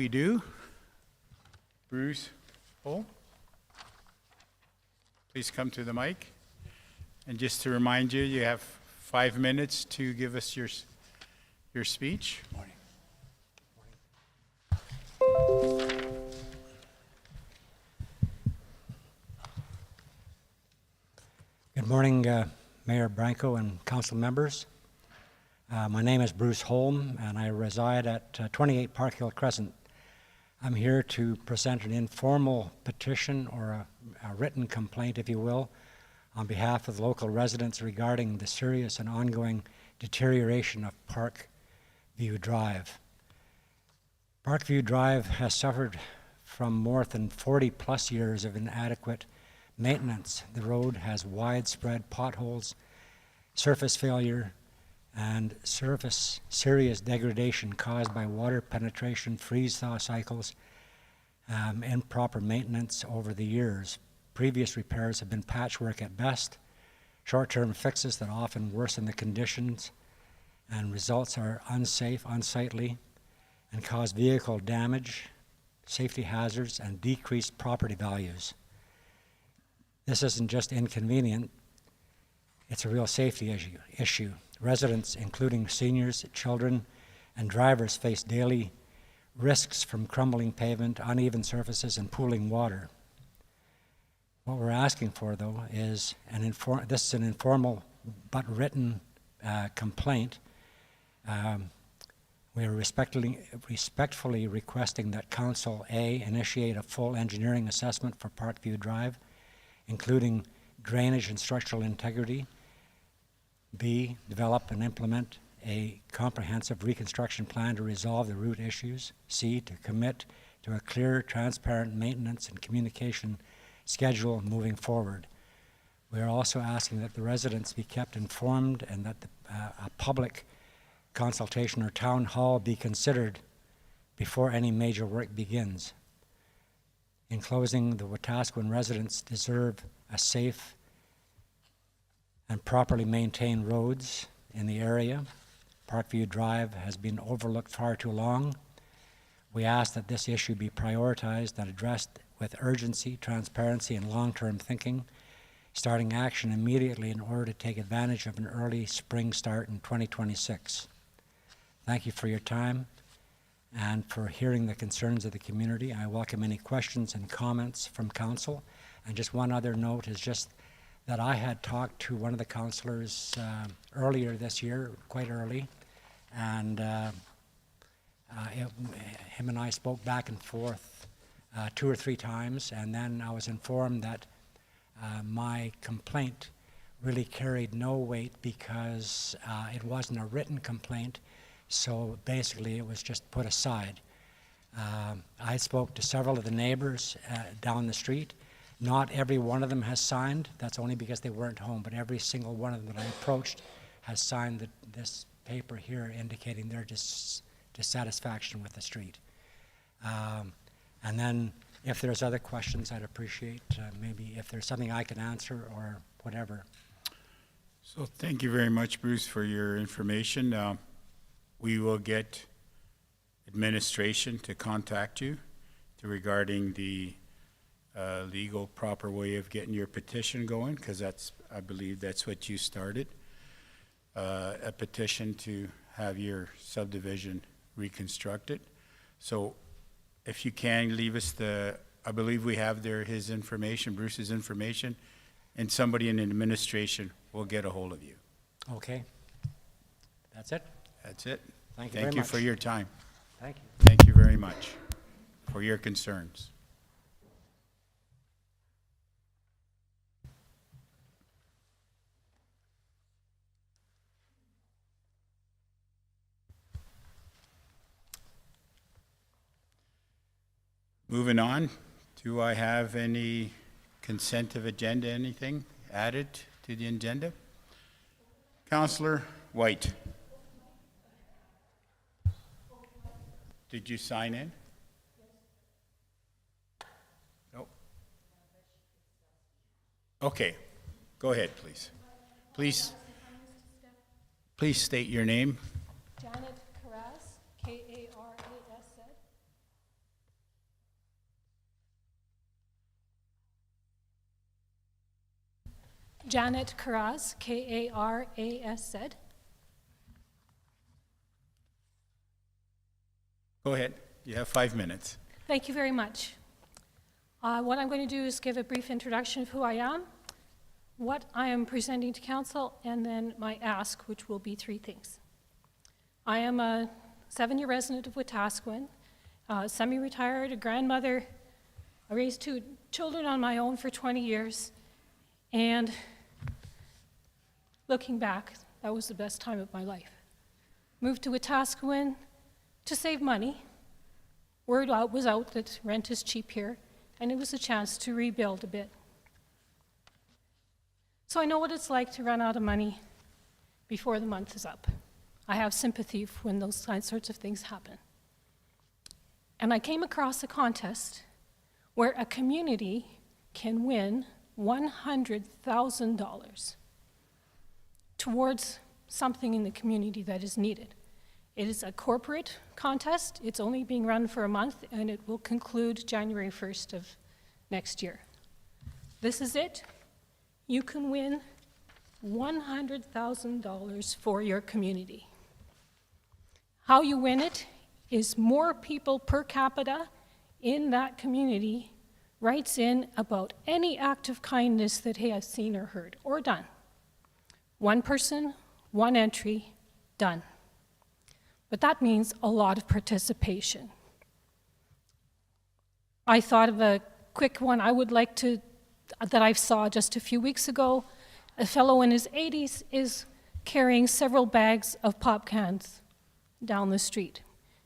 we do. Bruce Hole, please come to the mic. And just to remind you, you have 5 minutes to give us your speech. Morning. Good morning, Mayor Branco and council members. My name is Bruce Holm, and I reside at 28 Park Hill Crescent. I'm here to present an informal petition or a written complaint, if you will, on behalf of the local residents regarding the serious and ongoing deterioration of Parkview Drive. Parkview Drive has suffered from more than 40 plus years of inadequate maintenance. The road has widespread potholes, surface failure, and surface serious degradation caused by water penetration, freeze-thaw cycles, improper maintenance over the years. Previous repairs have been patchwork at best, short-term fixes that often worsen the conditions, and results are unsafe, unsightly, and cause vehicle damage, safety hazards, and decreased property values. This isn't just inconvenient, it's a real safety issue. Residents, including seniors, children, and drivers, face daily risks from crumbling pavement, uneven surfaces, and pooling water. What we're asking for, though, is this is an informal but written complaint. We are respectfully requesting that Council A initiate a full engineering assessment for Parkview Drive, including drainage and structural integrity. B, develop and implement a comprehensive reconstruction plan to resolve the root issues. C, to commit to a clear, transparent maintenance and communication schedule moving forward. We are also asking that the residents be kept informed and that a public consultation or town hall be considered before any major work begins. In closing, the Wetaskiwin residents deserve a safe and properly maintained roads in the area. Parkview Drive has been overlooked far too long. We ask that this issue be prioritized and addressed with urgency, transparency, and long-term thinking, starting action immediately in order to take advantage of an early spring start in 2026. Thank you for your time and for hearing the concerns of the community. I welcome any questions and comments from council. And just one other note is just that I had talked to one of the councillors earlier this year, quite early, and him and I spoke back and forth 2 or 3 times, and then I was informed that my complaint really carried no weight because it wasn't a written complaint, so basically it was just put aside. I spoke to several of the neighbors down the street. Not every one of them has signed. That's only because they weren't home, but every single one of them that I approached has signed this paper here indicating their dissatisfaction with the street. And then if there's other questions, I'd appreciate maybe if there's something I can answer or whatever. So thank you very much, Bruce, for your information. We will get administration to contact you regarding the legal proper way of getting your petition going, because I believe that's what you started, a petition to have your subdivision reconstructed. So if you can leave us I believe we have his information, Bruce's information, and somebody in administration will get a hold of you. Okay. That's it? That's it. Thank you very much. For your time. Thank you. Thank you very much for your concerns. Moving on, do I have any consent of agenda, anything added to the agenda? Councillor White. Did you sign in? Nope. Okay, go ahead, please. Please state your name. Janet Karas, K-A-R-A-S-Z. Janet Karaz, K-A-R-A-S-Z. Go ahead. You have 5 minutes. Thank you very much. What I'm going to do is give a brief introduction of who I am, what I am presenting to council, and then my ask, which will be 3 things. I am a 7-year resident of Wetaskiwin, semi-retired, a grandmother. I raised 2 children on my own for 20 years, and looking back, that was the best time of my life. Moved to Wetaskiwin to save money. Word was out that rent is cheap here, and it was a chance to rebuild a bit. So I know what it's like to run out of money before the month is up. I have sympathy when those sorts of things happen. And I came across a contest where a community can win $100,000 towards something in the community that is needed. It is a corporate contest. It's only being run for a month, and it will conclude January 1st of next year. This is it. You can win $100,000 for your community. How you win it is more people per capita in that community writes in about any act of kindness that he has seen or heard or done. 1 person, 1 entry, done. But that means a lot of participation. I thought of a quick one that I saw just a few weeks ago. A fellow in his 80s is carrying several bags of pop cans down the street.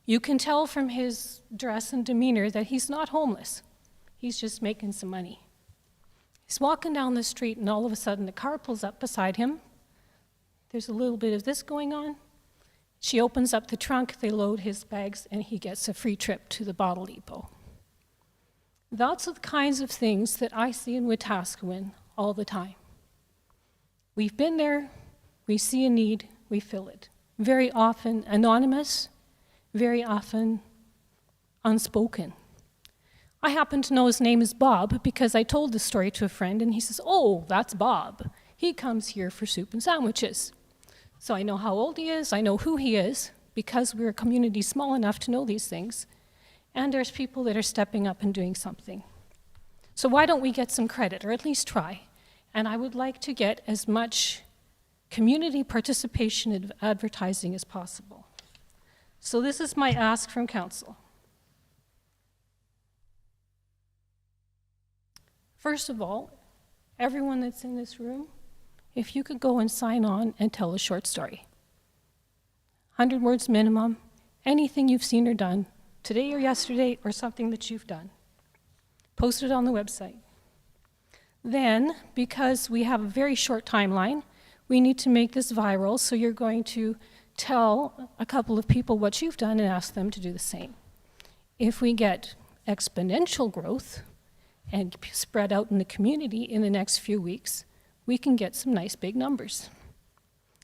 You can tell from his dress and demeanor that he's not homeless. He's just making some money. He's walking down the street, and all of a sudden a car pulls up beside him. There's a little bit of this going on. She opens up the trunk, they load his bags, and he gets a free trip to the bottle depot. That's the kinds of things that I see in Wetaskiwin all the time. We've been there, we see a need, we fill it. Very often anonymous, very often unspoken. I happen to know his name is Bob because I told this story to a friend, and he says, "Oh, that's Bob. He comes here for soup and sandwiches." So I know how old he is, I know who he is, because we're a community small enough to know these things, and there's people that are stepping up and doing something. So why don't we get some credit, or at least try? And I would like to get as much community participation in advertising as possible. So this is my ask from council. First of all, everyone that's in this room, if you could go and sign on and tell a short story. 100 words minimum, anything you've seen or done, today or yesterday, or something that you've done. Post it on the website. Then, because we have a very short timeline, we need to make this viral, so you're going to tell a couple of people what you've done and ask them to do the same. If we get exponential growth and spread out in the community in the next few weeks, we can get some nice big numbers.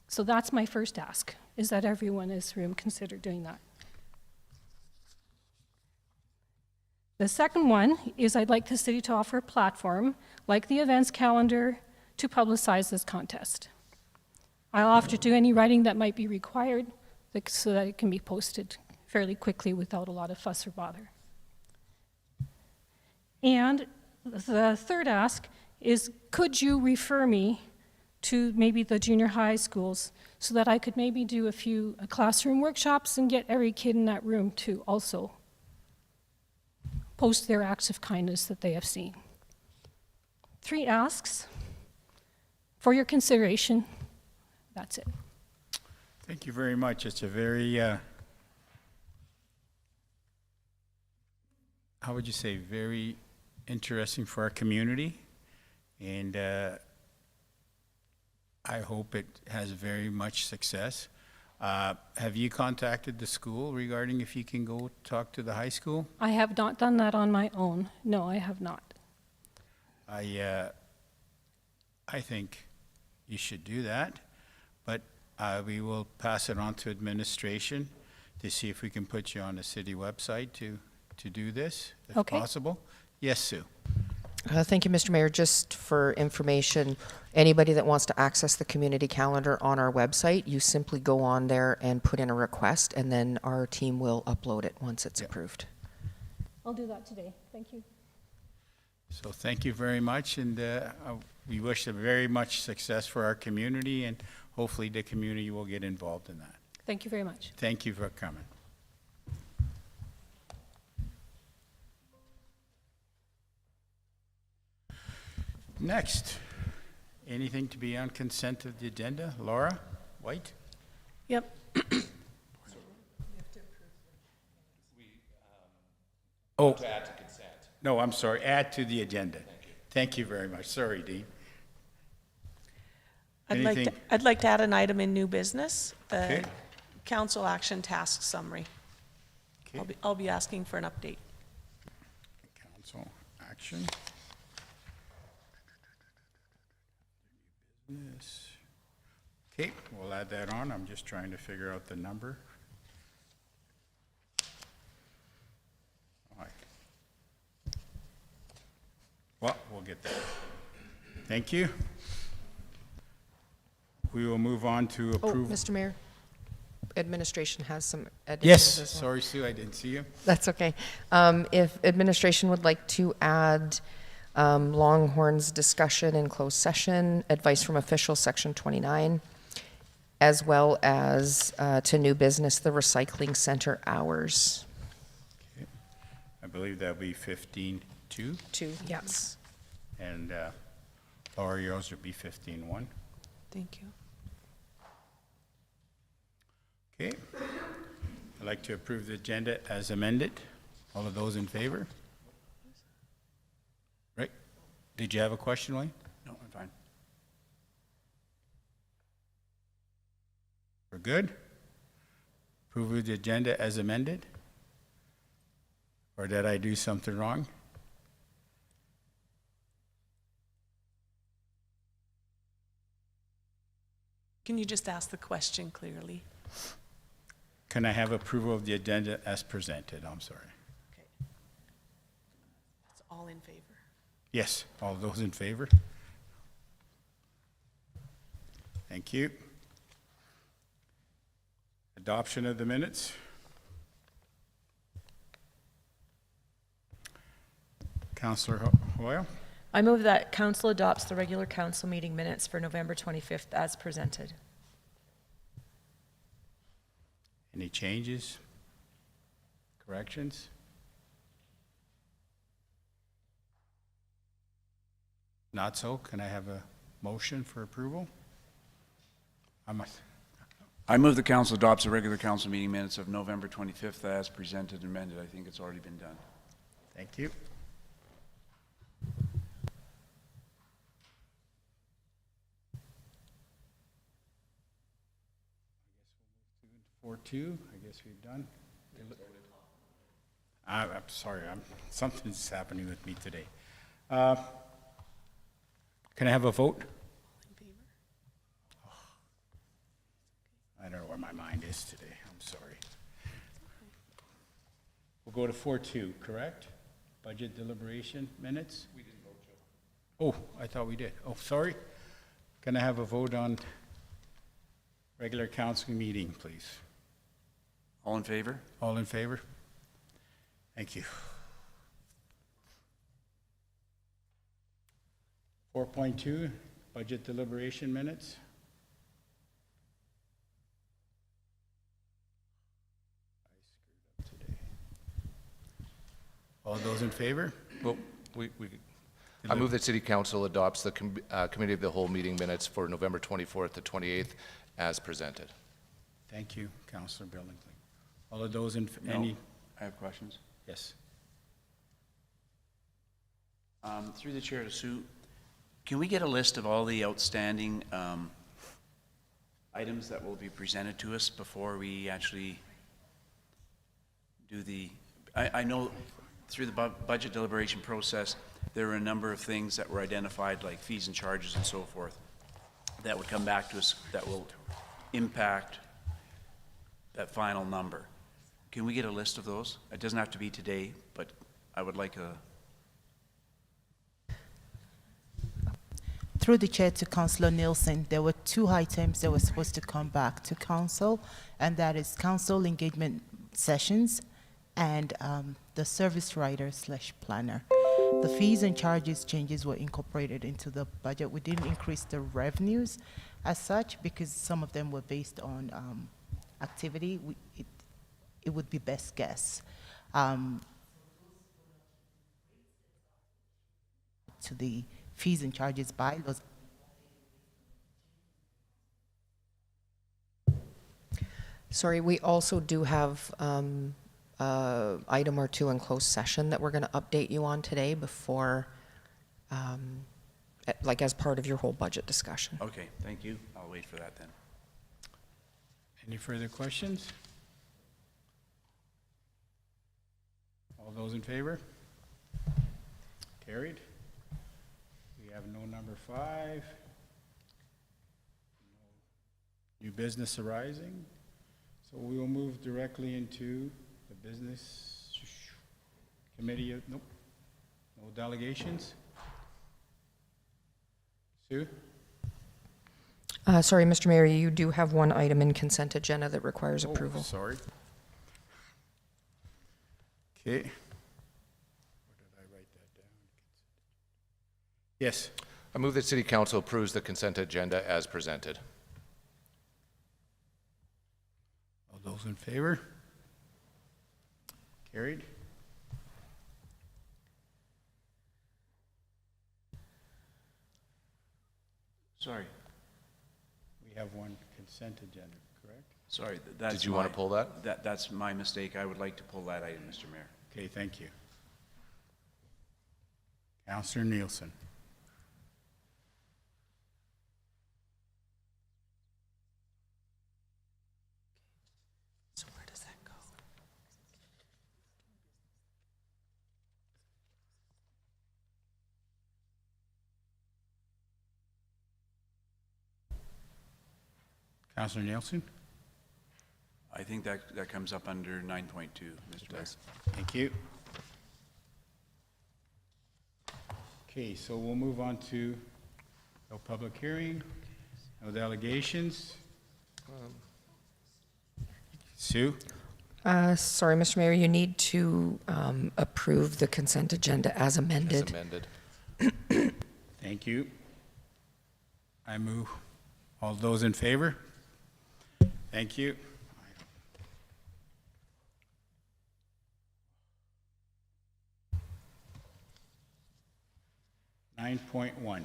So that's my first ask, is that everyone in this room consider doing that. The second one is I'd like the city to offer a platform, like the events calendar, to publicize this contest. I'll offer to do any writing that might be required so that it can be posted fairly quickly without a lot of fuss or bother. And the third ask is, could you refer me to maybe the junior high schools so that I could maybe do a few classroom workshops and get every kid in that room to also post their acts of kindness that they have seen. 3 asks for your consideration. That's it. Thank you very much. It's a very, how would you say, very interesting for our community. And I hope it has very much success. Have you contacted the school regarding if you can go talk to the high school? I have not done that on my own. No, I have not. I think you should do that, but we will pass it on to administration to see if we can put you on the city website to do this, if Okay. possible. Yes, Sue. Thank you, Mr. Mayor. Just for information, anybody that wants to access the community calendar on our website, you simply go on there and put in a request, and then our team will upload it once it's approved. I'll do that today. Thank you. So thank you very much, and we wish them very much success for our community, and hopefully the community will get involved in that. Thank you very much. Thank you for coming. Next, anything to be on consent of the agenda? Laura White? Yep. Oh, to add to consent. No, I'm sorry, add to the agenda. Thank you very much. Sorry, Dean. Anything? I'd like to add an item in new business, the Okay. council action task summary. Okay. I'll be asking for an update. Council action. Business. Okay, we'll add that on. I'm just trying to figure out the number. All right. Well, we'll get there. Thank you. We will move on to Oh, approve. Mr. Mayor, administration has some additions Yes, as well. sorry, Sue, I didn't see you. That's okay. If administration would like to add Longhorns discussion in closed session, advice from officials, section 29, as well as to new business, the recycling center hours. Okay. I believe that'll be 15-2, Yes. and Laura, yours would be 15-1. Thank you. Okay. I'd like to approve the agenda as amended. All of those in favor? Right? Did you have a question, Wayne? No, I'm fine. We're good? Approve of the agenda as amended? Or did I do something wrong? Can you just ask the question clearly? Can I have approval of the agenda as presented? I'm sorry. Okay. It's all in favor. Yes, all those in favor? Thank you. Adoption of the minutes. Councillor Hoyle? I move that council adopts the regular council meeting minutes for November 25th as presented. Any changes? Corrections? Not so. Can I have a motion for approval? I move the council adopts the regular council meeting minutes of November 25th as presented and amended. I think it's already been done. Thank you. I guess we'll move to 4-2. I guess we've done. I'm sorry, something's happening with me today. Can I have a vote? In favor? I don't know where my mind is today. I'm sorry. We'll go to 4-2, correct? Budget deliberation minutes? We didn't vote, Joe. Oh, I thought we did. Oh, sorry. Can I have a vote on regular council meeting, please? All in favor? All in favor? Thank you. 4.2, budget deliberation minutes. I screwed up today. All those in favor? Well, I move that City Council adopts the Committee of the Whole meeting minutes for November 24th to 28th as presented. Thank you, Councillor Billingsley. All of those in, No. any? I have questions. Yes. Through the chair to Sue, can we get a list of all the outstanding items that will be presented to us before we actually do the, I know through the budget deliberation process, there were a number of things that were identified, like fees and charges and so forth, that would come back to us that will impact that final number. Can we get a list of those? It doesn't have to be today, but I would like a... through the chair to Councillor Nielsen, there were two items that were supposed to come back to council, and that is council engagement sessions and the service writer / planner. The fees and charges changes were incorporated into the budget. We didn't increase the revenues as such because some of them were based on activity. It would be best guess. To the fees and charges bylaws. Sorry, we also do have item or two in closed session that we're going to update you on today before, like as part of your whole budget discussion. Okay, thank you. I'll wait for that then. Any further questions? All those in favor? Carried. We have no number 5. No new business arising. So we will move directly into the business committee. Nope. No delegations. Sue? Sorry, Mr. Mayor, you do have one item in consent agenda that requires approval. Sorry. Okay. Where did I write that down? Yes. I move that City Council approves the consent agenda as presented. All those in favor? Carried. Sorry, We have one consent agenda, correct? sorry. That's Did you want to pull that? That's my mistake. I would like to pull that item, Mr. Mayor. Okay, thank you. Councillor Nielsen. So where does that go? Councillor Nielsen? I think that comes up under 9.2, Mr. Mayor. Thank you. Okay, so we'll move on to no public hearing, no delegations. Sue? Sorry, Mr. Mayor, you need to approve the consent agenda as As amended. amended. Thank you. I move. All those in favor? Thank you. 9.1.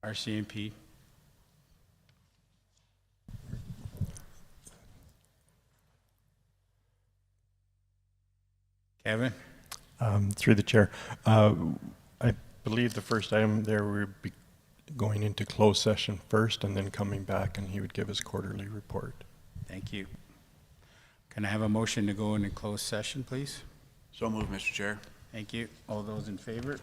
RCMP. Kevin? Through the chair. I believe the first item there would be going into closed session first and then coming back, and he would give his quarterly report. Thank you. Can I have a motion to go into closed session, please? So moved, Mr. Chair. Thank you. All those in favor?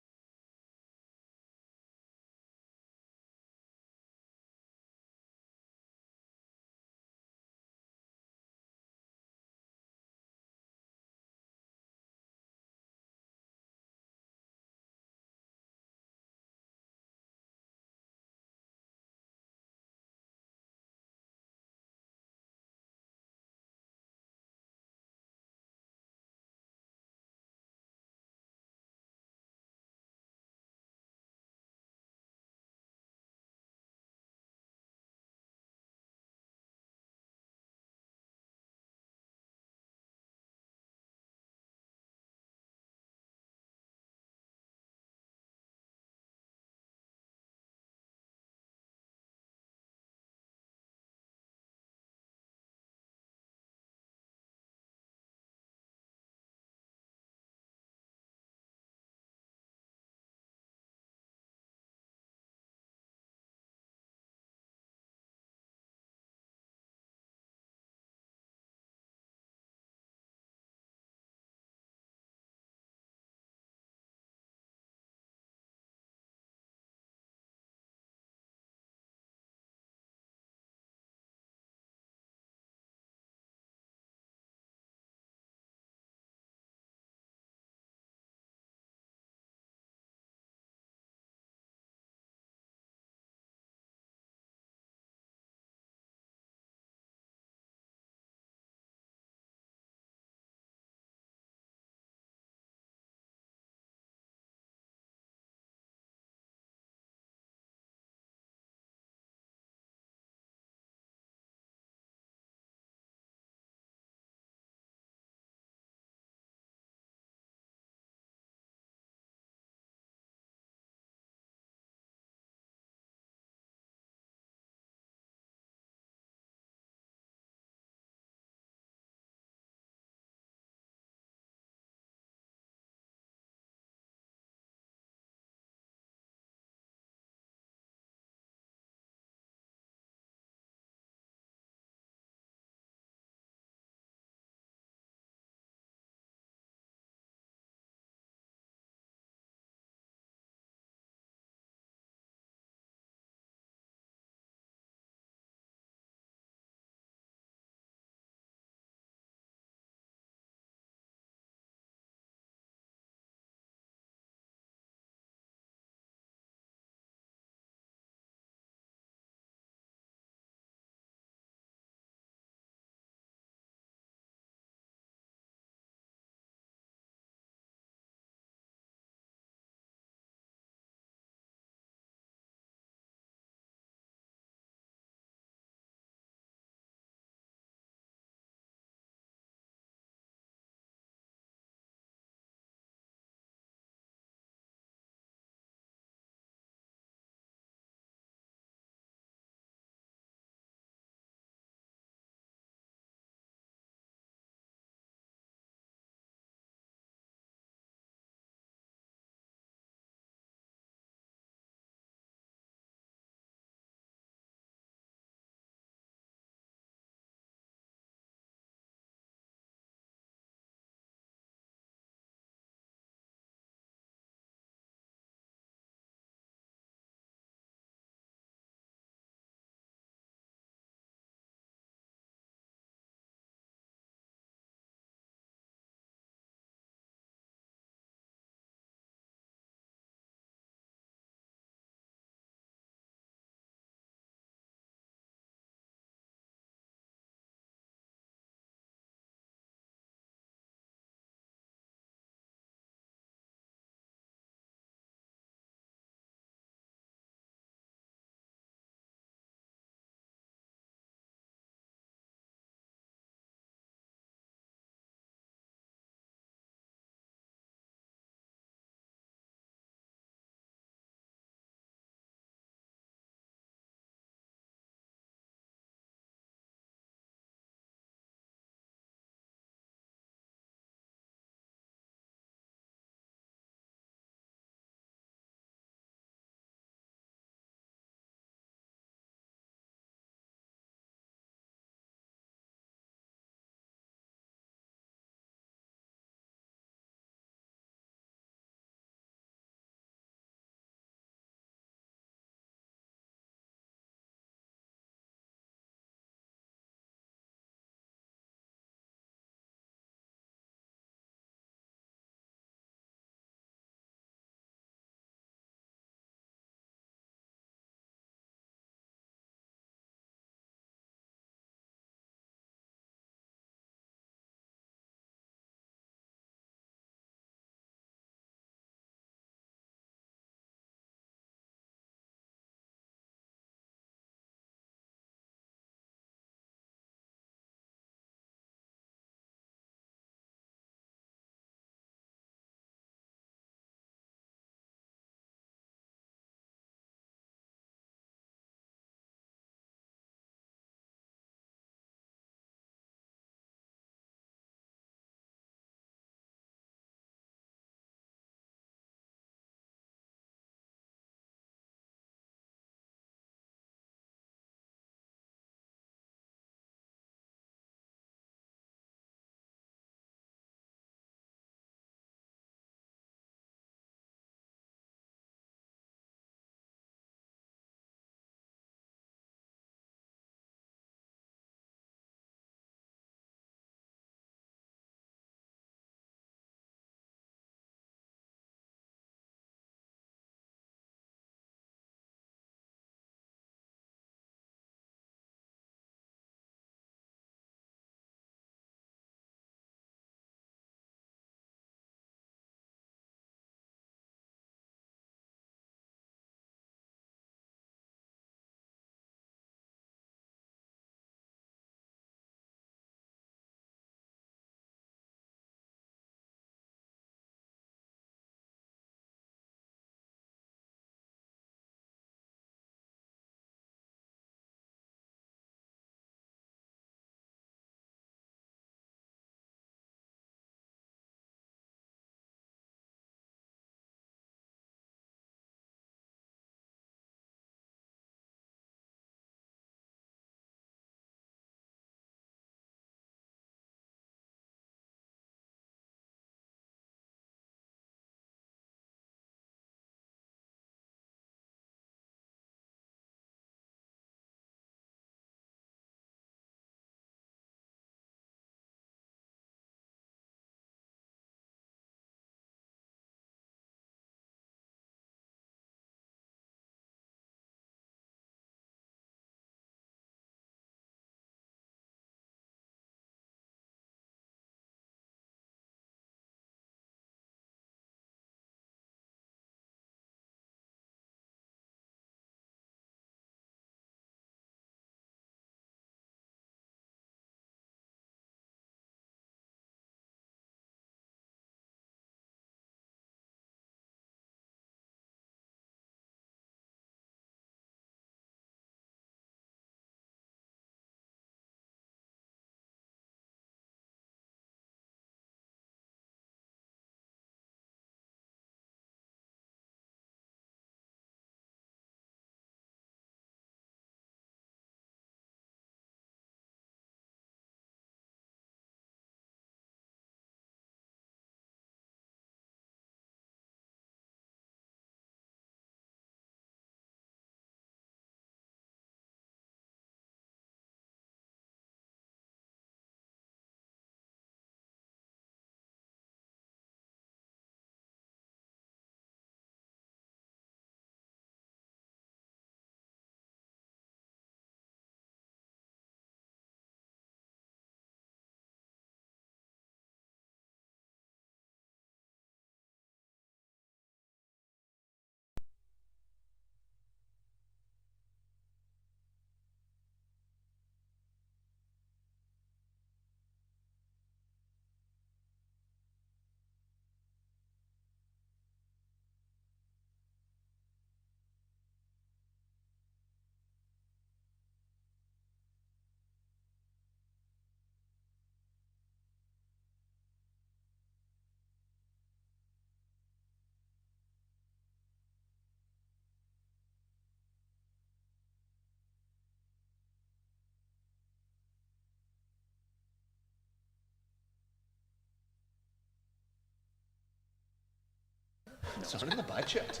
It's not in the budget.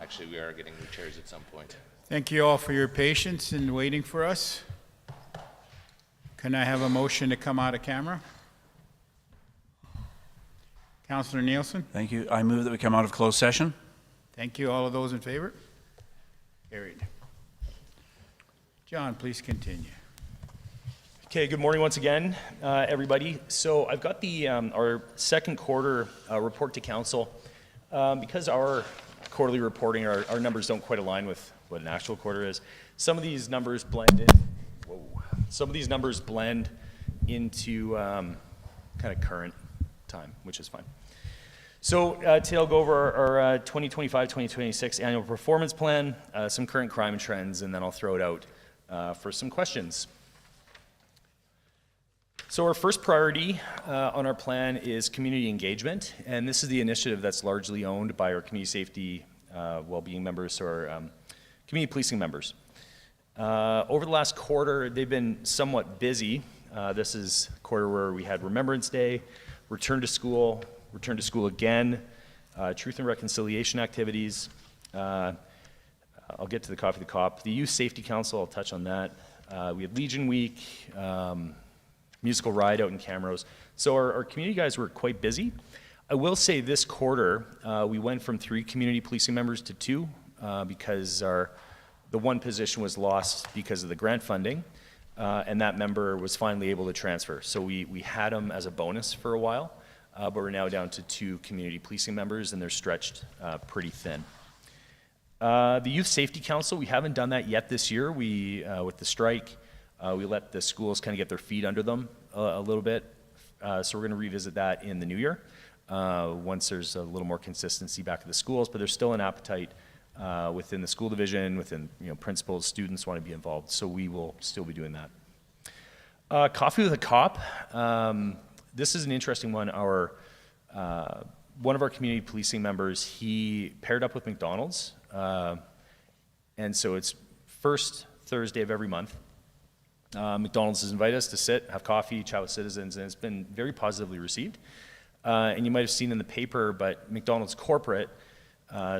Actually, we are getting new chairs at some point. Thank you all for your patience in waiting for us. Can I have a motion to come out of camera? Councillor Nielsen? Thank you. I move that we come out of closed session. Thank you. All of those in favor? Carried. John, please continue. Okay, good morning once again, everybody. So I've got the our second quarter report to council. Because our quarterly reporting, our numbers don't quite align with what an actual quarter is. Some of these numbers blend in. Whoa. Some of these numbers blend into kind of current time, which is fine. So today I'll go over our 2025-2026 annual performance plan, some current crime trends, and then I'll throw it out for some questions. So our first priority on our plan is community engagement, and this is the initiative that's largely owned by our community safety well-being members or community policing members. Over the last quarter, they've been somewhat busy. This is a quarter where we had Remembrance Day, return to school again, truth and reconciliation activities. I'll get to the Coffee the Cop. The Youth Safety Council, I'll touch on that. We had Legion Week, musical ride out in Camrose. So our community guys were quite busy. I will say this quarter, we went from 3 community policing members to 2 because the one position was lost because of the grant funding, and that member was finally able to transfer. So we had him as a bonus for a while, but we're now down to 2 community policing members, and they're stretched pretty thin. The Youth Safety Council, we haven't done that yet this year. With the strike, we let the schools kind of get their feet under them a little bit. So we're going to revisit that in the new year once there's a little more consistency back at the schools. But there's still an appetite within the school division, within principals, students want to be involved. So we will still be doing that. Coffee with a Cop. This is an interesting one. One of our community policing members, he paired up with McDonald's. And so it's first Thursday of every month. McDonald's has invited us to sit, have coffee, chat with citizens, and it's been very positively received. And you might have seen in the paper, but McDonald's corporate,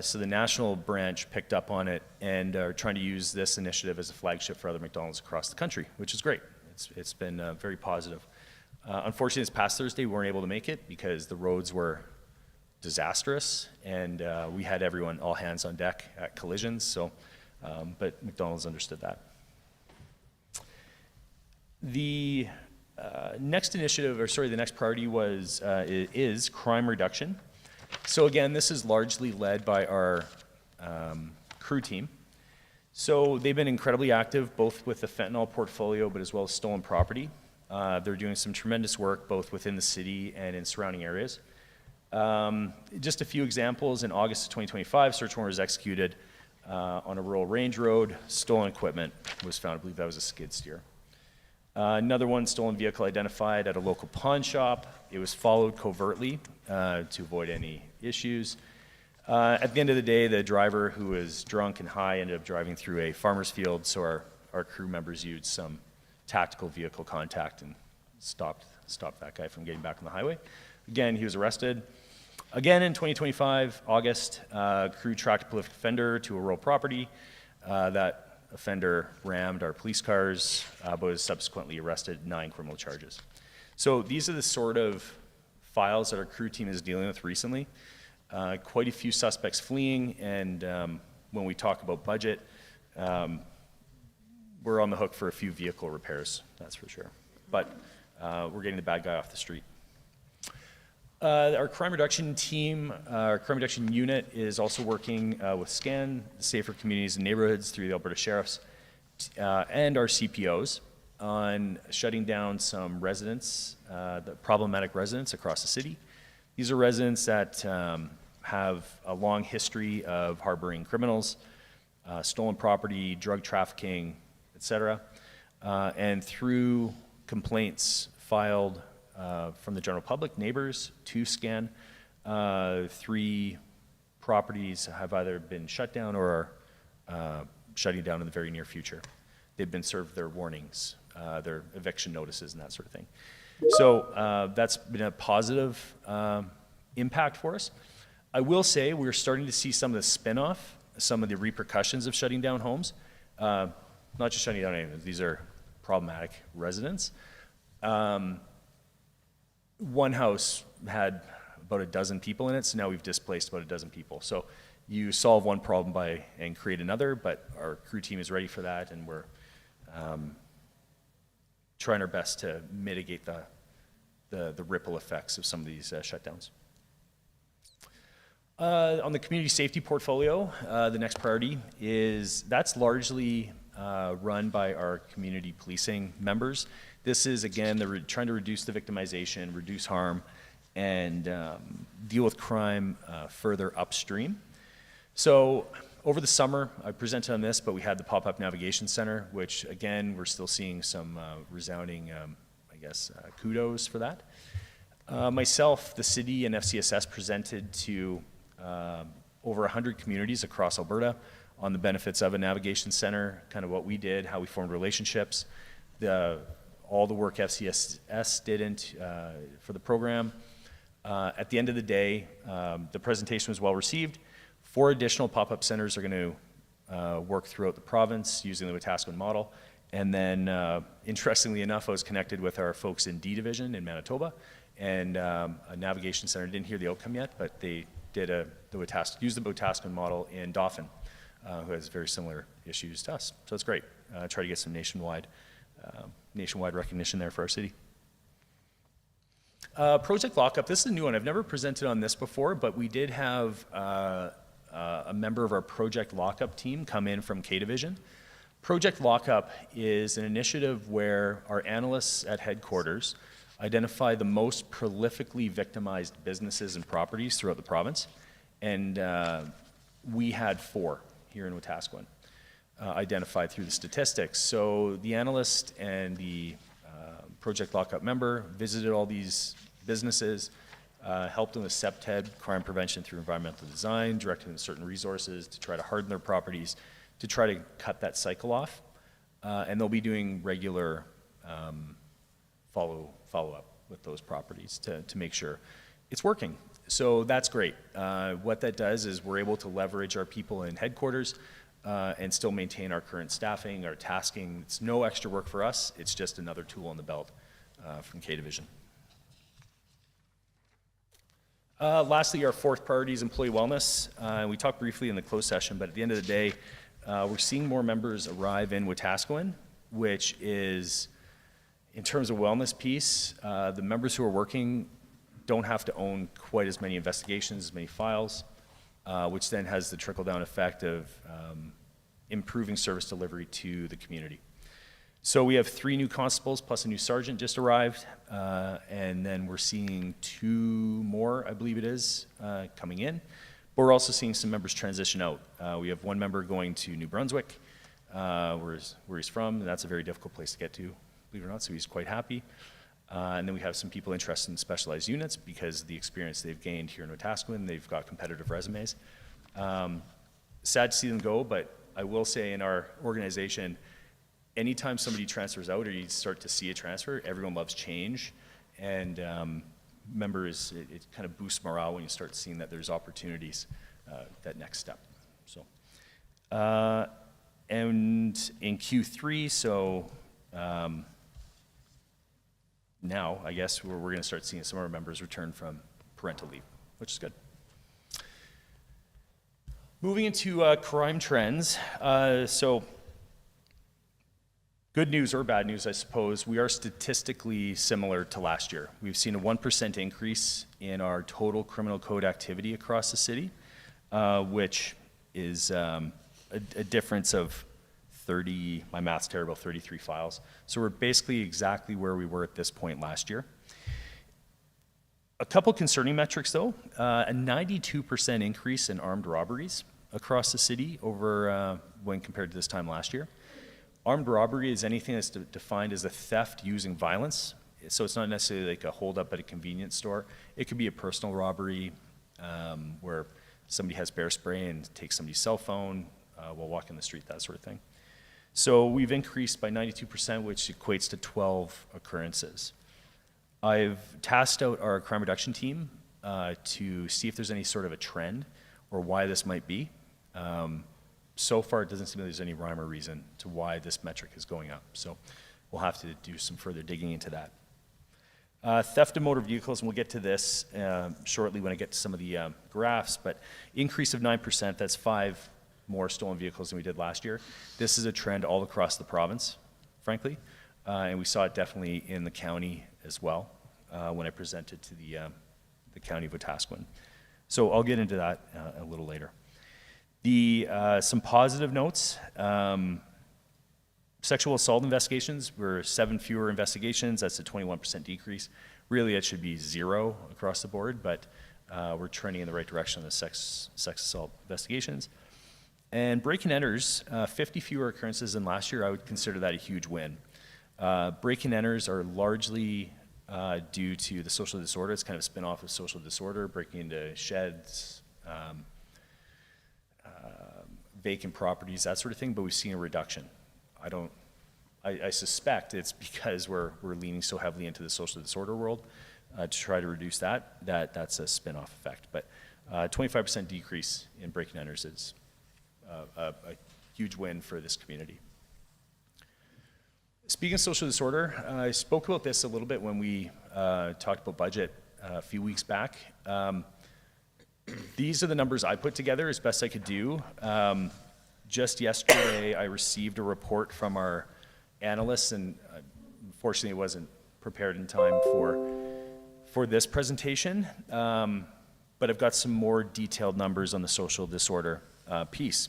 so the national branch picked up on it and are trying to use this initiative as a flagship for other McDonald's across the country, which is great. It's been very positive. Unfortunately, this past Thursday, we weren't able to make it because the roads were disastrous, and we had everyone, all hands on deck at collisions, so, but McDonald's understood that. The next initiative, or sorry, the next priority is crime reduction. So again, this is largely led by our crew team. So they've been incredibly active, both with the fentanyl portfolio, but as well as stolen property. They're doing some tremendous work, both within the city and in surrounding areas. Just a few examples. In August of 2025, search warrant was executed on a rural range road. Stolen equipment was found. I believe that was a skid steer. Another one, stolen vehicle identified at a local pawn shop. It was followed covertly to avoid any issues. At the end of the day, the driver, who was drunk and high, ended up driving through a farmer's field, so our crew members used some tactical vehicle contact and stopped that guy from getting back on the highway. Again, he was arrested. Again, in 2025, August, crew tracked a prolific offender to a rural property. That offender rammed our police cars, but was subsequently arrested, 9 criminal charges. So these are the sort of files that our crew team is dealing with recently. Quite a few suspects fleeing, and when we talk about budget, we're on the hook for a few vehicle repairs, that's for sure. But we're getting the bad guy off the street. Our crime reduction team, our crime reduction unit is also working with SCAN, Safer Communities and Neighborhoods, through the Alberta Sheriffs, and our CPOs on shutting down some residents, the problematic residents across the city. These are residents that have a long history of harboring criminals, stolen property, drug trafficking, etc. And through complaints filed from the general public, neighbors, to SCAN, 3 properties have either been shut down or are shutting down in the very near future. They've been served their warnings, their eviction notices and that sort of thing. So that's been a positive impact for us. I will say we're starting to see some of the spin-off, some of the repercussions of shutting down homes. Not just shutting down anything, these are problematic residents. One house had about a dozen people in it, so now we've displaced about a dozen people. So you solve one problem and create another, but our crew team is ready for that, and we're trying our best to mitigate the ripple effects of some of these shutdowns. On the community safety portfolio, the next priority is that's largely run by our community policing members. This is, again, trying to reduce the victimization, reduce harm, and deal with crime further upstream. So over the summer, I presented on this, but we had the Pop-Up Navigation Center, which, again, we're still seeing some resounding, kudos for that. Myself, the city, and FCSS presented to over 100 communities across Alberta on the benefits of a navigation center, kind of what we did, how we formed relationships, all the work FCSS did for the program. At the end of the day, the presentation was well received. 4 additional pop-up centers are going to work throughout the province using the Wetaskiwin model. And then, interestingly enough, I was connected with our folks in D Division in Manitoba, and a navigation center. Didn't hear the outcome yet, but they did used the Wetaskiwin model in Dauphin, who has very similar issues to us. So it's great. Try to get some nationwide recognition there for our city. Project Lockup, this is a new one. I've never presented on this before, but we did have a member of our Project Lockup team come in from K Division. Project Lockup is an initiative where our analysts at headquarters identify the most prolifically victimized businesses and properties throughout the province. And we had 4 here in Wetaskiwin identified through the statistics. So the analyst and the Project Lockup member visited all these businesses, helped them with CEPTED, crime prevention through environmental design, directed them to certain resources to try to harden their properties, to try to cut that cycle off. And they'll be doing regular follow-up with those properties to make sure it's working. So that's great. What that does is we're able to leverage our people in headquarters and still maintain our current staffing, our tasking. It's no extra work for us. It's just another tool in the belt from K Division. Lastly, our 4th priority is employee wellness. We talked briefly in the closed session, but at the end of the day, we're seeing more members arrive in Wetaskiwin, which is, in terms of wellness piece, the members who are working don't have to own quite as many investigations, as many files, which then has the trickle-down effect of improving service delivery to the community. So we have 3 new constables plus a new sergeant just arrived, and then we're seeing 2 more, I believe it is, coming in. But we're also seeing some members transition out. We have 1 member going to New Brunswick, where he's from, and that's a very difficult place to get to, believe it or not, so he's quite happy. And then we have some people interested in specialized units because of the experience they've gained here in Wetaskiwin. They've got competitive resumes. Sad to see them go, but I will say in our organization, anytime somebody transfers out or you start to see a transfer, everyone loves change. And members, it kind of boosts morale when you start seeing that there's opportunities, that next step. So, and in Q3, so now I guess we're going to start seeing some of our members return from parental leave, which is good. Moving into crime trends. So good news or bad news, I suppose, we are statistically similar to last year. We've seen a 1% increase in our total criminal code activity across the city, which is a difference of 30, my math's terrible, 33 files. So we're basically exactly where we were at this point last year. A couple concerning metrics though, a 92% increase in armed robberies across the city over when compared to this time last year. Armed robbery is anything that's defined as a theft using violence. So it's not necessarily like a holdup at a convenience store. It could be a personal robbery where somebody has bear spray and takes somebody's cell phone while walking the street, that sort of thing. So we've increased by 92%, which equates to 12 occurrences. I've tasked out our crime reduction team to see if there's any sort of a trend or why this might be. So far, it doesn't seem like there's any rhyme or reason to why this metric is going up. So we'll have to do some further digging into that. Theft of motor vehicles, and we'll get to this shortly when I get to some of the graphs, but increase of 9%, that's 5 more stolen vehicles than we did last year. This is a trend all across the province, frankly, and we saw it definitely in the county as well when I presented to the county of Wetaskiwin. So I'll get into that a little later. Some positive notes. Sexual assault investigations were 7 fewer investigations. That's a 21% decrease. Really, it should be 0 across the board, but we're trending in the right direction on the sex assault investigations. And break-and-enters, 50 fewer occurrences than last year. I would consider that a huge win. Break-and-enters are largely due to the social disorder. It's kind of a spin-off of social disorder, breaking into sheds, vacant properties, that sort of thing, but we've seen a reduction. I suspect it's because we're leaning so heavily into the social disorder world to try to reduce that's a spin-off effect. But 25% decrease in break-and-enters is a huge win for this community. Speaking of social disorder, I spoke about this a little bit when we talked about budget a few weeks back. These are the numbers I put together as best I could do. Just yesterday, I received a report from our analysts, and unfortunately, it wasn't prepared in time for this presentation. But I've got some more detailed numbers on the social disorder piece.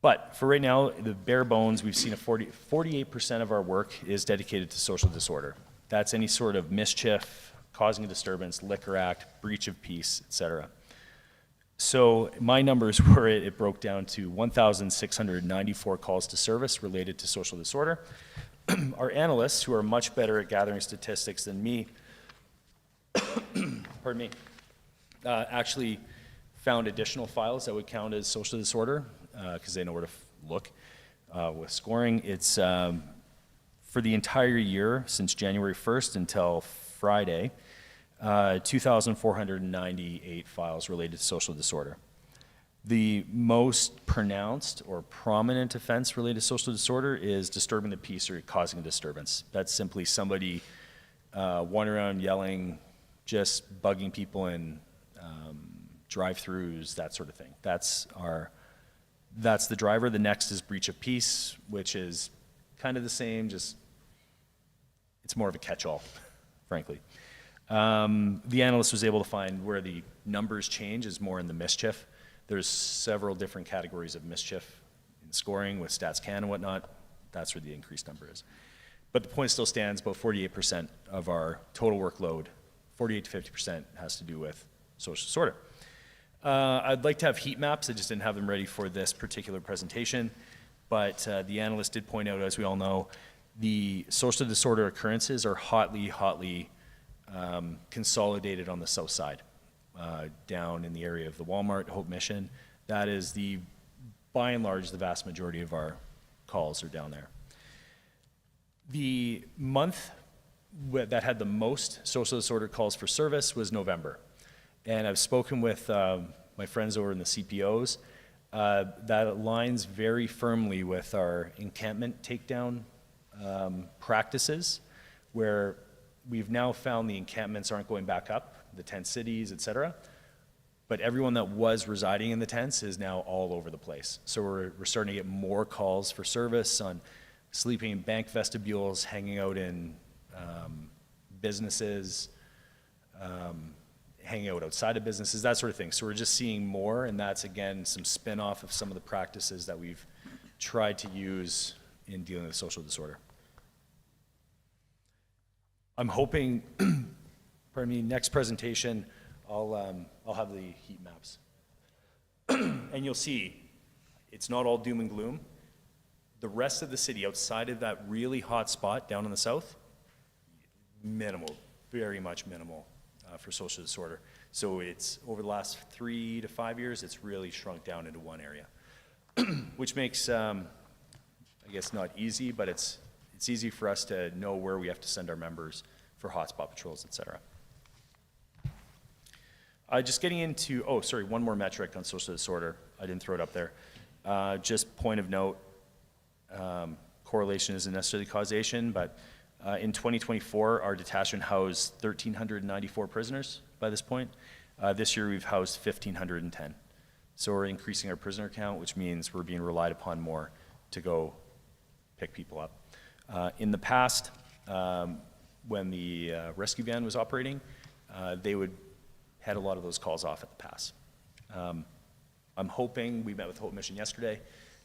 But for right now, the bare bones, we've seen 48% of our work is dedicated to social disorder. That's any sort of mischief, causing a disturbance, liquor act, breach of peace, etc. So my numbers were, it broke down to 1,694 calls to service related to social disorder. Our analysts, who are much better at gathering statistics than me, pardon me, actually found additional files that would count as social disorder because they know where to look with scoring. It's for the entire year since January 1st until Friday, 2,498 files related to social disorder. The most pronounced or prominent offense related to social disorder is disturbing the peace or causing a disturbance. That's simply somebody wandering around yelling, just bugging people in drive-throughs, that sort of thing. That's the driver. The next is breach of peace, which is kind of the same, just it's more of a catch-all, frankly. The analyst was able to find where the numbers change is more in the mischief. There's several different categories of mischief in scoring with StatsCan and whatnot. That's where the increased number is. But the point still stands, about 48% of our total workload, 48 to 50% has to do with social disorder. I'd like to have heat maps. I just didn't have them ready for this particular presentation. But the analyst did point out, as we all know, the social disorder occurrences are hotly consolidated on the south side, down in the area of the Walmart, Hope Mission. That is by and large, the vast majority of our calls are down there. The month that had the most social disorder calls for service was November. And I've spoken with my friends over in the CPOs. That aligns very firmly with our encampment takedown practices, where we've now found the encampments aren't going back up, the tent cities, et cetera. But everyone that was residing in the tents is now all over the place. So we're starting to get more calls for service on sleeping in bank vestibules, hanging out in businesses, hanging out outside of businesses, that sort of thing. So we're just seeing more, and that's, again, some spin-off of some of the practices that we've tried to use in dealing with social disorder. I'm hoping, pardon me, next presentation, I'll have the heat maps. And you'll see, it's not all doom and gloom. The rest of the city, outside of that really hot spot down in the south, minimal, very much minimal for social disorder. So it's, over the last 3 to 5 years, it's really shrunk down into one area, which makes, I guess not easy, but it's easy for us to know where we have to send our members for hotspot patrols, et cetera. Just getting into, oh, sorry, one more metric on social disorder. I didn't throw it up there. Just point of note, correlation isn't necessarily causation, but in 2024, our detachment housed 1,394 prisoners by this point. This year, we've housed 1,510. So we're increasing our prisoner count, which means we're being relied upon more to go pick people up. In the past, when the rescue van was operating, they would head a lot of those calls off at the pass. I'm hoping, we met with Hope Mission yesterday,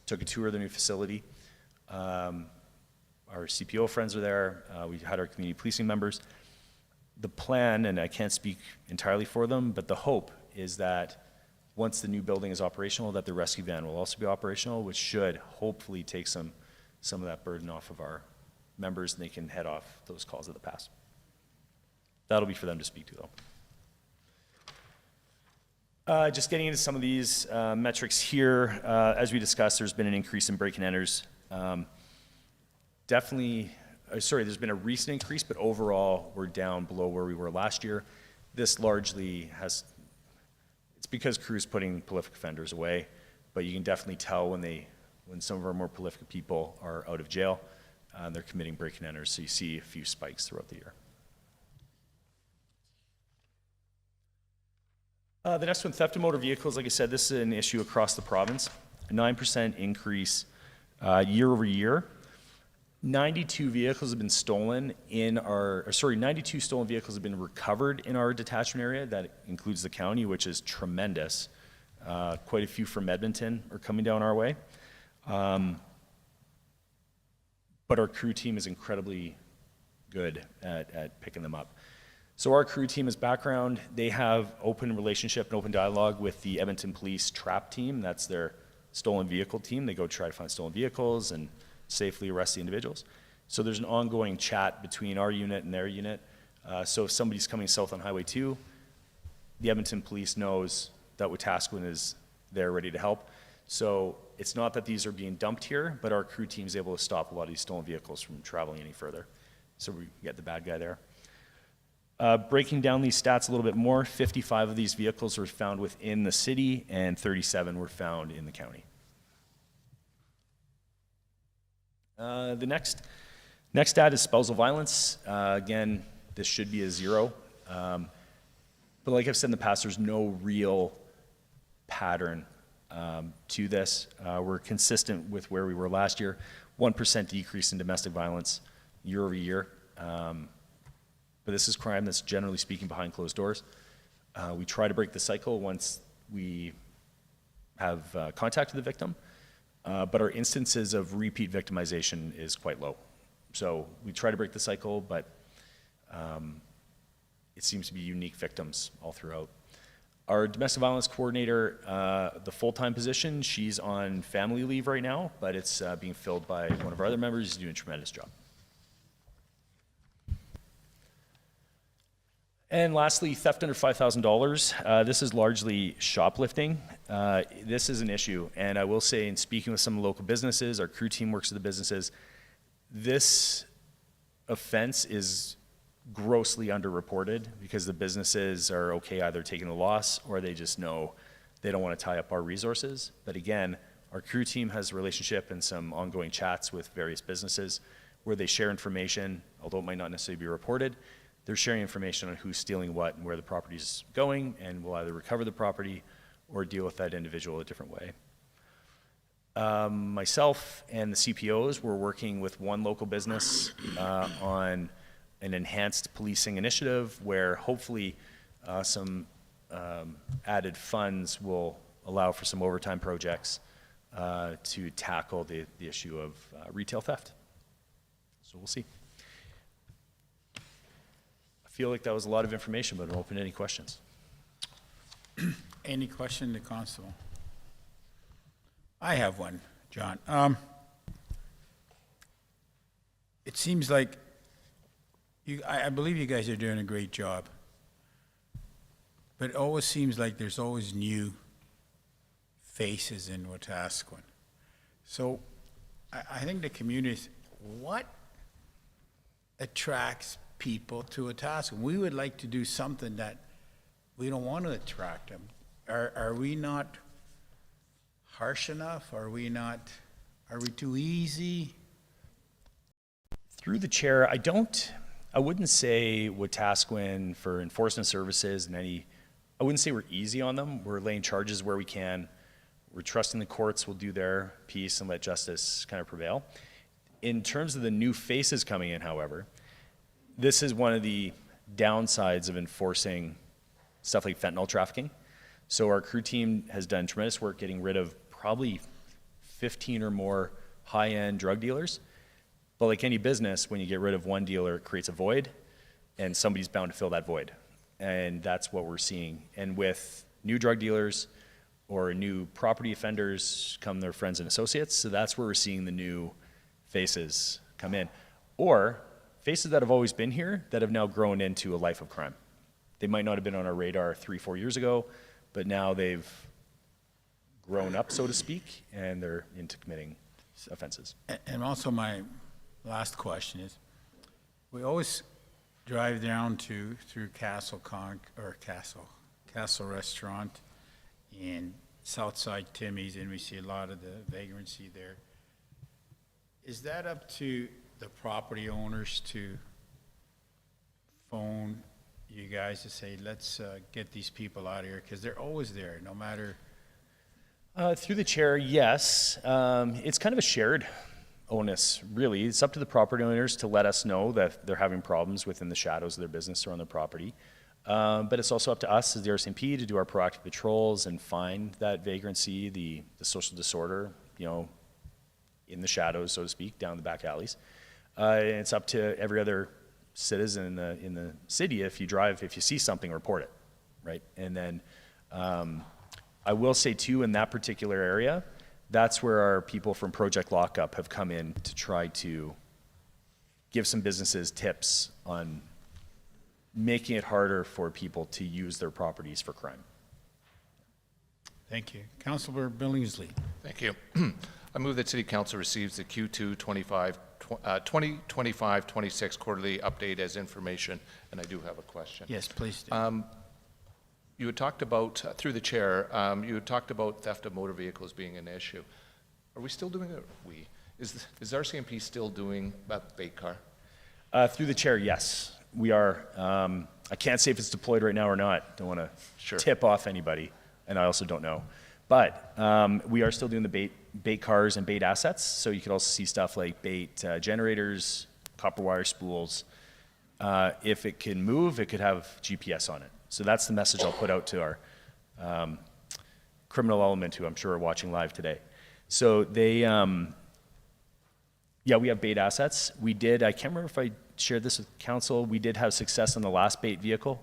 took a tour of the new facility. Our CPO friends are there. We had our community policing members. The plan, and I can't speak entirely for them, but the hope is that once the new building is operational, that the rescue van will also be operational, which should hopefully take some of that burden off of our members, and they can head off those calls at the pass. That'll be for them to speak to, though. Just getting into some of these metrics here. As we discussed, there's been an increase in break-and enters. Definitely, there's been a recent increase, but overall, we're down below where we were last year. This largely it's because crew's putting prolific offenders away, but you can definitely tell when some of our more prolific people are out of jail, they're committing break-and enters, so you see a few spikes throughout the year. The next one, theft of motor vehicles. Like I said, this is an issue across the province. A 9% increase year over year. 92 vehicles have been stolen 92 stolen vehicles have been recovered in our detachment area. That includes the county, which is tremendous. Quite a few from Edmonton are coming down our way. But our crew team is incredibly good at picking them up. So our crew team is background. They have open relationship and open dialogue with the Edmonton Police TRAP team. That's their stolen vehicle team. They go try to find stolen vehicles and safely arrest the individuals. So there's an ongoing chat between our unit and their unit. So if somebody's coming south on Highway 2, the Edmonton Police knows that Wetaskiwin is there ready to help. So it's not that these are being dumped here, but our crew team is able to stop a lot of these stolen vehicles from traveling any further. So we get the bad guy there. Breaking down these stats a little bit more, 55 of these vehicles were found within the city and 37 were found in the county. The next stat is spousal violence. Again, this should be a 0. But like I've said in the past, there's no real pattern to this. We're consistent with where we were last year. 1% decrease in domestic violence year over year. But this is crime that's generally speaking behind closed doors. We try to break the cycle once we have contacted the victim. But our instances of repeat victimization is quite low. So we try to break the cycle, but it seems to be unique victims all throughout. Our domestic violence coordinator, the full-time position, she's on family leave right now, but it's being filled by one of our other members. He's doing a tremendous job. And lastly, theft under $5,000. This is largely shoplifting. This is an issue, and I will say in speaking with some of the local businesses, our crew team works with the businesses, this offense is grossly underreported because the businesses are okay either taking the loss or they just know they don't want to tie up our resources. But again, our crew team has a relationship and some ongoing chats with various businesses where they share information, although it might not necessarily be reported. They're sharing information on who's stealing what and where the property is going, and we'll either recover the property or deal with that individual a different way. Myself and the CPOs were working with one local business on an enhanced policing initiative where hopefully some added funds will allow for some overtime projects to tackle the issue of retail theft. So we'll see. I feel like that was a lot of information, but I'm open to any questions. Any question to Constable? I have one, John. It seems like I believe you guys are doing a great job, but it always seems like there's always new faces in Wetaskiwin. So I think the community, what attracts people to Wetaskiwin? We would like to do something that we don't want to attract them. Are we not harsh enough? Are we too easy? Through the chair, I wouldn't say Wetaskiwin for enforcement services and I wouldn't say we're easy on them. We're laying charges where we can. We're trusting the courts will do their piece and let justice kind of prevail. In terms of the new faces coming in, however, this is one of the downsides of enforcing stuff like fentanyl trafficking. So our crew team has done tremendous work getting rid of probably 15 or more high-end drug dealers. But like any business, when you get rid of one dealer, it creates a void, and somebody's bound to fill that void. And that's what we're seeing. And with new drug dealers or new property offenders come their friends and associates, so that's where we're seeing the new faces come in. Or faces that have always been here that have now grown into a life of crime. They might not have been on our radar 3-4 years ago, but now they've grown up, so to speak, and they're into committing offenses. And also my last question is, we always drive down through Castle Restaurant and Southside Timmy's, and we see a lot of the vagrancy there. Is that up to the property owners to phone you guys to say, let's get these people out of here? Because they're always there, no matter. Through the chair, yes. It's kind of a shared onus, really. It's up to the property owners to let us know that they're having problems within the shadows of their business or on their property. But it's also up to us as the RCMP to do our proactive patrols and find that vagrancy, the social disorder, in the shadows, so to speak, down the back alleys. And it's up to every other citizen in the city. If you see something, report it, right? And then I will say too, in that particular area, that's where our people from Project Lockup have come in to try to give some businesses tips on making it harder for people to use their properties for crime. Thank you. Councilor Billingsley. Thank you. I move that City Council receives the Q2 2025-26 quarterly update as information, and I do have a question. Yes, please do. You had talked about, through the chair, you had talked about theft of motor vehicles being an issue. Are we still doing it? Is RCMP still doing that bait car? Through the chair, yes, we are. I can't say if it's deployed right now or not. Don't want to tip off anybody, and I also don't know. But we are still doing the bait cars and bait assets. So you could also see stuff like bait generators, copper wire spools. If it can move, it could have GPS on it. So that's the message I'll put out to our criminal element, who I'm sure are watching live today. So they, we have bait assets. I can't remember if I shared this with council. We did have success on the last bait vehicle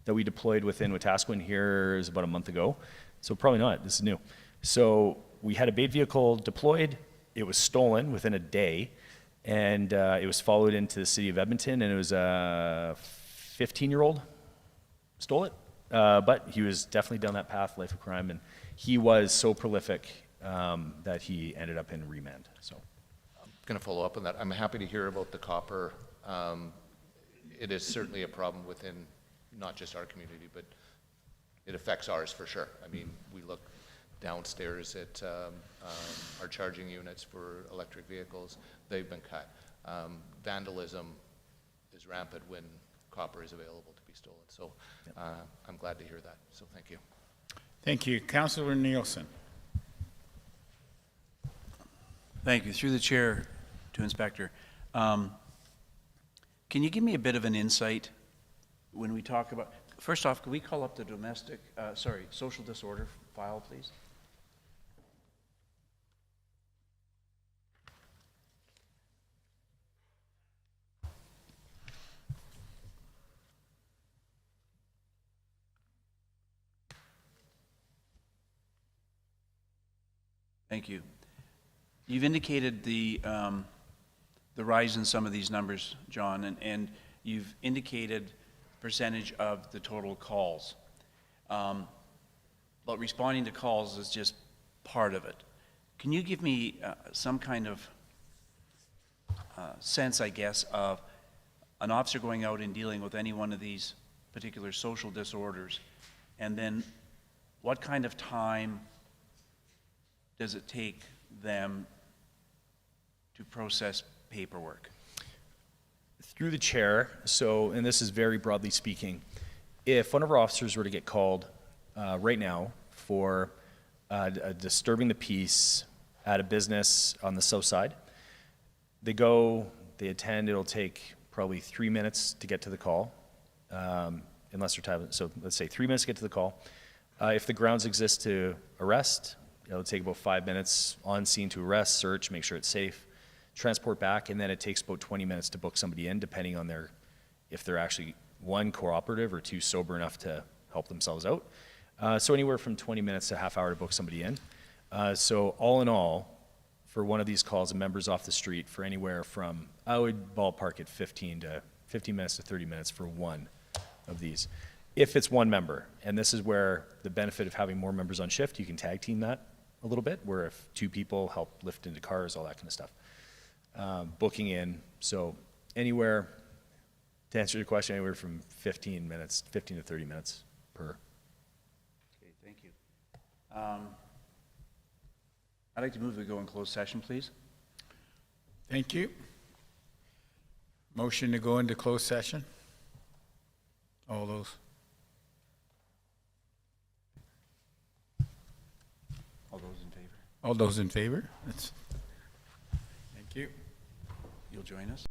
that we deployed within Wetaskiwin here is about a month ago. So probably not, this is new. So we had a bait vehicle deployed. It was stolen within a day, and it was followed into the city of Edmonton, and it was a 15-year-old stole it, but he was definitely down that path, life of crime, and he was so prolific that he ended up in remand. So, I'm going to follow up on that. I'm happy to hear about the copper. It is certainly a problem within not just our community, but it affects ours for sure. I mean, we look downstairs at our charging units for electric vehicles. They've been cut. Vandalism is rampant when copper is available to be stolen. So I'm glad to hear that. So thank you. Thank you. Councilor Nielsen. Thank you. Through the chair to Inspector. Can you give me a bit of an insight when we talk about, first off, can we call up the social disorder file, please? Thank you. You've indicated the rise in some of these numbers, John, and you've indicated percentage of the total calls. But responding to calls is just part of it. Can you give me some kind of sense, I guess, of an officer going out and dealing with any one of these particular social disorders? And then what kind of time does it take them to process paperwork? Through the chair, so, and this is very broadly speaking, if one of our officers were to get called right now for disturbing the peace at a business on the south side, they go, they attend, it'll take probably 3 minutes to get to the call, unless they're time, so let's say 3 minutes to get to the call. If the grounds exist to arrest, it'll take about 5 minutes on scene to arrest, search, make sure it's safe, transport back, and then it takes about 20 minutes to book somebody in, depending on if they're actually, one, cooperative, or two, sober enough to help themselves out. So anywhere from 20 minutes to a half hour to book somebody in. So all in all, for one of these calls, a member's off the street for anywhere from, I would ballpark it 15 minutes to 30 minutes for one of these. If it's one member, and this is where the benefit of having more members on shift, you can tag team that a little bit, where if two people help lift into cars, all that kind of stuff. Booking in, so anywhere, to answer your question, anywhere from 15 to 30 minutes per. Okay, thank you. I'd like to move to go in closed session, please. Thank you. Motion to go into closed session? All those? All those in favor? All those in favor? Thank you. You'll join us?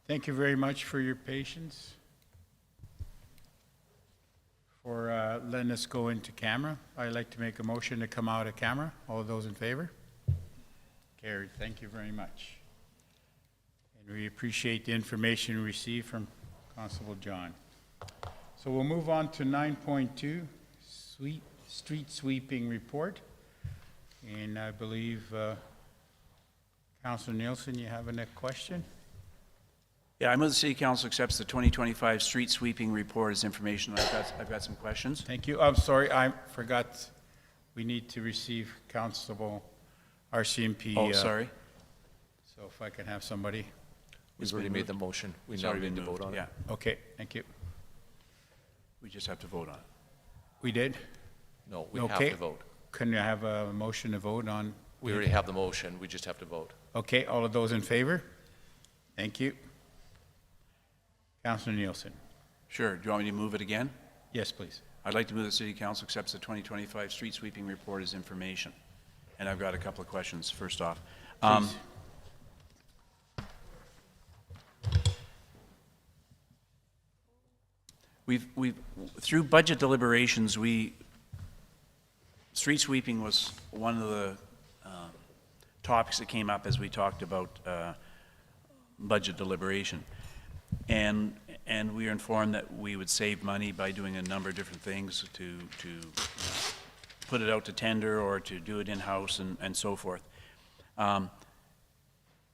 Thank you very much for your patience, for letting us go into camera. I'd like to make a motion to come out of camera. All those in favor? Carried. Thank you very much. And we appreciate the information received from Constable John. So we'll move on to 9.2, street sweeping report. And I believe, Councilor Nielsen, you have a question? Yeah, I move the City Council accepts the 2025 street sweeping report as information. I've got some questions. Thank you. I'm sorry, I forgot. We need to receive Constable RCMP. Oh, sorry. So if I can have somebody. We've already made the motion. We It's now already need to been vote on moved, it. yeah. Okay, thank you. We just have to vote on it. We did? No, we have Okay. to vote. Can I have a motion to vote on? We already have the motion. We just have to vote. Okay, all of those in favor? Thank you. Councilor Nielsen. Sure. Do you want me to move it again? Yes, please. I'd like to move the City Council accepts the 2025 street sweeping report as information. And I've got a couple of questions, first off. Please. We've through budget deliberations, street sweeping was one of the topics that came up as we talked about budget deliberation. And we were informed that we would save money by doing a number of different things to put it out to tender or to do it in-house and so forth.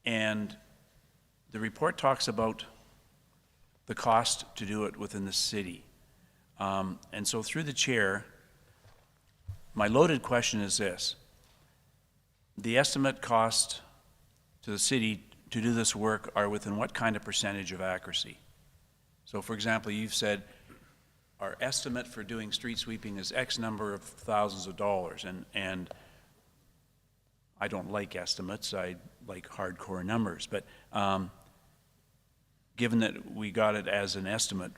And the report talks about the cost to do it within the city. And so through the chair, my loaded question is this. The estimate cost to the city to do this work are within what kind of percentage of accuracy? So for example, you've said our estimate for doing street sweeping is X number of thousands of dollars, and I don't like estimates, I like hardcore numbers, but given that we got it as an estimate,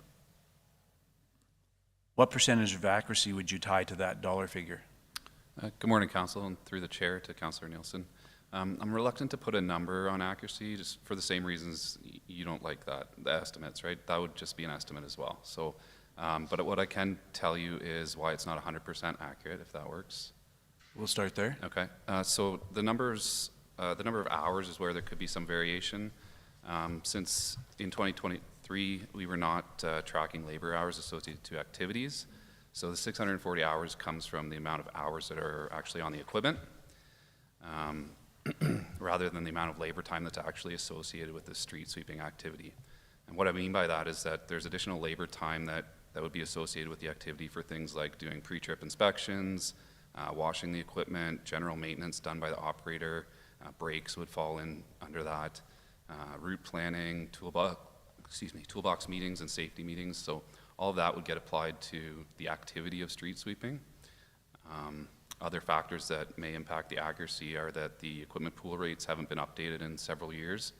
what percentage of accuracy would you tie to that dollar figure? Good morning, Council, and through the chair to Councillor Nielsen. I'm reluctant to put a number on accuracy just for the same reasons you don't like the estimates, right? That would just be an estimate as well. So, but what I can tell you is why it's not 100% accurate, if that works. We'll start there. Okay. So the number of hours is where there could be some variation. Since in 2023, we were not tracking labor hours associated to activities. So the 640 hours comes from the amount of hours that are actually on the equipment, rather than the amount of labor time that's actually associated with the street sweeping activity. And what I mean by that is that there's additional labor time that would be associated with the activity for things like doing pre-trip inspections, washing the equipment, general maintenance done by the operator, breaks would fall in under that, route planning, toolbox meetings and safety meetings. So all of that would get applied to the activity of street sweeping. Other factors that may impact the accuracy are that the equipment pool rates haven't been updated in several years.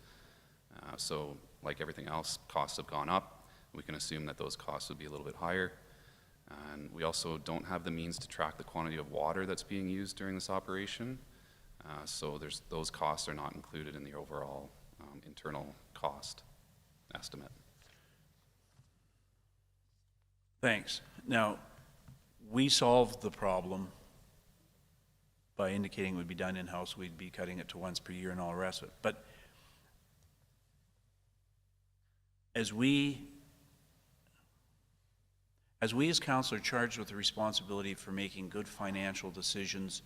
So like everything else, costs have gone up. We can assume that those costs would be a little bit higher. And we also don't have the means to track the quantity of water that's being used during this operation. So those costs are not included in the overall internal cost estimate. Thanks. Now, we solved the problem by indicating it would be done in-house, we'd be cutting it to once per year and all the rest of it. But as we as council are charged with the responsibility for making good financial decisions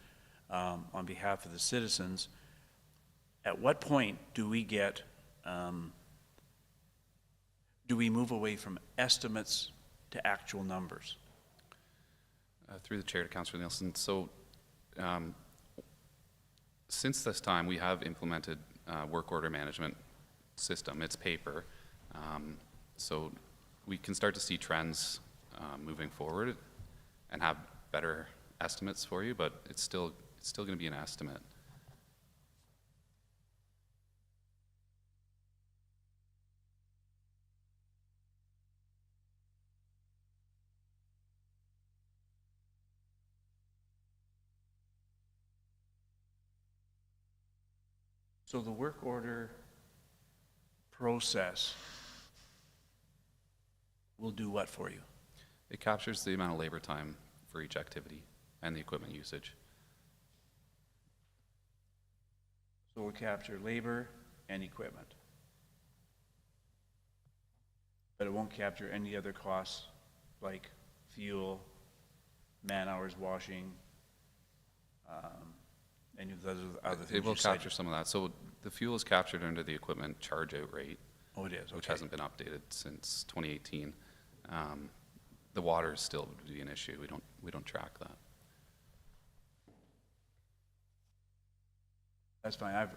on behalf of the citizens, at what point do we get, do we move away from estimates to actual numbers? Through the chair to Councillor Nielsen. So since this time, we have implemented work order management system. It's paper. So we can start to see trends moving forward and have better estimates for you, but it's still going to be an estimate. So the work order process will do what for you? It captures the amount of labor time for each activity and the equipment usage. So we'll capture labor and equipment. But it won't capture any other costs like fuel, man-hours washing, any of those other things. It will you cited. capture some of that. So the fuel is captured under the equipment charge-out rate. Oh, it is, Which okay. hasn't been updated since 2018. The water still would be an issue. We don't track that. That's fine,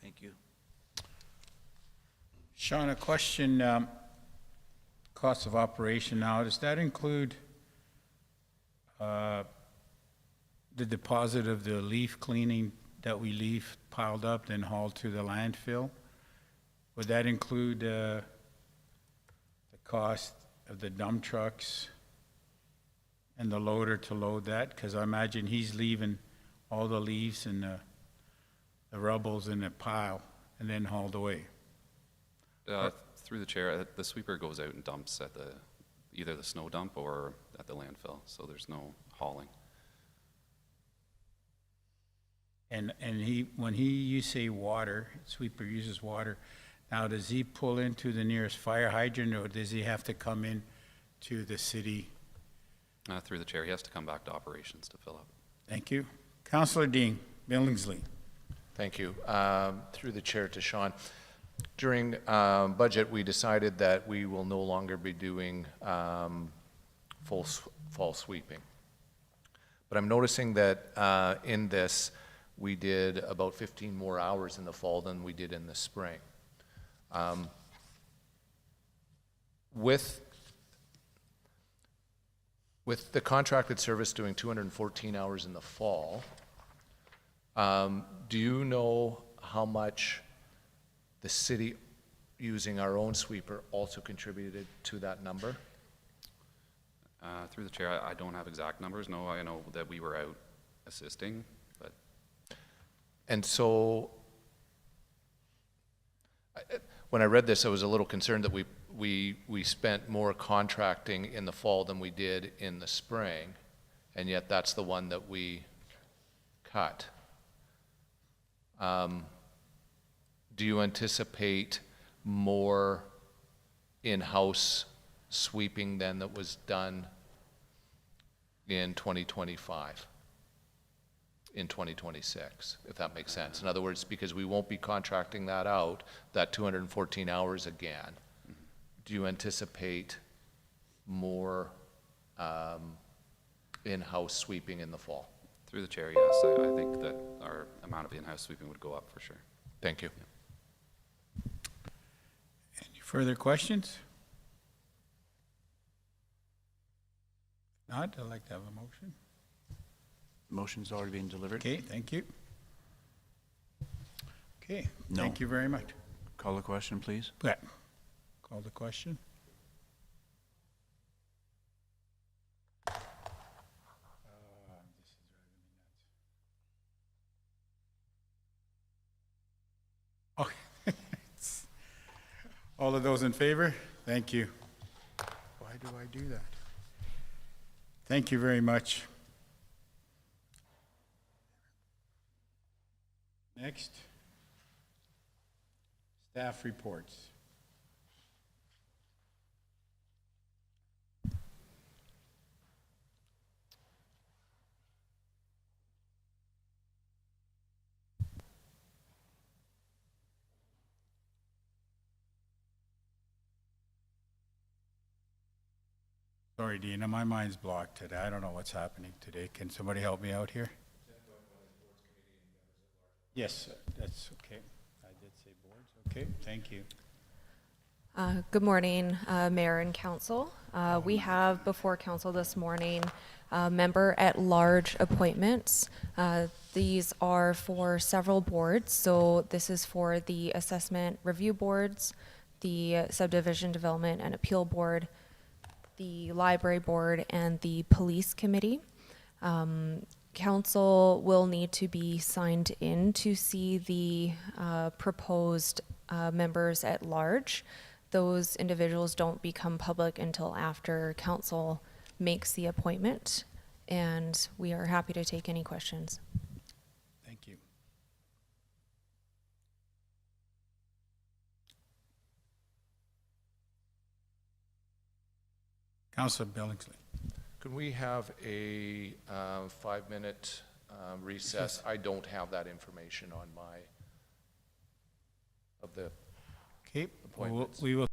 thank you. Sean, a question, cost of operation now, does that include the deposit of the leaf cleaning that we leave piled up then hauled to the landfill? Would that include the cost of the dump trucks and the loader to load that? Because I imagine he's leaving all the leaves and the rubbles in a pile and then hauled away. Through the chair, the sweeper goes out and dumps at either the snow dump or at the landfill, so there's no hauling. And you say water, sweeper uses water, now does he pull into the nearest fire hydrant or does he have to come in to the city? Through the chair, he has to come back to operations to fill up. Thank you. Councillor Dean, Billingsley. Thank you. Through the chair to Sean. During budget, we decided that we will no longer be doing fall sweeping. But I'm noticing that in this, we did about 15 more hours in the fall than we did in the spring. With the contracted service doing 214 hours in the fall, do you know how much the city using our own sweeper also contributed to that number? Through the chair, I don't have exact numbers. No, I know that we were out assisting, but. And so, when I read this, I was a little concerned that we spent more contracting in the fall than we did in the spring, and yet that's the one that we cut. Do you anticipate more in-house sweeping than that was done in 2025, in 2026, if that makes sense? In other words, because we won't be contracting that out, that 214 hours again, do you anticipate more in-house sweeping in the fall? Through the chair, yes. I think that our amount of in-house sweeping would go up for sure. Thank you. Any further questions? Not, I'd like to have a motion. Motion's already been delivered. Okay, thank you. Okay, No. thank you very much. Call the question, please. Brett, call the question. Oh, all of those in favor? Thank you. Why do I do that? Thank you very much. Next, staff reports. Sorry, Dina, my mind's blocked today. I don't know what's happening today. Can somebody help me out here? Yes, that's okay. I did say boards. Okay, thank you. Good morning, Mayor and Council. We have before Council this morning member at large appointments. These are for several boards. So this is for the Assessment Review Boards, the Subdivision Development and Appeal Board, the Library Board, and the Police Committee. council will need to be signed in to see the proposed members at large. Those individuals don't become public until after council makes the appointment, and we are happy to take any questions. Thank you. Councilor Billingsley. Could we have a 5-minute recess? I don't have that information on my, of the Okay, appointments. we will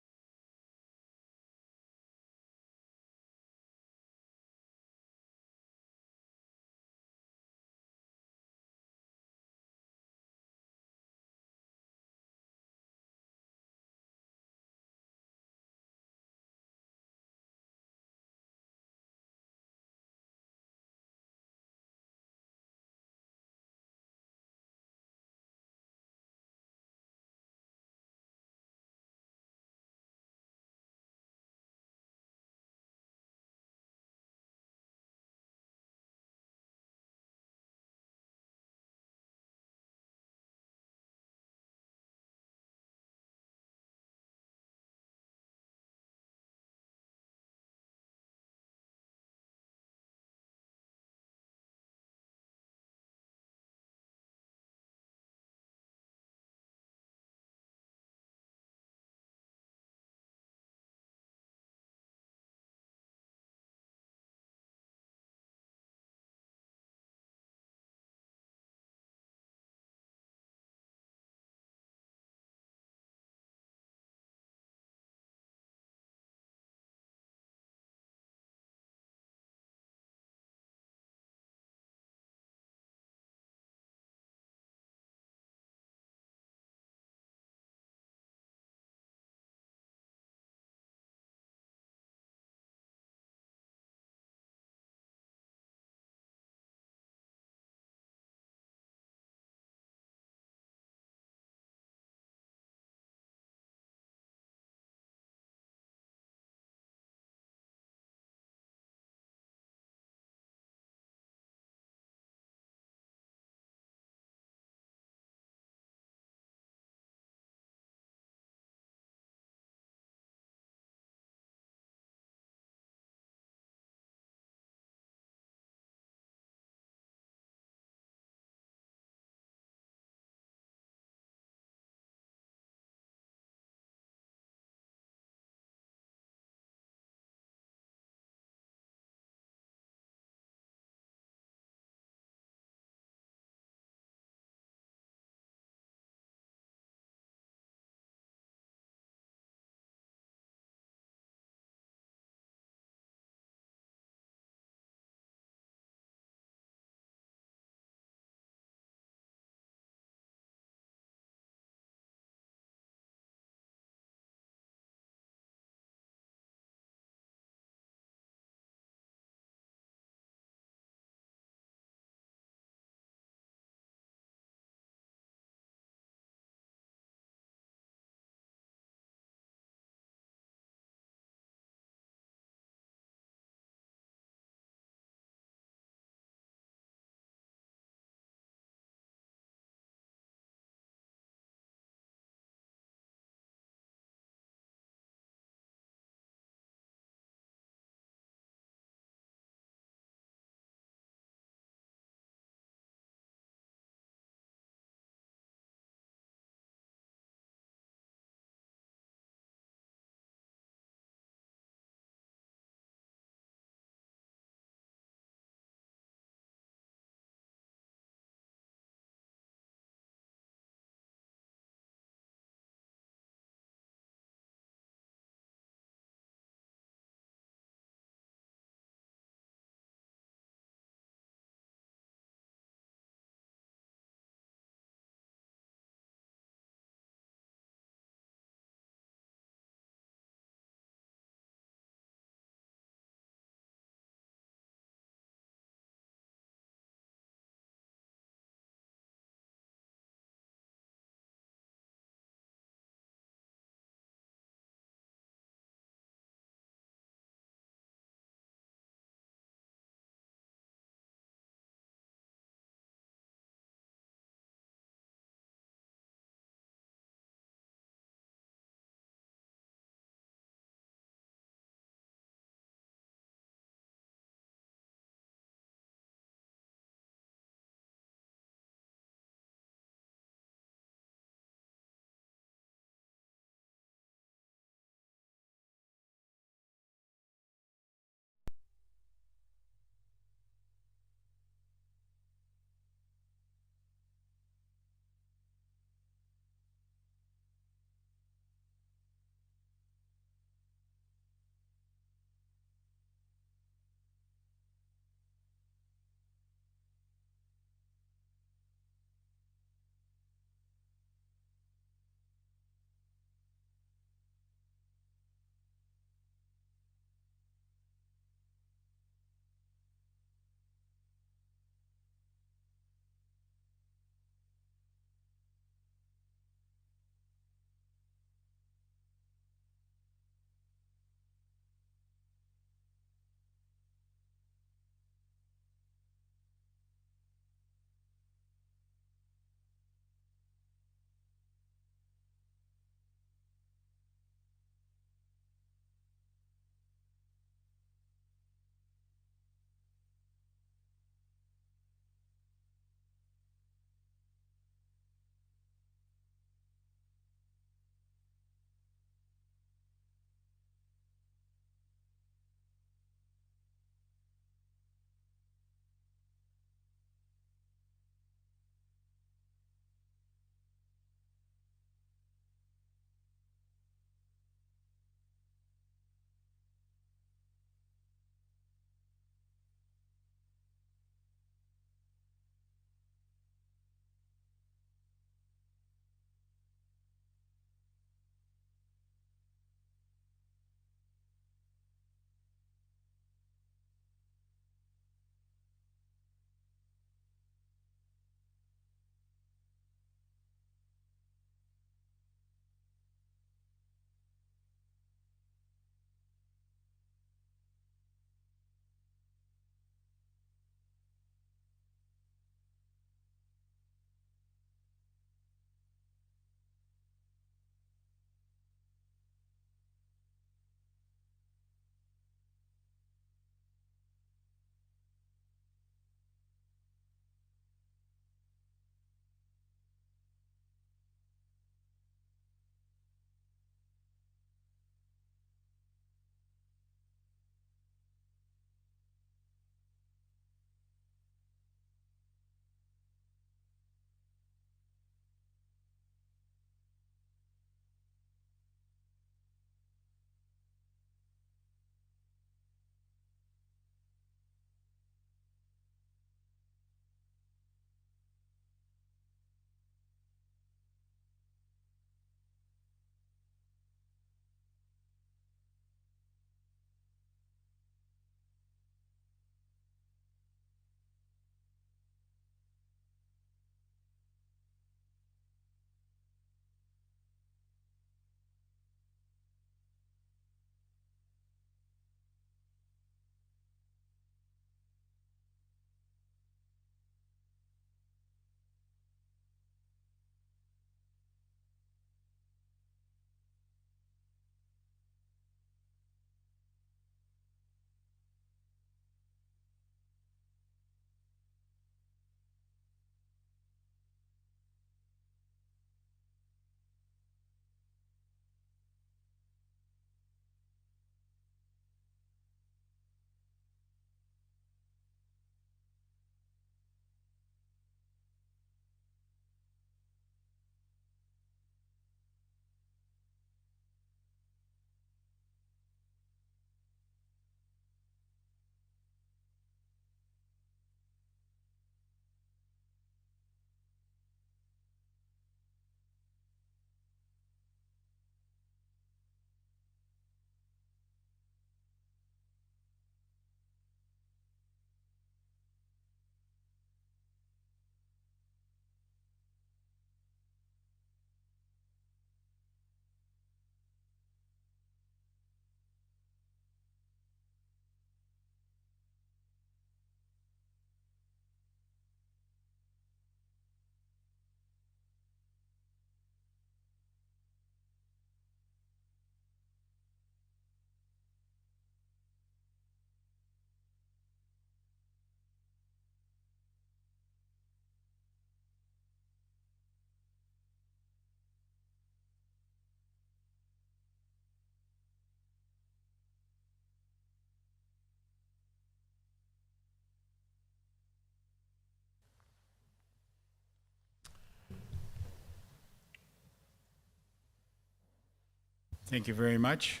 Thank you very much.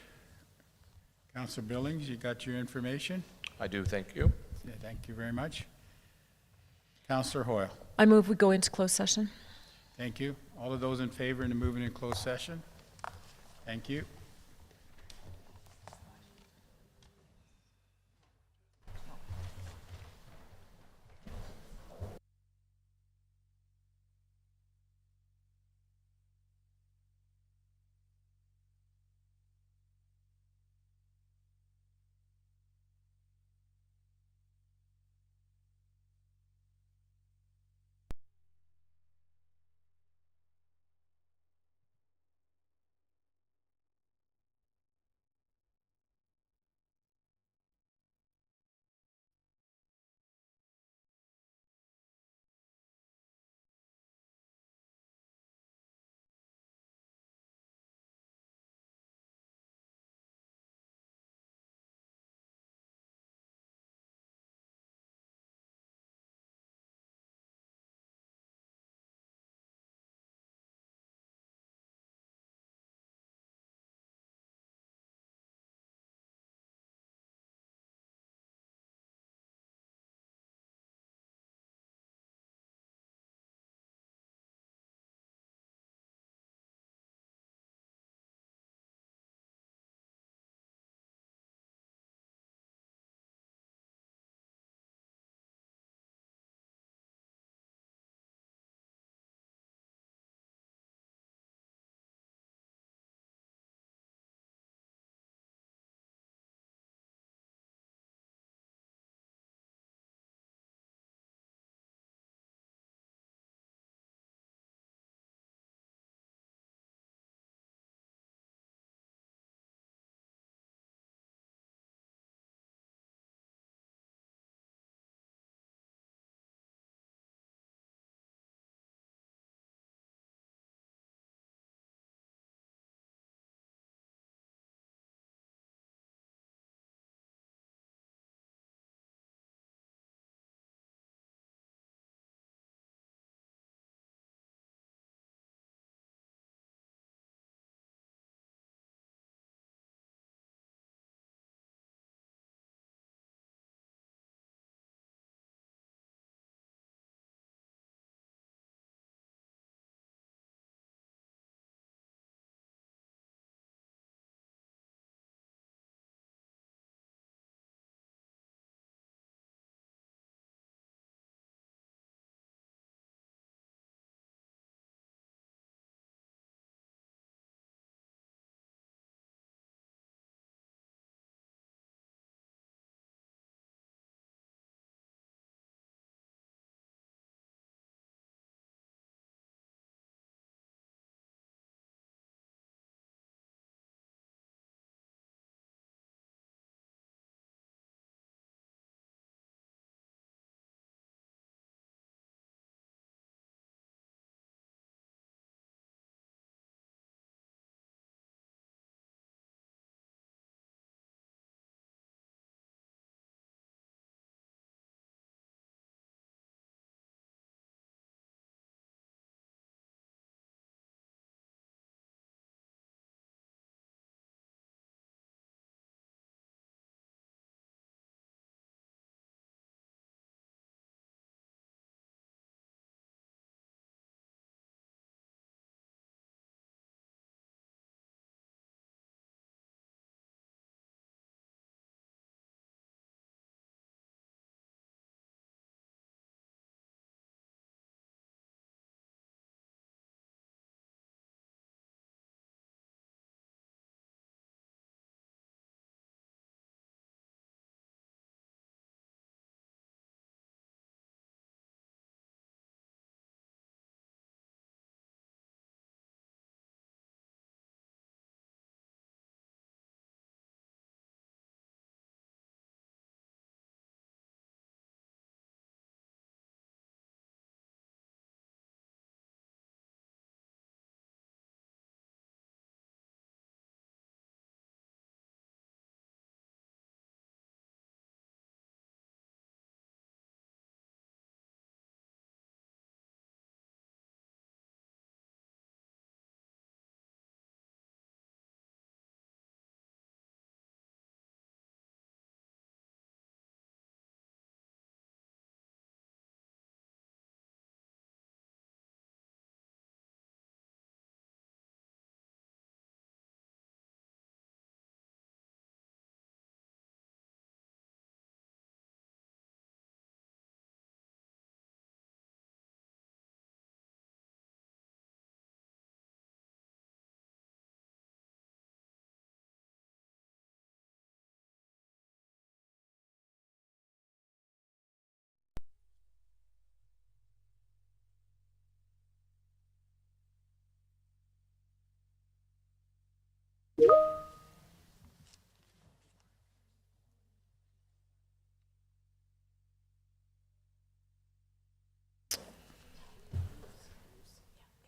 Councillor Billings, you got your information? I do, thank you. Yeah, thank you very much. Councillor Hoyle, I move we go into closed session. thank you. All of those in favor in moving in closed session? Thank you.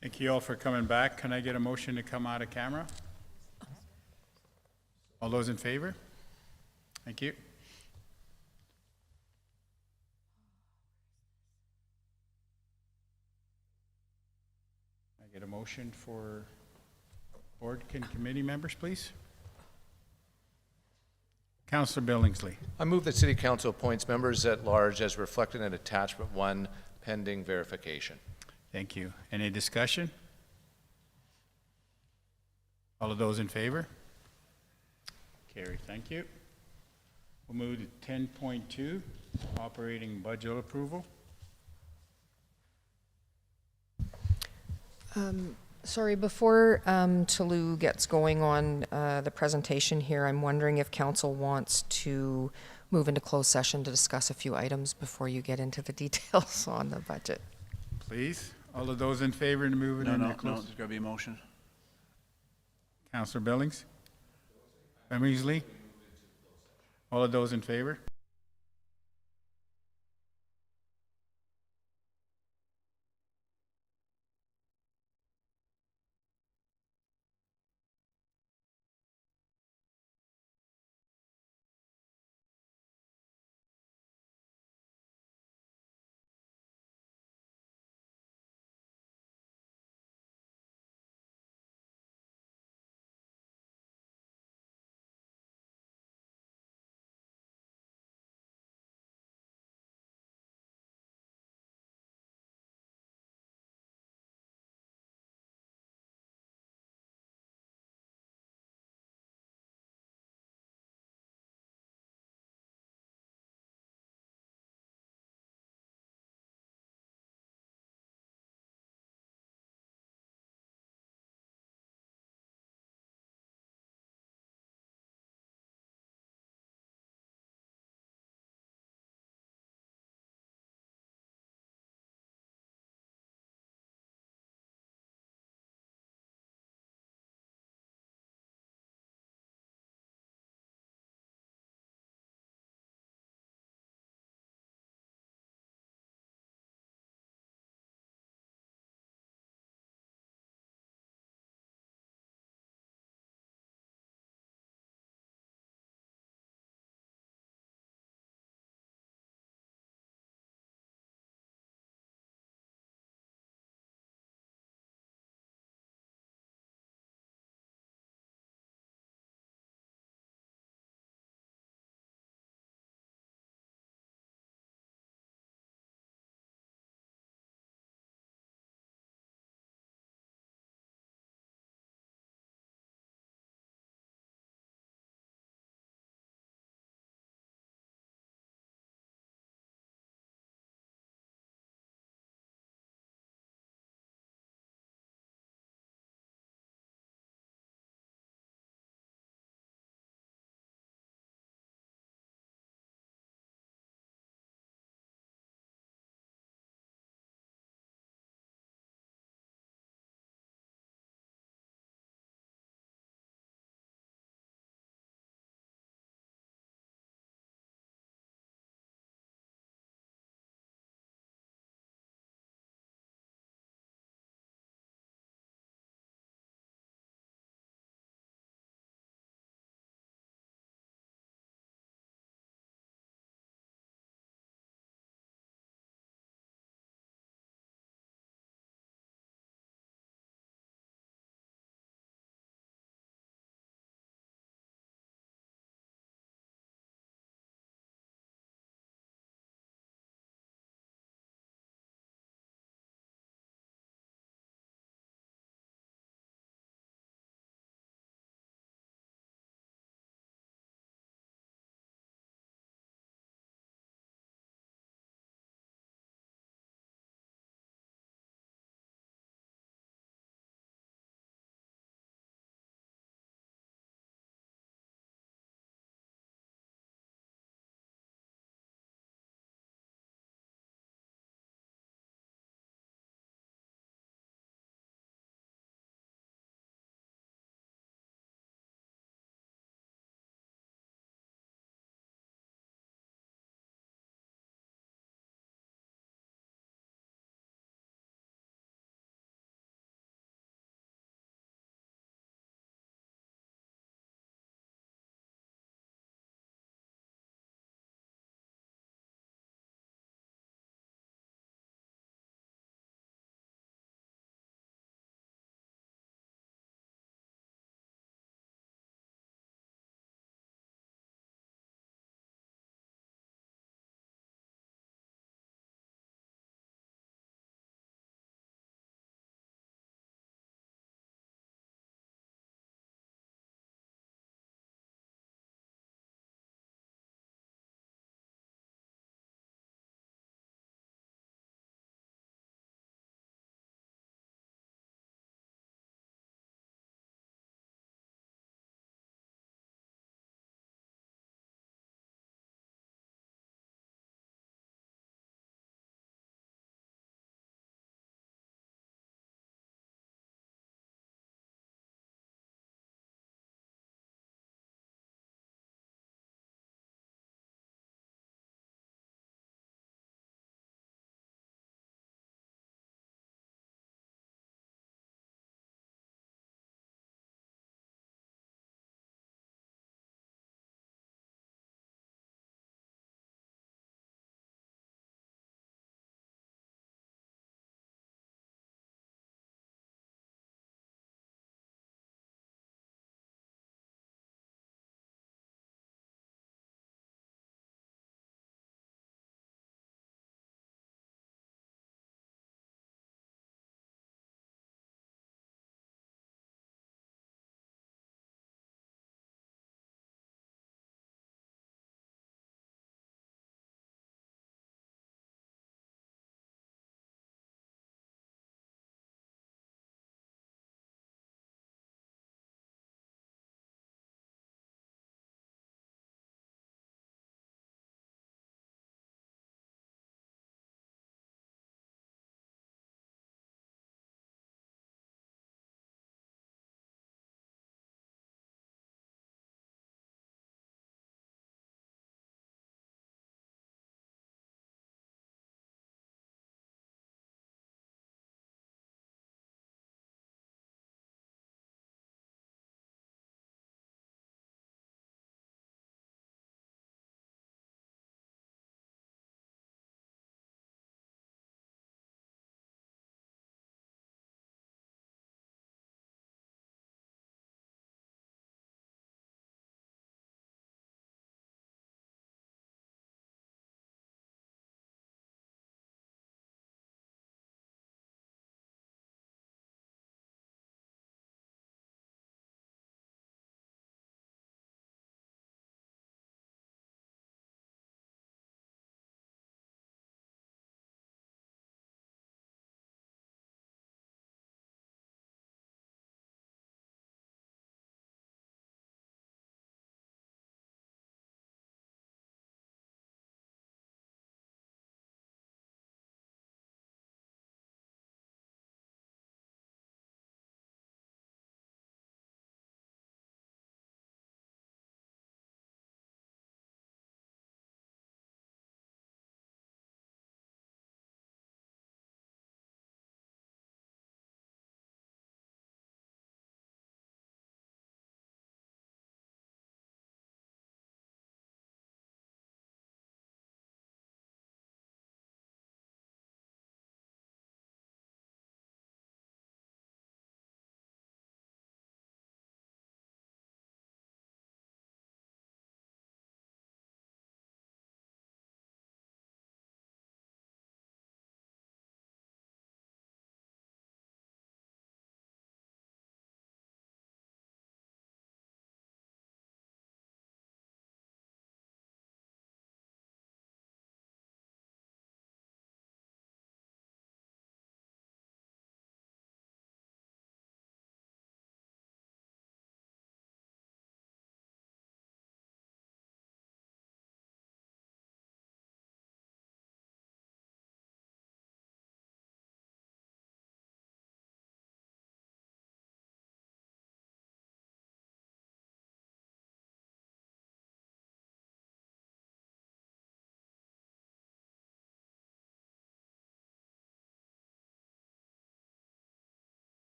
Thank you all for coming back. Can I get a motion to come out of camera? All those in favor? Thank you. I get a motion for board and committee members, please? Councillor Billingsley. I move that City Council appoints members at large as reflected in Attachment 1 pending verification. Thank you. Any discussion? All of those in favor? Carry. Thank you. We'll move to 10.2, operating budget approval. Sorry, before Talou gets going on the presentation here, I'm wondering if council wants to move into closed session to discuss a few items before you get into the details on the budget. Please, all of those in favor to move it No, into no, closed? there's got to be a motion. Councillor Billings? Beasley? All of those in favor?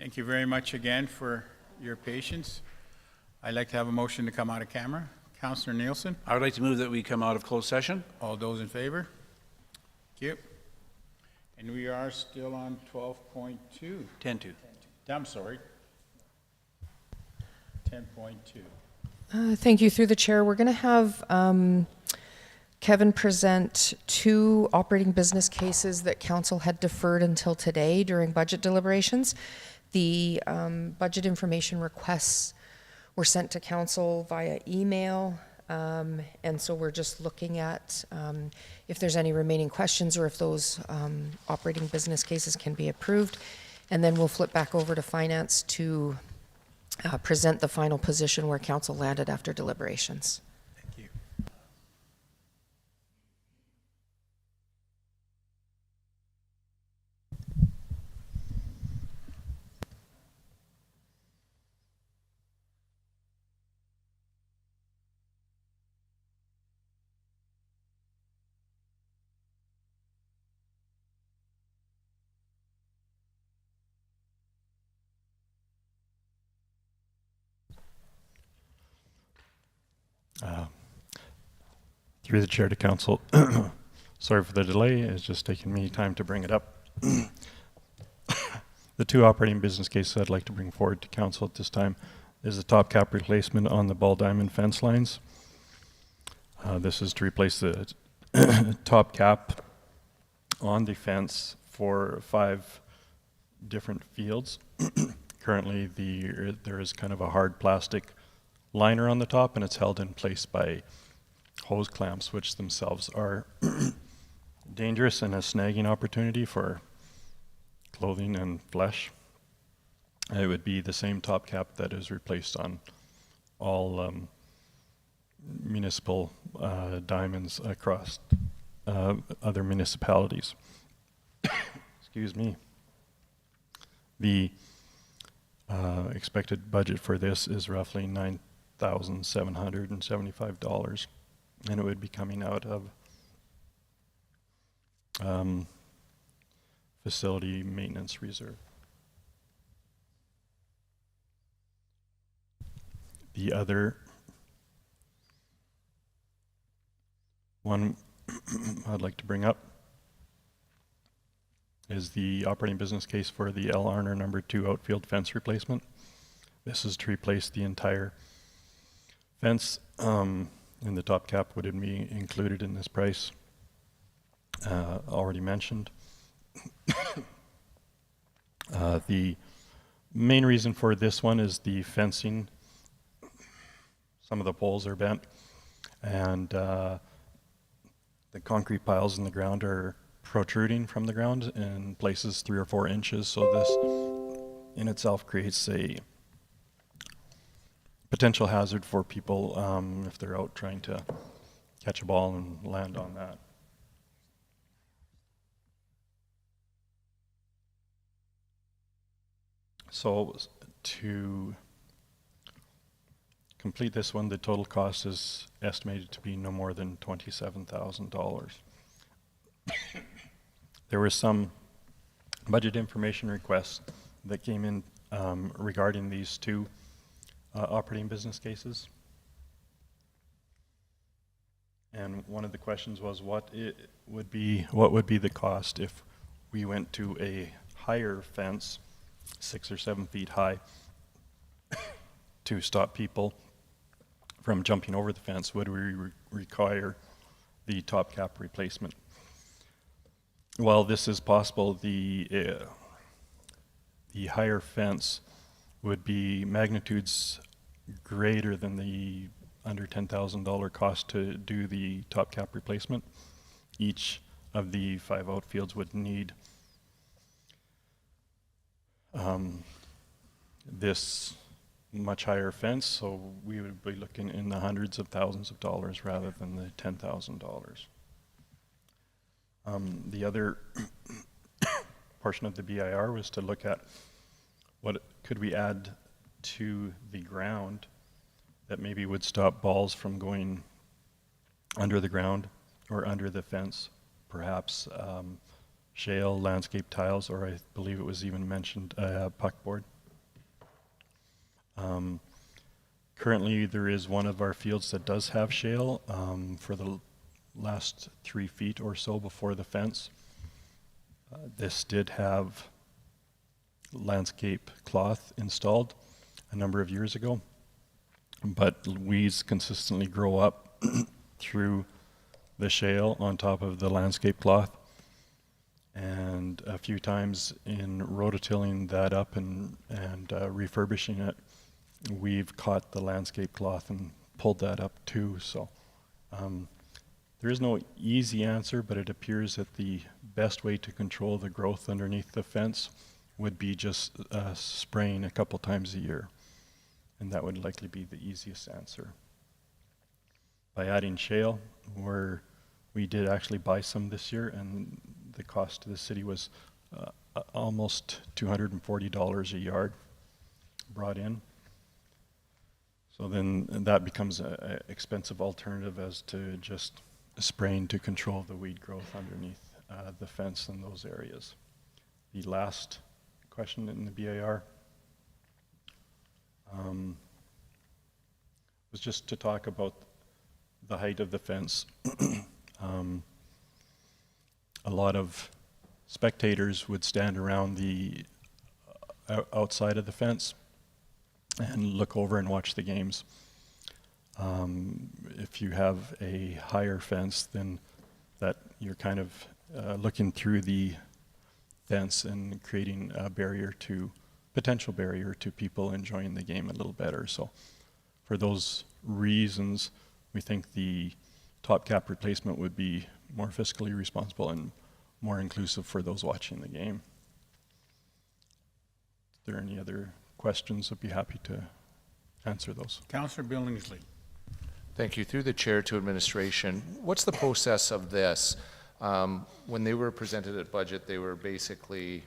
Thank you very much again for your patience. I'd like to have a motion to come out of camera. Councillor Nielsen, I would like to move that we come out of closed session. all those in favor? Thank you. And we are still on 12.2. 10-2. I'm sorry. 10.2. Thank you. Through the chair, we're going to have Kevin present 2 operating business cases that council had deferred until today during budget deliberations. The budget information requests were sent to council via email, and so we're just looking at if there's any remaining questions or if those operating business cases can be approved. And then we'll flip back over to finance to present the final position where council landed after deliberations. Thank you. Through the chair to council, sorry for the delay, it's just taken me time to bring it up. The 2 operating business cases I'd like to bring forward to council at this time is the top cap replacement on the ball diamond fence lines. This is to replace the top cap on the fence for 5 different fields. Currently, there is kind of a hard plastic liner on the top, and it's held in place by hose clamps, which themselves are dangerous and a snagging opportunity for clothing and flesh. It would be the same top cap that is replaced on all municipal diamonds across other municipalities. Excuse me. The expected budget for this is roughly $9,775, and it would be coming out of facility maintenance reserve. The other one I'd like to bring up is the operating business case for the L. Arner number 2 outfield fence replacement. This is to replace the entire fence, and the top cap would be included in this price, already mentioned. The main reason for this one is the fencing. Some of the poles are bent, and the concrete piles in the ground are protruding from the ground in places 3 or 4 inches, so this in itself creates a potential hazard for people if they're out trying to catch a ball and land on that. So to complete this one, the total cost is estimated to be no more than $27,000. There were some budget information requests that came in regarding these 2 operating business cases. And one of the questions was what would be the cost if we went to a higher fence, 6 or 7 feet high, to stop people from jumping over the fence? Would we require the top cap replacement? While this is possible, the higher fence would be magnitudes greater than the under $10,000 cost to do the top cap replacement. Each of the 5 outfields would need this much higher fence, so we would be looking in the hundreds of thousands of dollars rather than the $10,000. The other portion of the BIR was to look at what could we add to the ground that maybe would stop balls from going under the ground or under the fence, perhaps shale, landscape tiles, or I believe it was even mentioned puck board Currently, there is one of our fields that does have shale for the last 3 feet or so before the fence. This did have landscape cloth installed a number of years ago, but weeds consistently grow up through the shale on top of the landscape cloth. And a few times in rototilling that up and refurbishing it, we've caught the landscape cloth and pulled that up too. So there is no easy answer, but it appears that the best way to control the growth underneath the fence would be just spraying a couple times a year. And that would likely be the easiest answer. By adding shale, we did actually buy some this year, and the cost to the city was almost $240 a yard brought in. So then that becomes an expensive alternative as to just spraying to control the weed growth underneath the fence in those areas. The last question in the BAR was just to talk about the height of the fence. A lot of spectators would stand around the outside of the fence and look over and watch the games. If you have a higher fence, then that you're kind of looking through the fence and creating a potential barrier to people enjoying the game a little better. So for those reasons, we think the top cap replacement would be more fiscally responsible and more inclusive for those watching the game. Is there any other questions? I'd be happy to answer those. Councillor Billingsley. Thank you. Through the chair to administration, what's the process of this? When they were presented at budget, they were basically,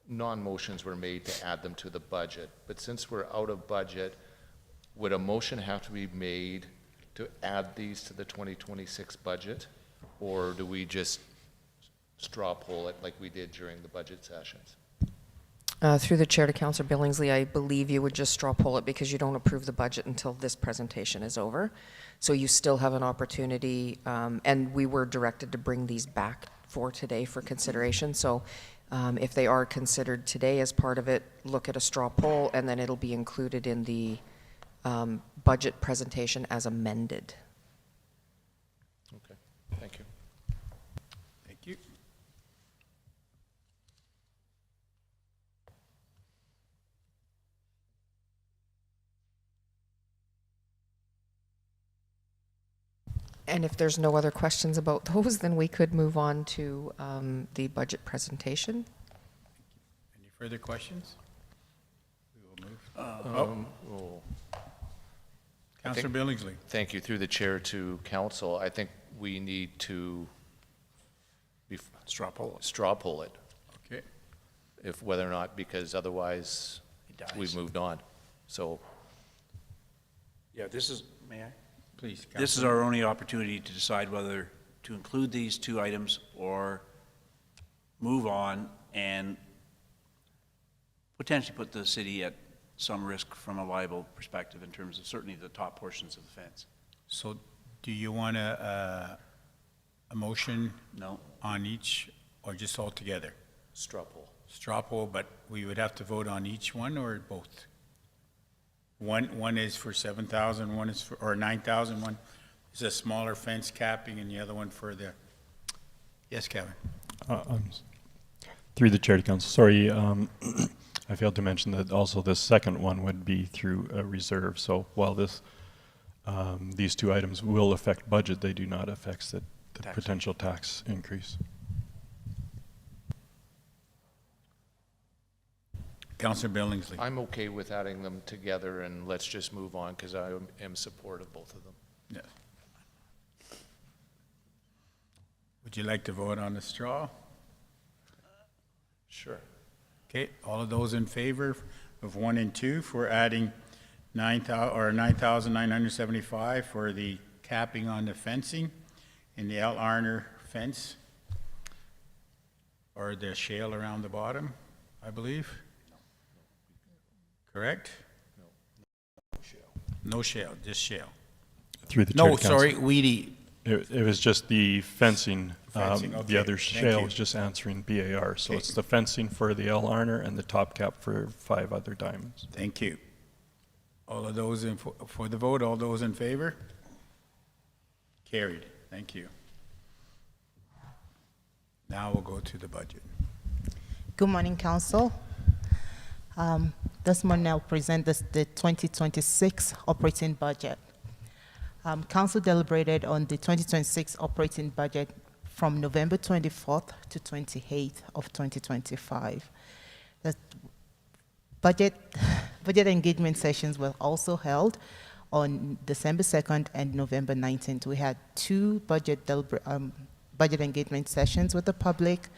non-motions were made to add them to the budget. But since we're out of budget, would a motion have to be made to add these to the 2026 budget? Or do we just straw poll it like we did during the budget sessions? Through the chair to Councillor Billingsley, I believe you would just straw poll it because you don't approve the budget until this presentation is over. So you still have an opportunity, and we were directed to bring these back for today for consideration. So if they are considered today as part of it, look at a straw poll, and then it'll be included in the budget presentation as amended. Okay, thank you. Thank you. And if there's no other questions about those, then we could move on to the budget presentation. Any further questions? We will move. Councillor Billingsley. Thank you. Through the chair to council, I think we need to Straw poll it. straw poll it, Okay. if whether or not, because otherwise we've moved on. So Yeah, this is, may I? Please, This is Councillor. our only opportunity to decide whether to include these two items or move on and potentially put the city at some risk from a liable perspective in terms of certainly the top portions of the fence. So do you want a motion No? on each or just all together? straw poll. Straw poll, but we would have to vote on each one or both? One is for 7,000, one is for, or 9,000, one is a smaller fence capping, and the other one for the, yes, Kevin? Through the chair to council, sorry, I failed to mention that also the second one would be through a reserve. So while these two items will affect budget, they do not affect the potential tax increase. Councillor Billingsley. I'm okay with adding them together, and let's just move on because I am support of both of them. Yes. Would you like to vote on the straw? Sure. Okay, all of those in favor of 1 and 2 for adding 9,975 for the capping on the fencing in the L. Arner fence, or the shale around the bottom, I believe? Correct? No shale, just shale. Through the chair No, to council. sorry, weedy. It was just the fencing. Fencing, okay. The other Thank shale you. was just answering BAR. So Okay. it's the fencing for the L Arner and the top cap for 5 other diamonds. Thank you. All of those for the vote, all those in favor? Carried. Thank you. Now we'll go to the budget. Good morning, Council. This morning I'll present the 2026 operating budget. Council deliberated on the 2026 operating budget from November 24th to 28th of 2025. The budget engagement sessions were also held on December 2nd and November 19th. We had 2 budget engagement sessions with the public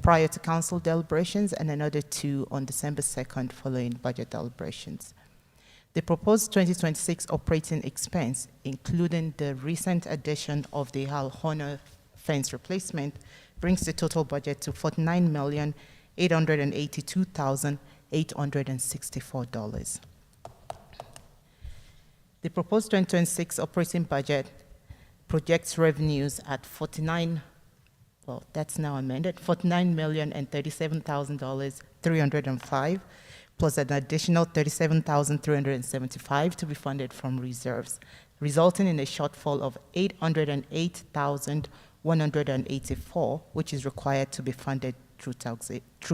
prior to council deliberations and another 2 on December 2nd following budget deliberations. The proposed 2026 operating expense, including the recent addition of the Al Horner fence replacement, brings the total budget to $49,882,864. The proposed 2026 operating budget projects revenues at $49,037,305, plus an additional $37,375 to be funded from reserves, resulting in a shortfall of $808,184, which is required to be funded through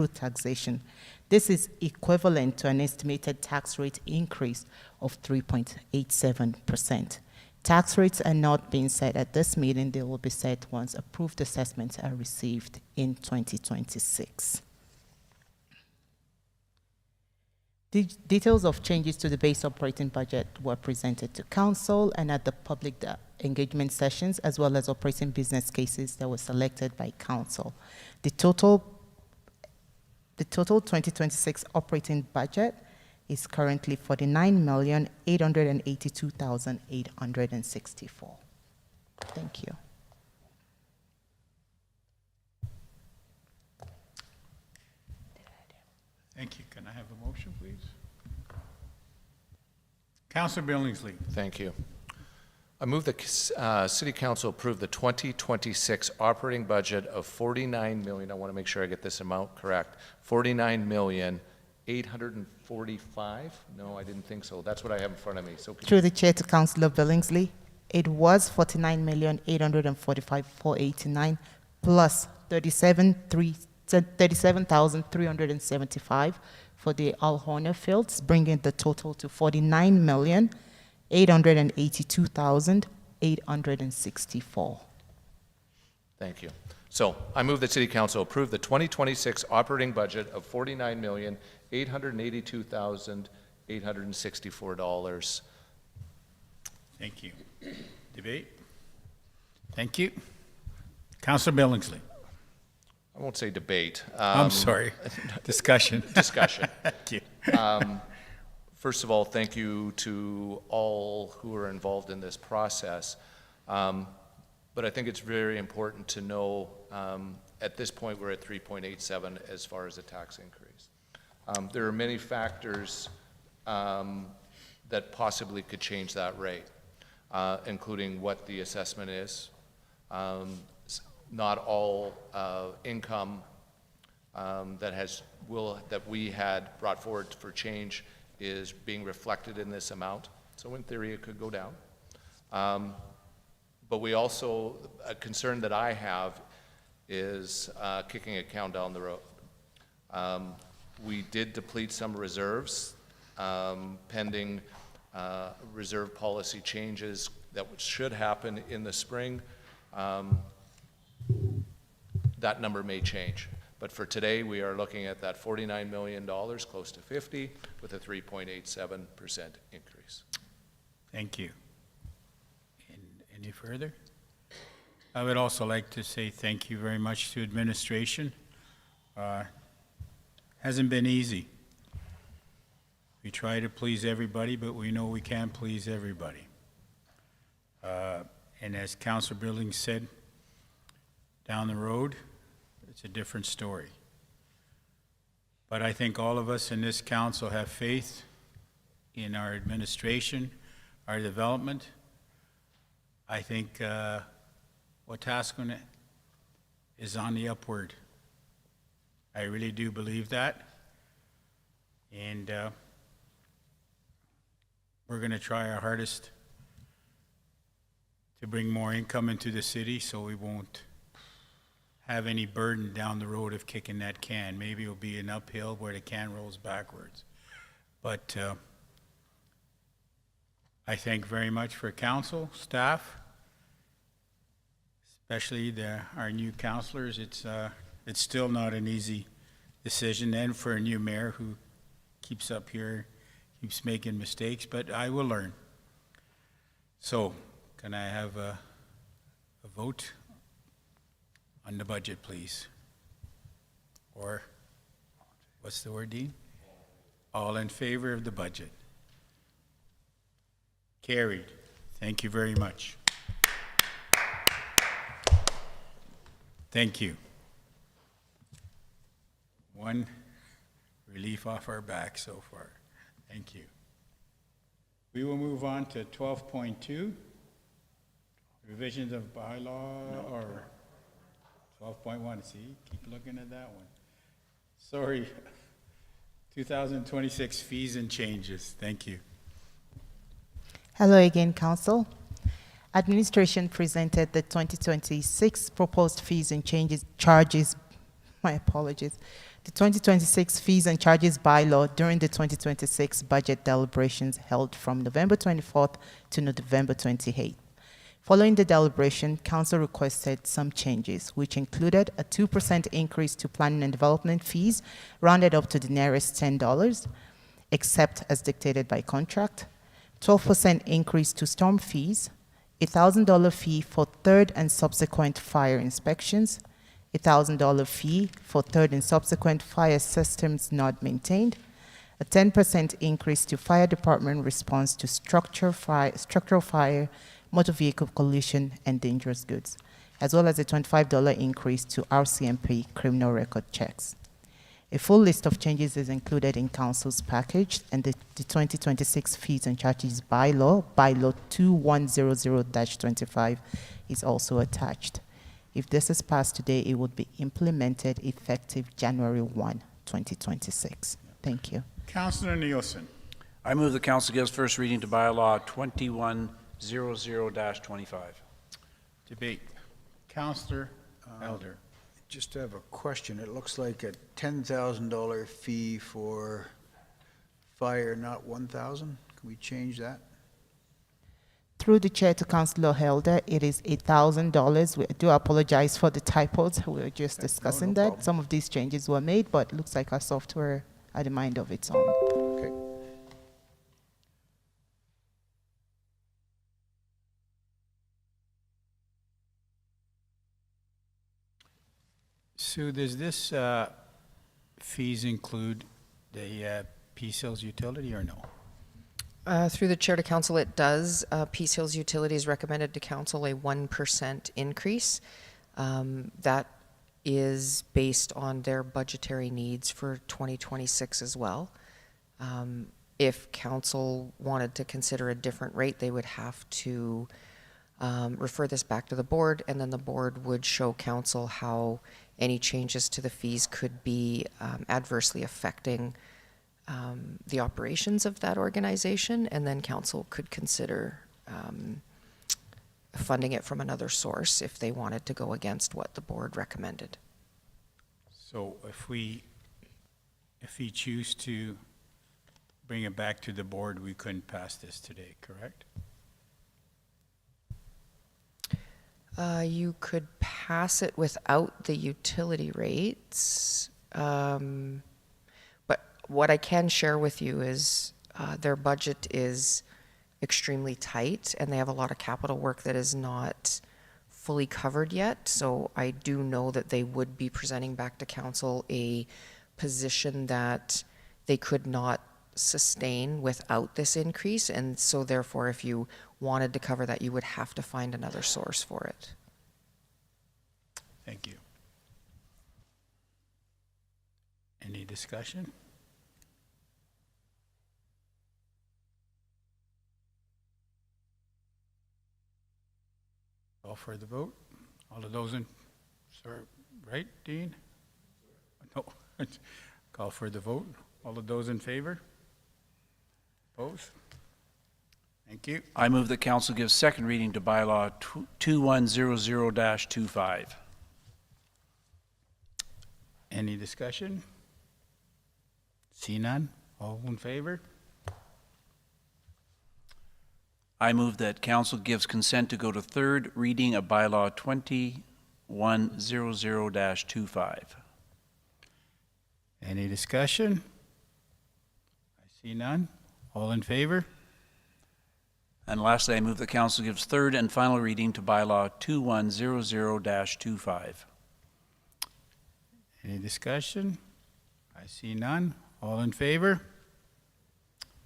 taxation. This is equivalent to an estimated tax rate increase of 3.87%. Tax rates are not being set at this meeting. They will be set once approved assessments are received in 2026. The details of changes to the base operating budget were presented to council and at the public engagement sessions, as well as operating business cases that were selected by council. The total 2026 operating budget is currently $49,882,864. Thank you. Thank you. Can I have a motion, please? Councilor Billingsley. Thank you. I move the City Council approve the 2026 operating budget of $49 million. I want to make sure I get this amount correct. $49,845,000? No, I didn't think so. That's what I have in front of me. So Through the chair to Councillor Billingsley, it was $49,845,489 plus $37,375 for the Al Horner fields, bringing the total to $49,882,864. thank you. So I move that City Council approve the 2026 operating budget of $49,882,864. Thank you. Debate? Thank you. Councilor Billingsley. I won't say debate. I'm sorry. Discussion. Discussion. Thank you. First of all, thank you to all who are involved in this process. But I think it's very important to know at this point we're at 3.87 as far as the tax increase. There are many factors that possibly could change that rate, including what the assessment is. Not all income that we had brought forward for change is being reflected in this amount. So in theory, it could go down. But we also, a concern that I have is kicking a can down the road. We did deplete some reserves pending reserve policy changes that should happen in the spring. That number may change. But for today, we are looking at that $49 million, close to 50, with a 3.87% increase. Thank you. And any further? I would also like to say thank you very much to administration. Hasn't been easy. We try to please everybody, but we know we can't please everybody. And as Councilor Billings said, down the road, it's a different story. But I think all of us in this council have faith in our administration, our development. I think Wetaskiwin is on the upward. I really do believe that. And we're going to try our hardest to bring more income into the city so we won't have any burden down the road of kicking that can. Maybe it'll be an uphill where the can rolls backwards. But I thank very much for council, staff, especially our new councilors. It's still not an easy decision, and for a new mayor who keeps up here, keeps making mistakes, but I will learn. So, can I have a vote on the budget, please? Or, what's the word, Dean? All in favor of the budget? Carried. Thank you very much. Thank you. One relief off our back so far. Thank you. We will move on to 12.2, revisions of bylaw, or 12.1, see, keep looking at that one. Sorry, 2026 fees and changes. Thank you. Hello again, Council. Administration presented the 2026 proposed fees and charges, my apologies, the 2026 fees and charges bylaw during the 2026 budget deliberations held from November 24th to November 28th. Following the deliberation, Council requested some changes, which included a 2% increase to planning and development fees, rounded up to the nearest $10, except as dictated by contract, 12% increase to storm fees, a $1,000 fee for third and subsequent fire inspections, a $1,000 fee for third and subsequent fire systems not maintained, a 10% increase to fire department response to structural fire, motor vehicle collision, and dangerous goods, as well as a $25 increase to RCMP criminal record checks. A full list of changes is included in Council's package, and the 2026 fees and charges bylaw 2100-25, is also attached. If this is passed today, it would be implemented effective January 1, 2026. Thank you. Councillor Nielsen. I move the council gives first reading to bylaw 2100-25. Debate. Councillor Elder. Just have a question. It looks like a $10,000 fee for fire, not $1,000. Can we change that? Through the chair to Councillor Helder, it is $1,000. We do apologize for the typos. We were just discussing that. Problem. Some of these changes were made, but it looks like our software had a mind of its own. Okay. Sue, does this fees include the Peace Hills utility or no? Through the chair to council, it does. Peace Hills Utilities recommended to council a 1% increase. That is based on their budgetary needs for 2026 as well. If council wanted to consider a different rate, they would have to refer this back to the board, and then the board would show council how any changes to the fees could be adversely affecting the operations of that organization, and then council could consider funding it from another source if they wanted to go against what the board recommended. So if we choose to bring it back to the board, we couldn't pass this today, correct? You could pass it without the utility rates. But what I can share with you is their budget is extremely tight, and they have a lot of capital work that is not fully covered yet. So I do know that they would be presenting back to council a position that they could not sustain without this increase. And so therefore, if you wanted to cover that, you would have to find another source for it. Thank you. Any discussion? Call for the vote. All of those in, sorry, right, Dean? No. Call for the vote. All of those in favor? Opposed? Thank you. I move that council gives second reading to bylaw 2100-25. Any discussion? See none? All in favor? I move that council gives consent to go to third reading of bylaw 2100-25. Any discussion? I see none. All in favor? And lastly, I move that council gives third and final reading to bylaw 2100-25. Any discussion? I see none. All in favor?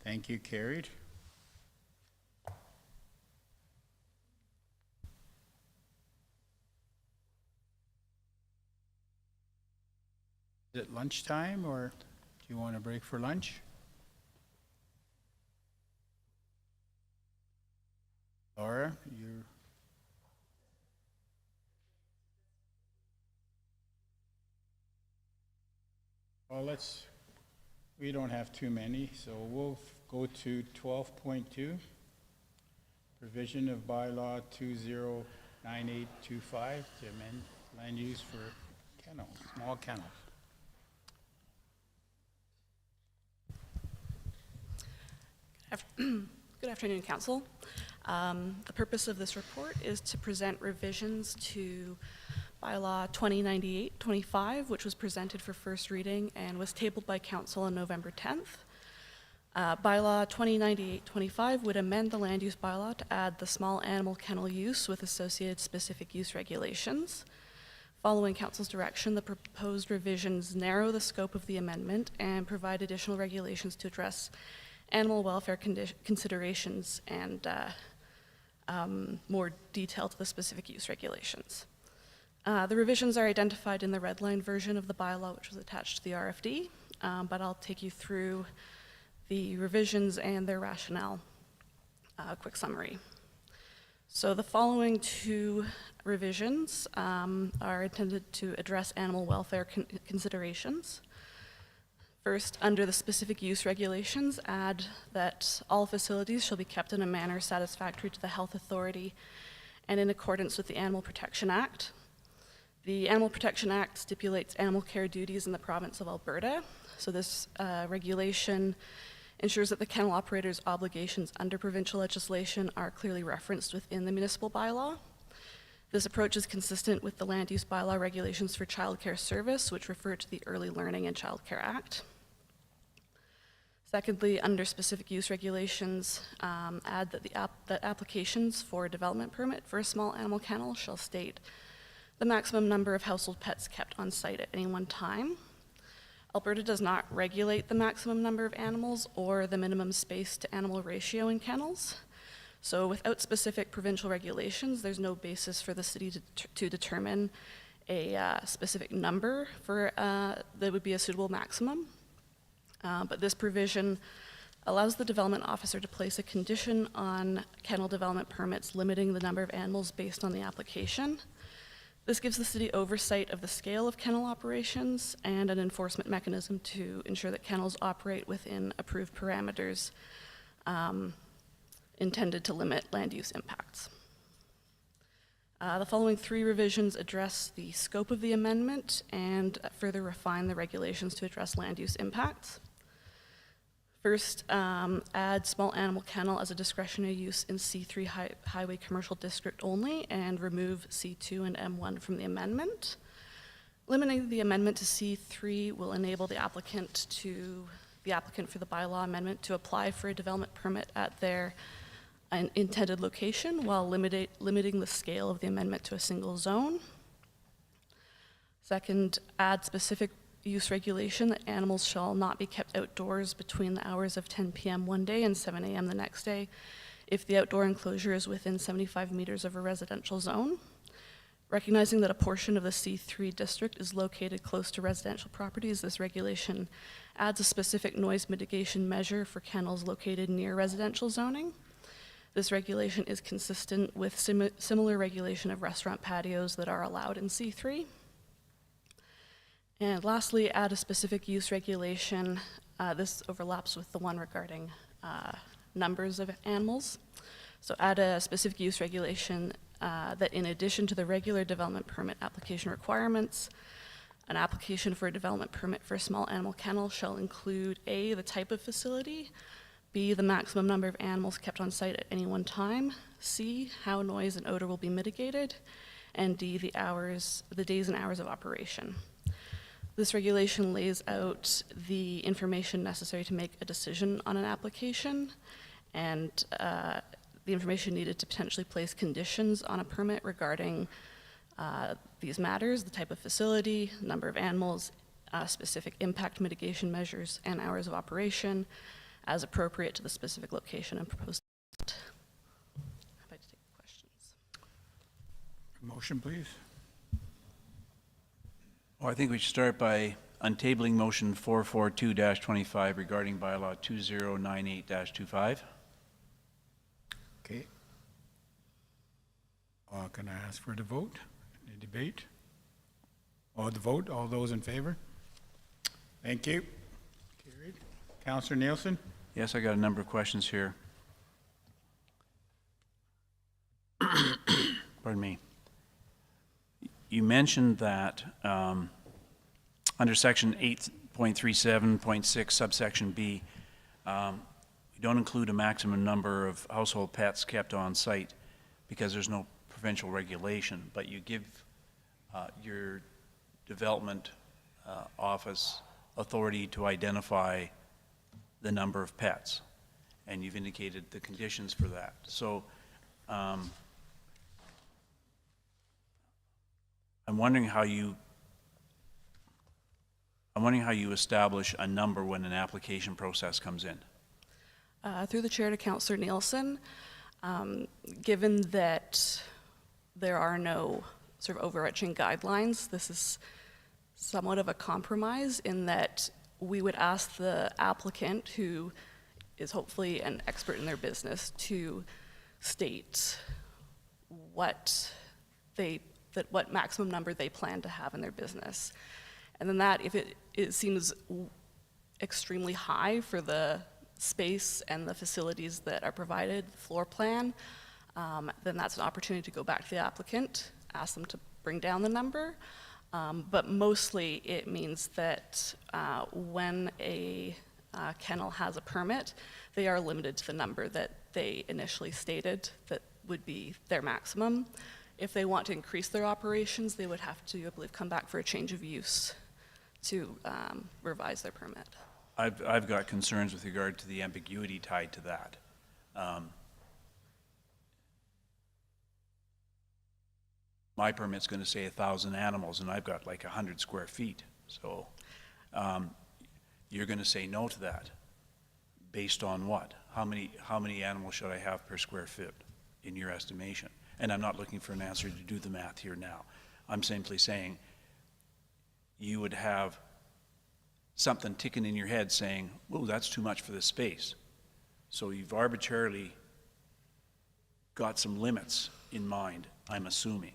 Thank you, carried. Is it lunchtime, or do you want to break for lunch? Laura, you're... Well, we don't have too many, so we'll go to 12.2, provision of bylaw 209825 to amend land use for kennels, small kennels. Good afternoon, Council. The purpose of this report is to present revisions to bylaw 2098-25, which was presented for first reading and was tabled by Council on November 10th. Bylaw 2098-25 would amend the land use bylaw to add the small animal kennel use with associated specific use regulations. Following Council's direction, the proposed revisions narrow the scope of the amendment and provide additional regulations to address animal welfare considerations and more detail to the specific use regulations. The revisions are identified in the red line version of the bylaw, which was attached to the RFD, but I'll take you through the revisions and their rationale. Quick summary. So the following two revisions are intended to address animal welfare considerations. First, under the specific use regulations, add that all facilities shall be kept in a manner satisfactory to the health authority and in accordance with the Animal Protection Act. The Animal Protection Act stipulates animal care duties in the province of Alberta, so this regulation ensures that the kennel operator's obligations under provincial legislation are clearly referenced within the municipal bylaw. This approach is consistent with the Land Use Bylaw regulations for childcare service, which refer to the Early Learning and Childcare Act. Secondly, under specific use regulations, add that that applications for a development permit for a small animal kennel shall state the maximum number of household pets kept on site at any one time. Alberta does not regulate the maximum number of animals or the minimum space to animal ratio in kennels. So without specific provincial regulations, there's no basis for the city to determine a specific number for that would be a suitable maximum. But this provision allows the development officer to place a condition on kennel development permits limiting the number of animals based on the application. This gives the city oversight of the scale of kennel operations and an enforcement mechanism to ensure that kennels operate within approved parameters intended to limit land use impacts. The following three revisions address the scope of the amendment and further refine the regulations to address land use impacts. First, add small animal kennel as a discretionary use in C3 highway commercial district only and remove C2 and M1 from the amendment. Limiting the amendment to C3 will enable the applicant for the bylaw amendment to apply for a development permit at their intended location while limiting the scale of the amendment to a single zone. Second, add specific use regulation that animals shall not be kept outdoors between the hours of 10 p.m. one day and 7 a.m. the next day if the outdoor enclosure is within 75 meters of a residential zone. Recognizing that a portion of the C3 district is located close to residential properties, this regulation adds a specific noise mitigation measure for kennels located near residential zoning. This regulation is consistent with similar regulation of restaurant patios that are allowed in C3. And lastly, add a specific use regulation. This overlaps with the one regarding numbers of animals. So add a specific use regulation that in addition to the regular development permit application requirements, an application for a development permit for a small animal kennel shall include A, the type of facility, B, the maximum number of animals kept on site at any one time, C, how noise and odor will be mitigated, and D, the days and hours of operation. This regulation lays out the information necessary to make a decision on an application, and the information needed to potentially place conditions on a permit regarding these matters: the type of facility, number of animals, specific impact mitigation measures, and hours of operation as appropriate to the specific location and proposed. I'd like to take questions. Motion, please. Well, I think we should start by untabling motion 442-25 regarding bylaw 2098-25. Okay. Can I ask for the vote? Any debate? Or the vote? All those in favor? Thank you. Carried. Councillor Nielsen? Yes, I got a number of questions here. Pardon me. You mentioned that under section 8.37.6 subsection B, we don't include a maximum number of household pets kept on site because there's no provincial regulation, but you give your development office authority to identify the number of pets, and you've indicated the conditions for that. So I'm wondering how you establish a number when an application process comes in. Through the chair to Councillor Nielsen, given that there are no sort of overarching guidelines, this is somewhat of a compromise in that we would ask the applicant, who is hopefully an expert in their business, to state what maximum number they plan to have in their business. And then that, if it seems extremely high for the space and the facilities that are provided, the floor plan, then that's an opportunity to go back to the applicant, ask them to bring down the number. But mostly it means that when a kennel has a permit, they are limited to the number that they initially stated that would be their maximum. If they want to increase their operations, they would have to, I believe, come back for a change of use to revise their permit. I've got concerns with regard to the ambiguity tied to that. My permit's going to say 1,000 animals, and I've got like 100 square feet. So you're going to say no to that. Based on what? How many animals should I have per square foot in your estimation? And I'm not looking for an answer to do the math here now. I'm simply saying you would have something ticking in your head saying, "Whoa, that's too much for this space." So you've arbitrarily got some limits in mind, I'm assuming.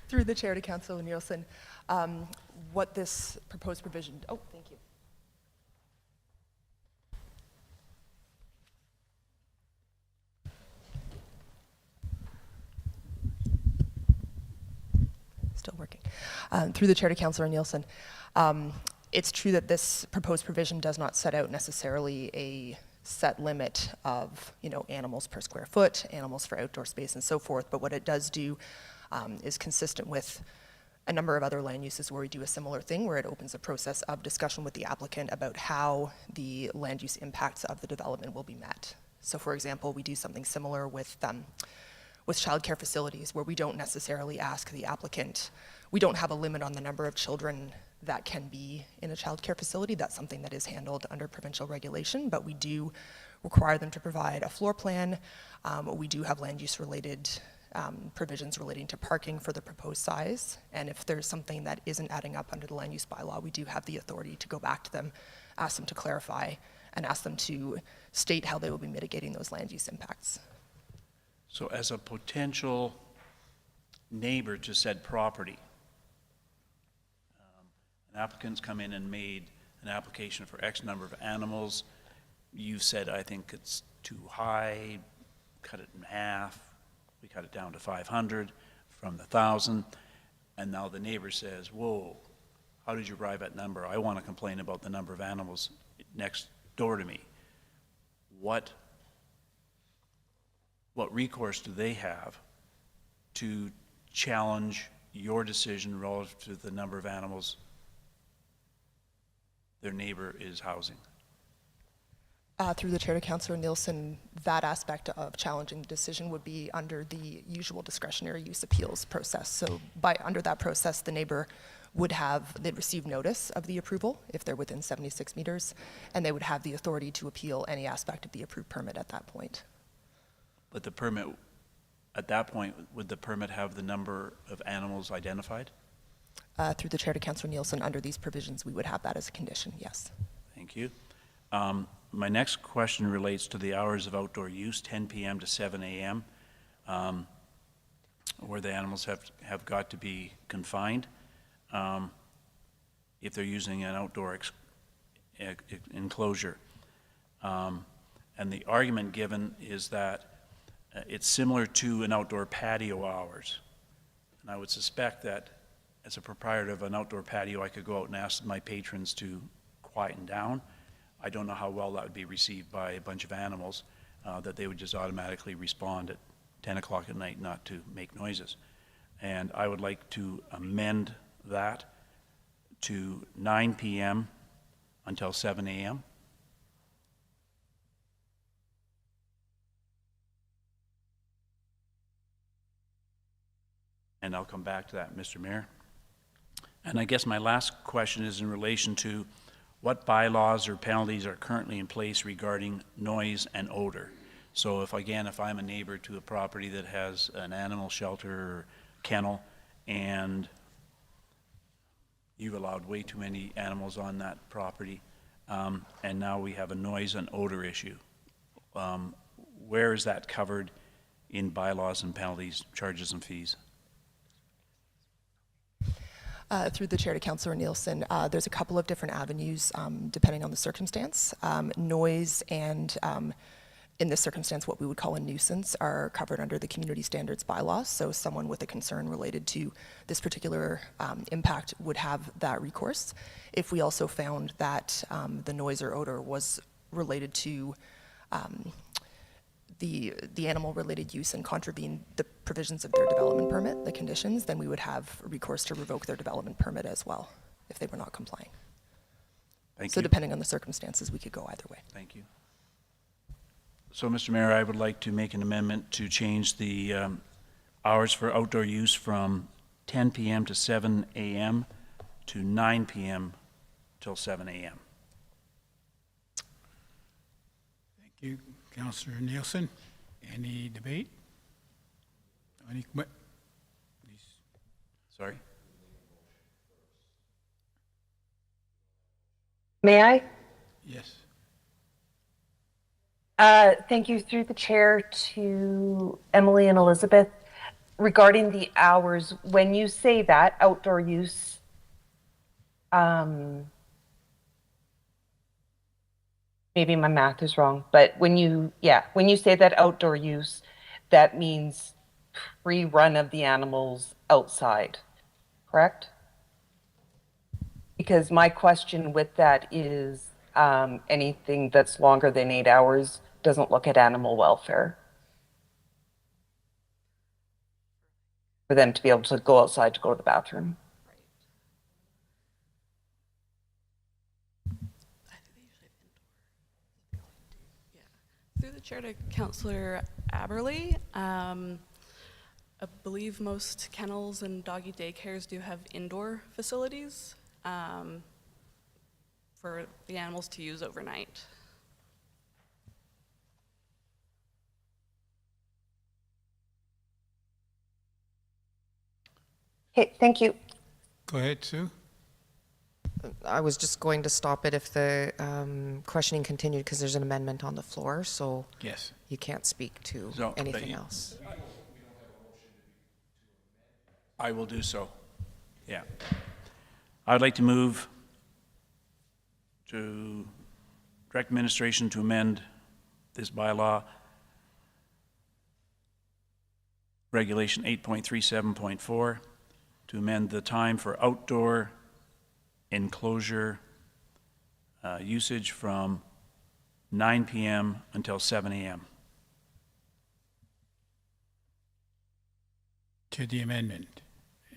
Through the chair to Councillor Nielsen, what this proposed provision, oh, thank you. Still working. Through the chair to Councillor Nielsen, it's true that this proposed provision does not set out necessarily a set limit of, animals per square foot, animals for outdoor space and so forth, but what it does do is consistent with a number of other land uses where we do a similar thing, where it opens a process of discussion with the applicant about how the land use impacts of the development will be met. So for example, we do something similar with childcare facilities, where we don't necessarily ask the applicant, we don't have a limit on the number of children that can be in a childcare facility. That's something that is handled under provincial regulation, but we do require them to provide a floor plan. We do have land use related provisions relating to parking for the proposed size. And if there's something that isn't adding up under the land use bylaw, we do have the authority to go back to them, ask them to clarify, and ask them to state how they will be mitigating those land use impacts. So as a potential neighbor to said property, an applicant's come in and made an application for X number of animals. You've said, I think it's too high, cut it in half. We cut it down to 500 from the 1,000. And now the neighbor says, whoa, how did you arrive at that number? I want to complain about the number of animals next door to me. What recourse do they have to challenge your decision relative to the number of animals their neighbor is housing? Through the chair to Councillor Nielsen, that aspect of challenging the decision would be under the usual discretionary use appeals process. So under that process, the neighbor they'd receive notice of the approval if they're within 76 meters, and they would have the authority to appeal any aspect of the approved permit at that point. But the permit, at that point, would the permit have the number of animals identified? Through the chair to Councillor Nielsen, under these provisions, we would have that as a condition, yes. Thank you. My next question relates to the hours of outdoor use, 10 p.m. to 7 a.m., where the animals have got to be confined if they're using an outdoor enclosure. And the argument given is that it's similar to an outdoor patio hours. And I would suspect that as a proprietor of an outdoor patio, I could go out and ask my patrons to quieten down. I don't know how well that would be received by a bunch of animals, that they would just automatically respond at 10 o'clock at night not to make noises. And I would like to amend that to 9 p.m. until 7 a.m. And I'll come back to that, Mr. Mayor. And I guess my last question is in relation to what bylaws or penalties are currently in place regarding noise and odor. So if I'm a neighbor to a property that has an animal shelter or kennel, and you've allowed way too many animals on that property, and now we have a noise and odor issue, where is that covered in bylaws and penalties, charges and fees? Through the chair to Councillor Nielsen, there's a couple of different avenues depending on the circumstance. Noise and, in this circumstance, what we would call a nuisance are covered under the community standards bylaws. So someone with a concern related to this particular impact would have that recourse. If we also found that the noise or odor was related to the animal-related use and contravene the provisions of their development permit, the conditions, then we would have recourse to revoke their development permit as well if they were not complying. Thank you. So depending on the circumstances, we could go either way. Thank you. So, Mr. Mayor, I would like to make an amendment to change the hours for outdoor use from 10 p.m. to 7 a.m. to 9 p.m. till 7 a.m. Thank you, Councillor Nielsen. Any debate? Please. Sorry? May I? Yes. Thank you. Through the chair to Emily and Elizabeth, regarding the hours, when you say that outdoor use, maybe my math is wrong, but when you say that outdoor use, that means free run of the animals outside, correct? Because my question with that is anything that's longer than 8 hours doesn't look at animal welfare. For them to be able to go outside to go to the bathroom. Through the chair to Councillor Aberley, I believe most kennels and doggy daycares do have indoor facilities for the animals to use overnight. Okay, thank you. Go ahead, Sue. I was just going to stop it if the questioning continued because there's an amendment on the floor, so Yes. you can't speak to So, but anything you- else. I will do so. Yeah. I'd like to move to direct administration to amend this bylaw, Regulation 8.37.4, to amend the time for outdoor enclosure usage from 9 p.m. until 7 a.m. To the amendment.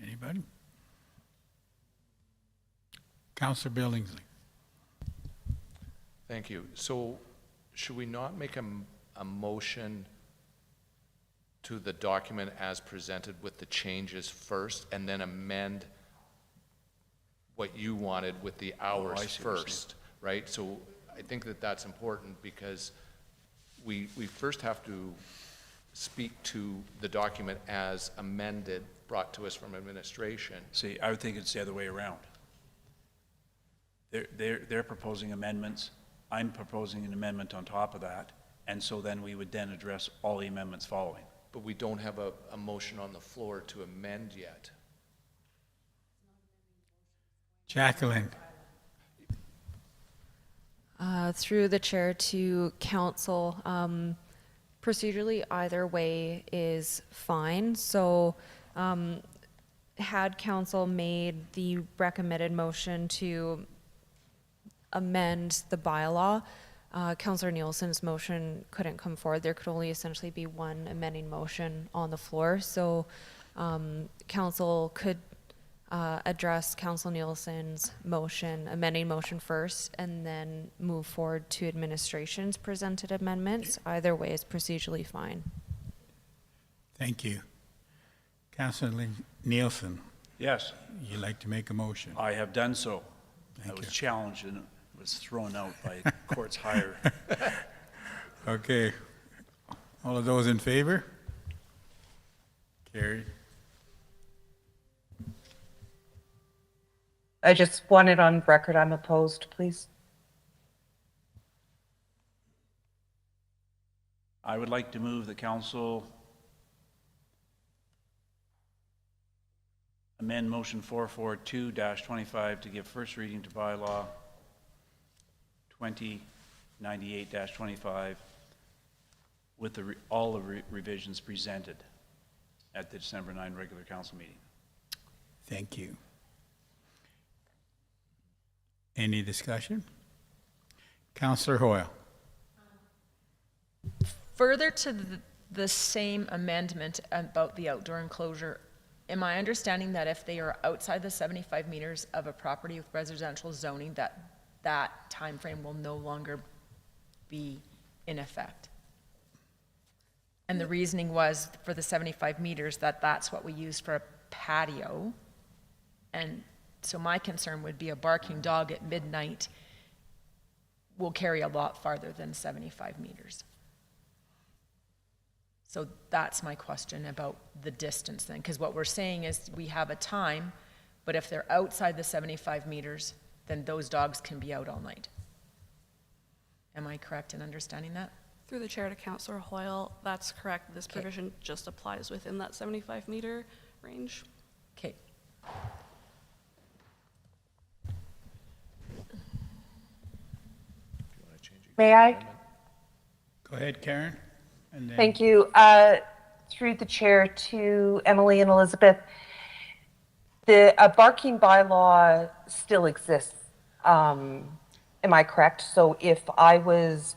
Anybody? Councillor Billingsley. Thank you. So should we not make a motion to the document as presented with the changes first and then amend what you wanted with the hours I see what you're first, right? So I think that that's important because we first have to speak to the document as amended, brought to us from administration. See, I would think it's the other way around. They're proposing amendments. I'm proposing an amendment on top of that. And so then we would then address all the amendments following. But we don't have a motion on the floor to amend yet. Jacqueline. Through the chair to council, procedurally, either way is fine. So had council made the recommended motion to amend the bylaw, Councillor Nielsen's motion couldn't come forward. There could only essentially be one amending motion on the floor. So council could address Councillor Nielsen's motion, amending motion first, and then move forward to administration's presented amendments. Either way is procedurally fine. Thank you. Councillor Nielsen, Yes, you'd like to make a motion? I have done so. I Thank was you. challenged and was thrown out by courts higher. Okay. All of those in favor? Carried. I just want it on record, I'm opposed, please. I would like to move the council amend motion 442-25 to give first reading to bylaw 2098-25 with all the revisions presented at the December 9 regular council meeting. Thank you. Any discussion? Councillor Hoyle. Further to the same amendment about the outdoor enclosure, am I understanding that if they are outside the 75 meters of a property with residential zoning, that time frame will no longer be in effect? And the reasoning was for the 75 meters that that's what we use for a patio. And so my concern would be a barking dog at midnight will carry a lot farther than 75 meters. So that's my question about the distance then, because what we're saying is we have a time, but if they're outside the 75 meters, then those dogs can be out all night. Am I correct in understanding that? Through the chair to Councillor Hoyle, that's correct. This provision just applies within that 75-meter range. Okay. May I? Go ahead, Karen. And then Thank you. Through the chair to Emily and Elizabeth, the barking bylaw still exists. Am I correct? So if I was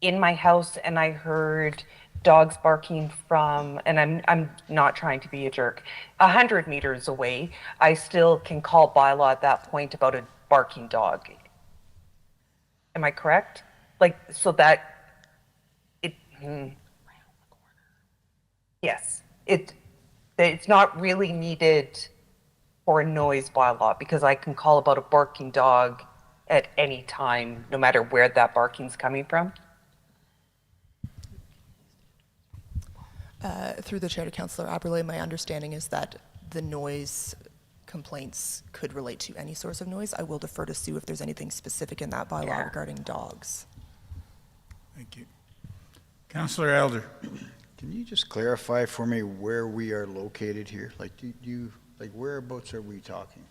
in my house and I heard dogs barking from, and I'm not trying to be a jerk, 100 meters away, I still can call bylaw at that point about a barking dog. Am I correct? Like, so that it, yes, it's not really needed for a noise bylaw because I can call about a barking dog at any time, no matter where that barking's coming from. Through the chair to Councillor Aberle, my understanding is that the noise complaints could relate to any source of noise. I will defer to Sue if there's anything specific in that bylaw regarding dogs. Thank you. Councillor Elder. Can you just clarify for me where we are located here? Like, like whereabouts are we talking?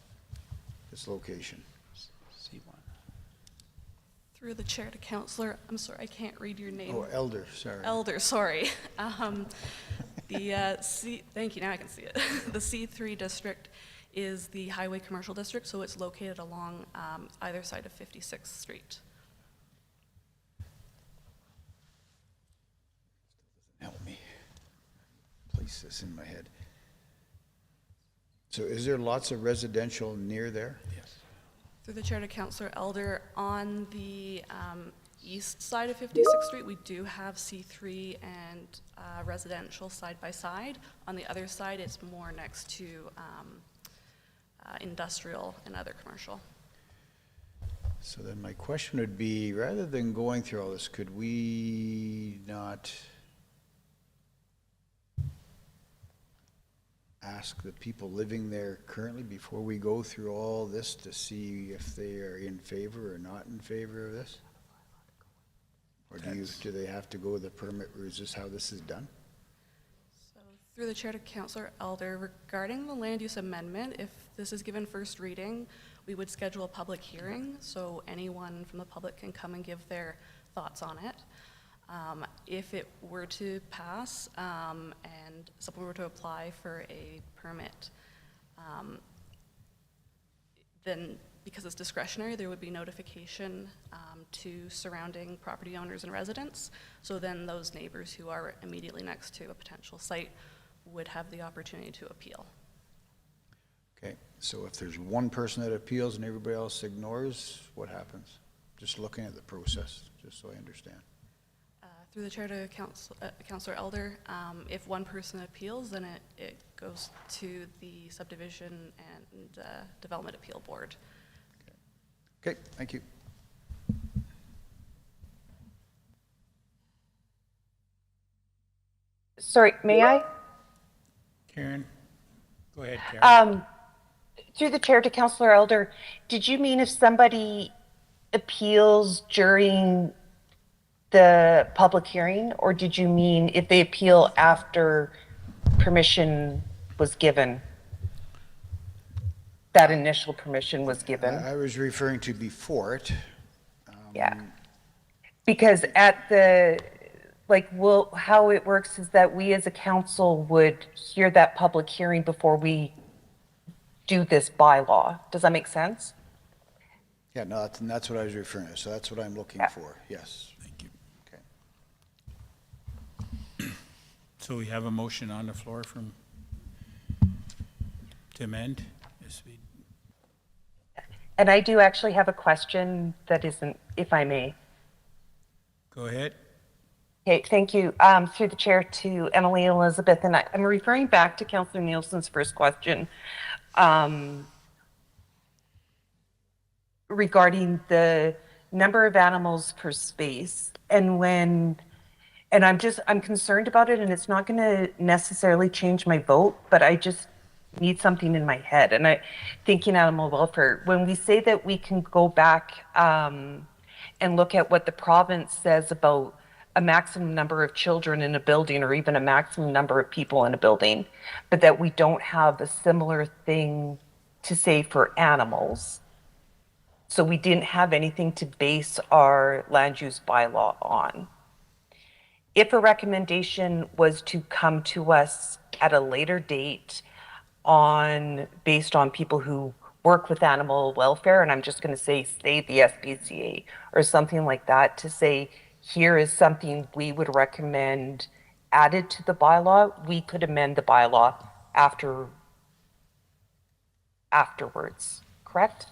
This location? C1. Through the chair to Councillor, I'm sorry, I can't read your name. Oh, Elder, sorry. Elder, sorry. Thank you, now I can see it. The C3 district is the highway commercial district, so it's located along either side of 56th Street. Help me place this in my head. So is there lots of residential near there? Yes. Through the chair to Councillor Elder, on the east side of 56th Street, we do have C3 and residential side by side. On the other side, it's more next to industrial and other commercial. So then my question would be, rather than going through all this, could we not ask the people living there currently before we go through all this to see if they are in favor or not in favor of this? Or do they have to go the permit, or is this how this is done? So through the chair to Councillor Elder, regarding the land use amendment, if this is given first reading, we would schedule a public hearing so anyone from the public can come and give their thoughts on it. If it were to pass and someone were to apply for a permit, then because it's discretionary, there would be notification to surrounding property owners and residents. So then those neighbors who are immediately next to a potential site would have the opportunity to appeal. Okay, so if there's one person that appeals and everybody else ignores, what happens? Just looking at the process, just so I understand. Through the chair to Councillor Elder, if one person appeals, then it goes to the Subdivision and Development Appeal Board. Okay, thank you. Sorry, may I? Karen? Go ahead, Karen. Through the chair to Councillor Elder, did you mean if somebody appeals during the public hearing, or did you mean if they appeal after permission was given? That initial permission was given? I was referring to before it. Yeah. Because at the, how it works is that we as a council would hear that public hearing before we do this bylaw. Does that make sense? Yeah, no, that's what I was referring to. So that's what I'm looking for. Yes. Thank you. Okay. So we have a motion on the floor to amend. Yes, And I do actually have a question that isn't, if I may. Go ahead. Okay, thank you. Through the chair to Emily Elizabeth, and I'm referring back to Councillor Nielsen's first question regarding the number of animals per space. And I'm concerned about it, and it's not going to necessarily change my vote, but I just need something in my head. And thinking animal welfare, when we say that we can go back and look at what the province says about a maximum number of children in a building, or even a maximum number of people in a building, but that we don't have a similar thing to say for animals. So we didn't have anything to base our land use bylaw on. If a recommendation was to come to us at a later date based on people who work with animal welfare, and I'm just going to say the SPCA or something like that, to say, here is something we would recommend added to the bylaw, we could amend the bylaw afterwards, correct?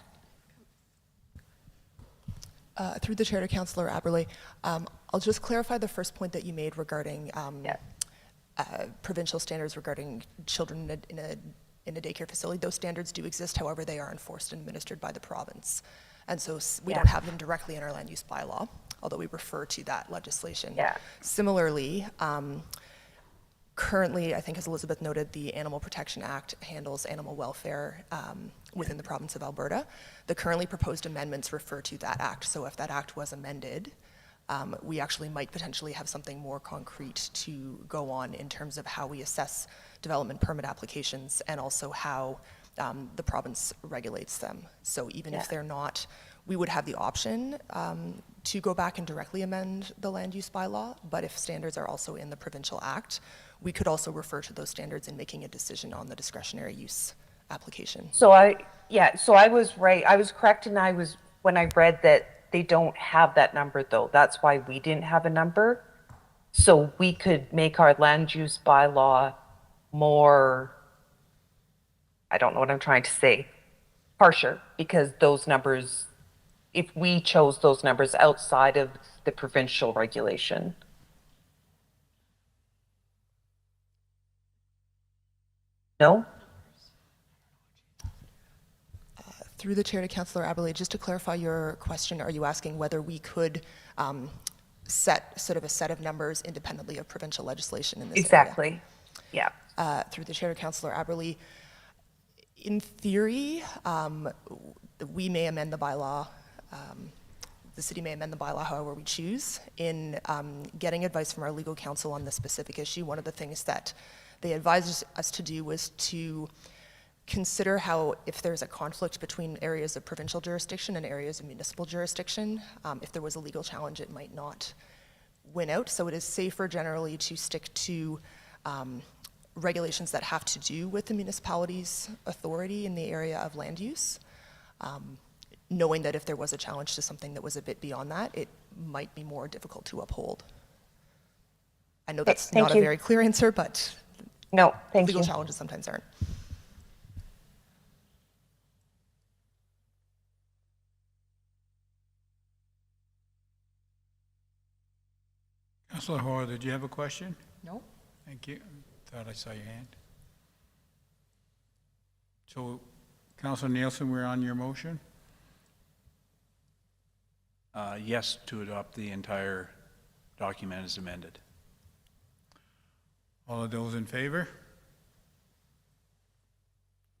Through the chair to Councillor Aberley, I'll just clarify the first point that you made regarding provincial standards regarding children in a daycare facility. Those standards do exist, however, they are enforced and administered by the province. And so we don't have them directly in our land use bylaw, although we refer to that legislation. Similarly, Currently, I think as Elizabeth noted, the Animal Protection Act handles animal welfare within the province of Alberta. The currently proposed amendments refer to that act. So if that act was amended, we actually might potentially have something more concrete to go on in terms of how we assess development permit applications and also how the province regulates them. So even if they're not, we would have the option to go back and directly amend the land use bylaw, but if standards are also in the provincial act, we could also refer to those standards in making a decision on the discretionary use application. So I was right. I was correct, and when I read that they don't have that number though. That's why we didn't have a number. So we could make our land use bylaw more, I don't know what I'm trying to say, harsher, because those numbers, if we chose those numbers outside of the provincial regulation. No? Through the chair to Councillor Aberley, just to clarify your question, are you asking whether we could set sort of a set of numbers independently of provincial legislation in this Exactly. area? Yeah. Through the chair to Councillor Aberley, in theory, we may amend the bylaw. The city may amend the bylaw however we choose. In getting advice from our legal counsel on this specific issue, one of the things that they advised us to do was to consider how, if there's a conflict between areas of provincial jurisdiction and areas of municipal jurisdiction, if there was a legal challenge, it might not win out. So it is safer generally to stick to regulations that have to do with the municipality's authority in the area of land use, knowing that if there was a challenge to something that was a bit beyond that, it might be more difficult to uphold. I know that's not a very clear answer, but no, legal challenges sometimes aren't. Councillor Hoare, did you have a question? No. Thank you. Thought I saw your hand. So, Councillor Nielsen, we're on your motion? Yes, to adopt the entire document as amended. All of those in favor?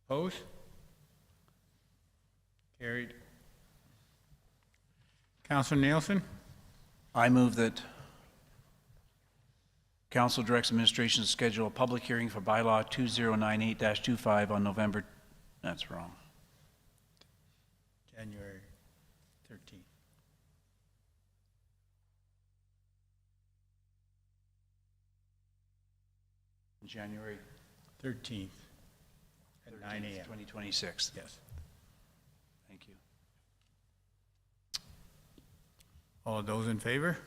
Opposed? Carried. Councillor Nielsen? I move that Council directs administration to schedule a public hearing for bylaw 2098-25 on November, that's wrong. January 13th. January 13th at 9 a.m. 2026. Yes. Thank you. All of those in favor?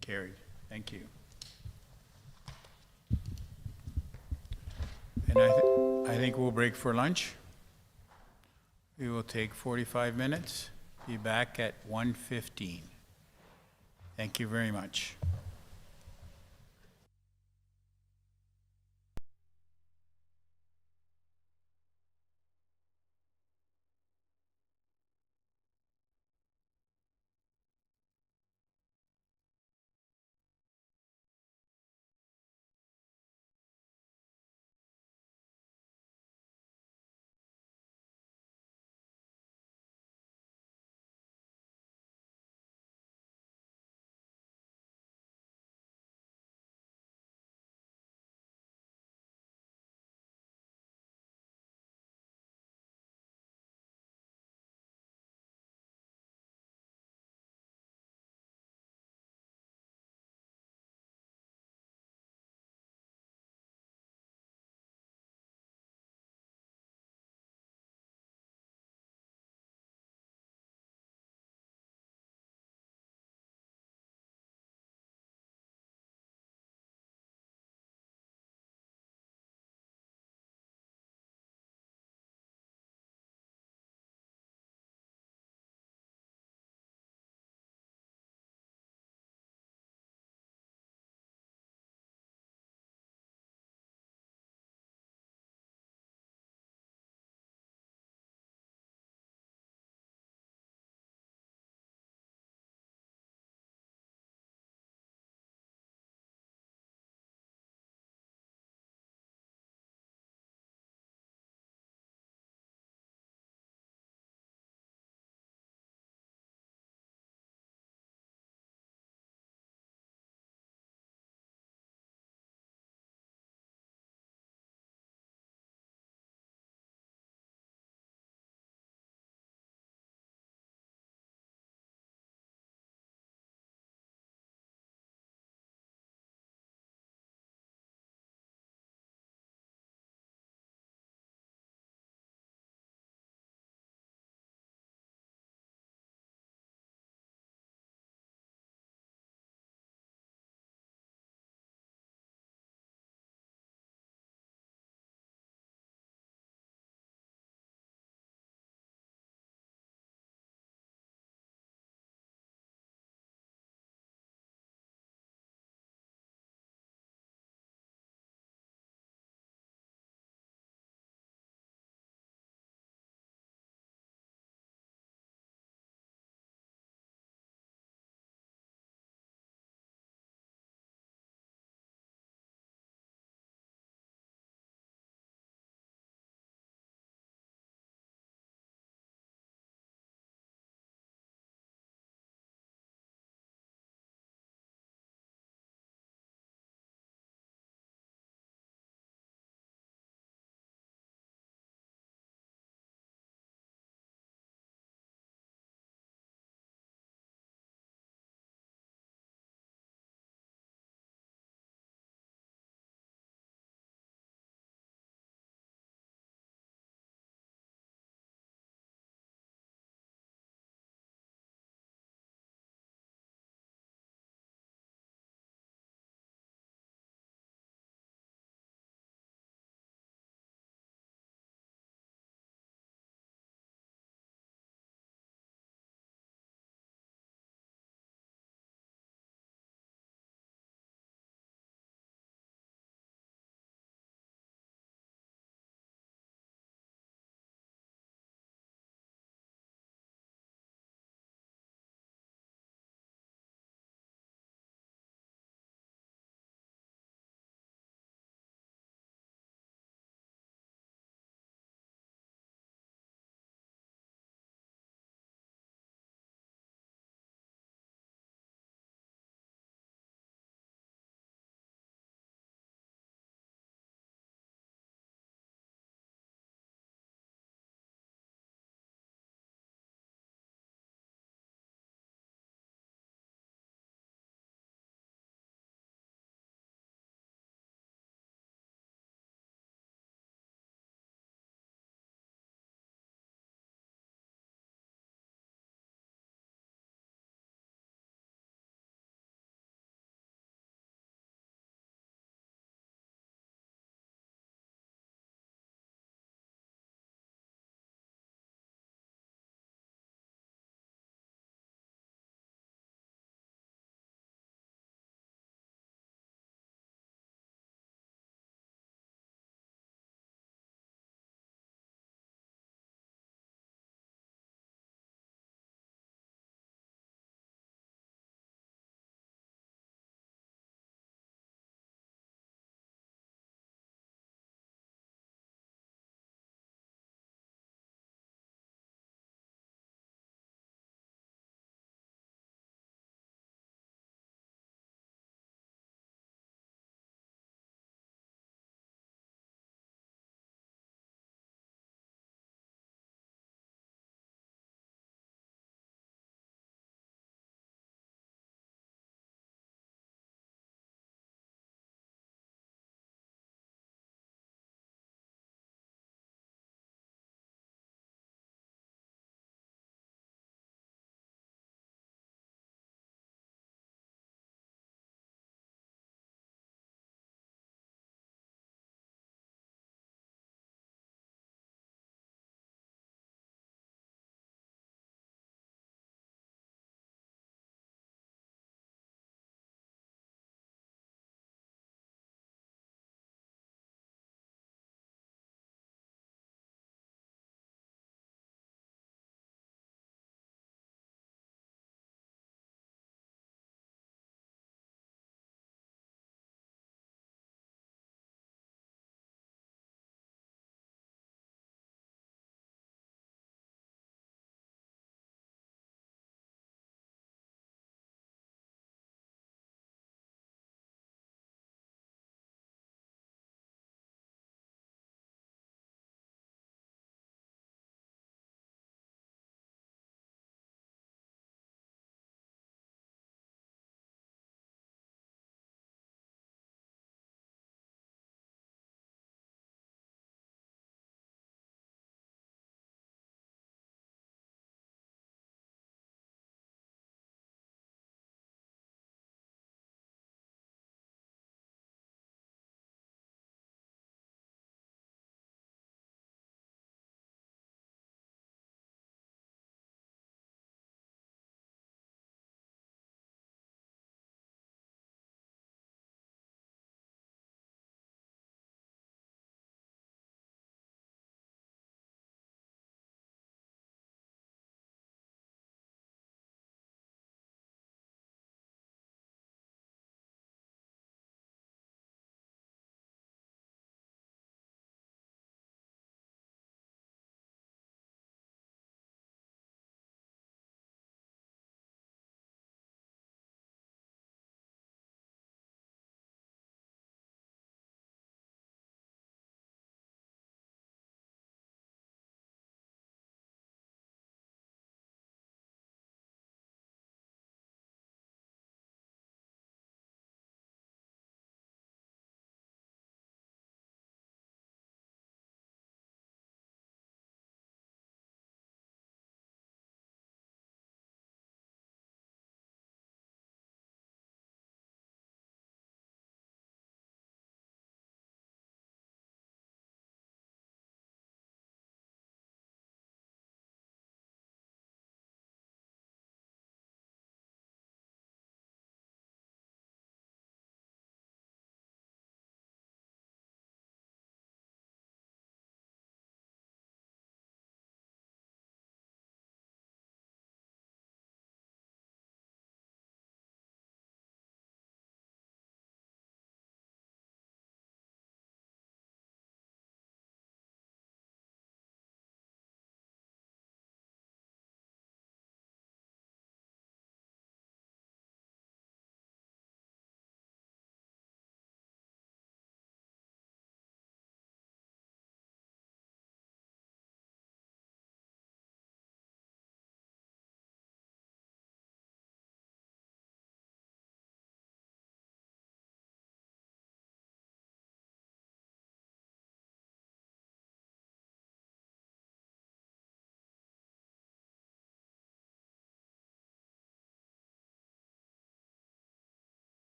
Carried. Thank you. And I think we'll break for lunch. We will take 45 minutes. Be back at 1:15. Thank you very much.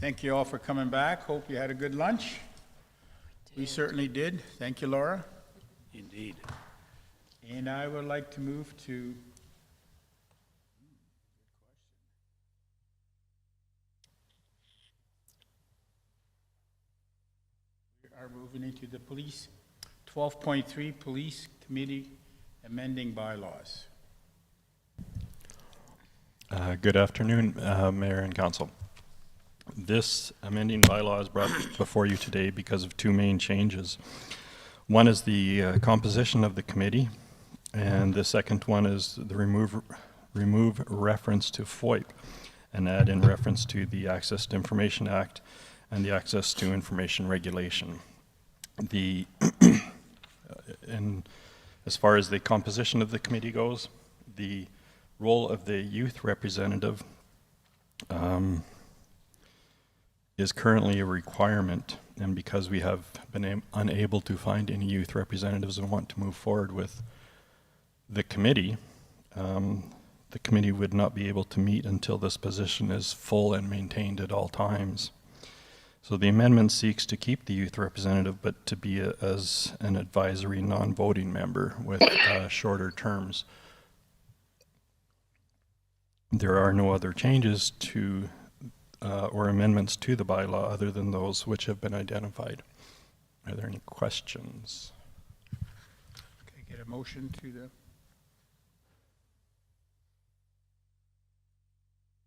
Thank you all for coming back. Hope you had a good lunch. We certainly did. Thank you, Laura. Indeed. And I would like to move to we are moving into the police 12.3 Police Committee Amending Bylaws. Good afternoon, Mayor and Council. This amending bylaw is brought before you today because of two main changes. One is the composition of the committee, and the second one is the remove reference to FOIP and add in reference to the Access to Information Act and the Access to Information Regulation. And as far as the composition of the committee goes, the role of the youth representative is currently a requirement, and because we have been unable to find any youth representatives and want to move forward with the committee would not be able to meet until this position is full and maintained at all times. So the amendment seeks to keep the youth representative, but to be as an advisory non-voting member with shorter terms. There are no other changes to or amendments to the bylaw other than those which have been identified. Are there any questions? Okay, get a motion to the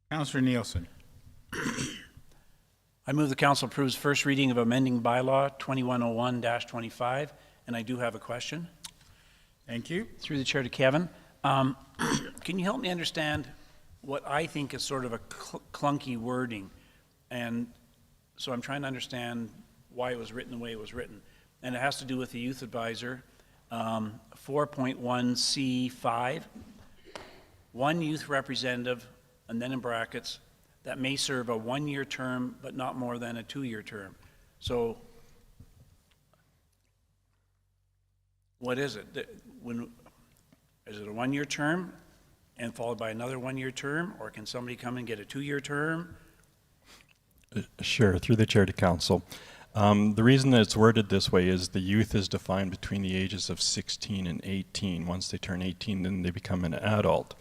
Councillor Nielsen. I move the council approves first reading of amending bylaw 2101-25, and I do have a question. Thank you. Through the chair to Kevin. Can you help me understand what I think is sort of a clunky wording? And so I'm trying to understand why it was written the way it was written. And it has to do with the youth advisor, 4.1C5, one youth representative, and then in brackets, that may serve a one-year term, but not more than a two-year term. So what is it? Is it a one-year term and followed by another one-year term, or can somebody come and get a two-year term? Sure, through the chair to council. The reason that it's worded this way is the youth is defined between the ages of 16 and 18. Once they turn 18, then they become an adult.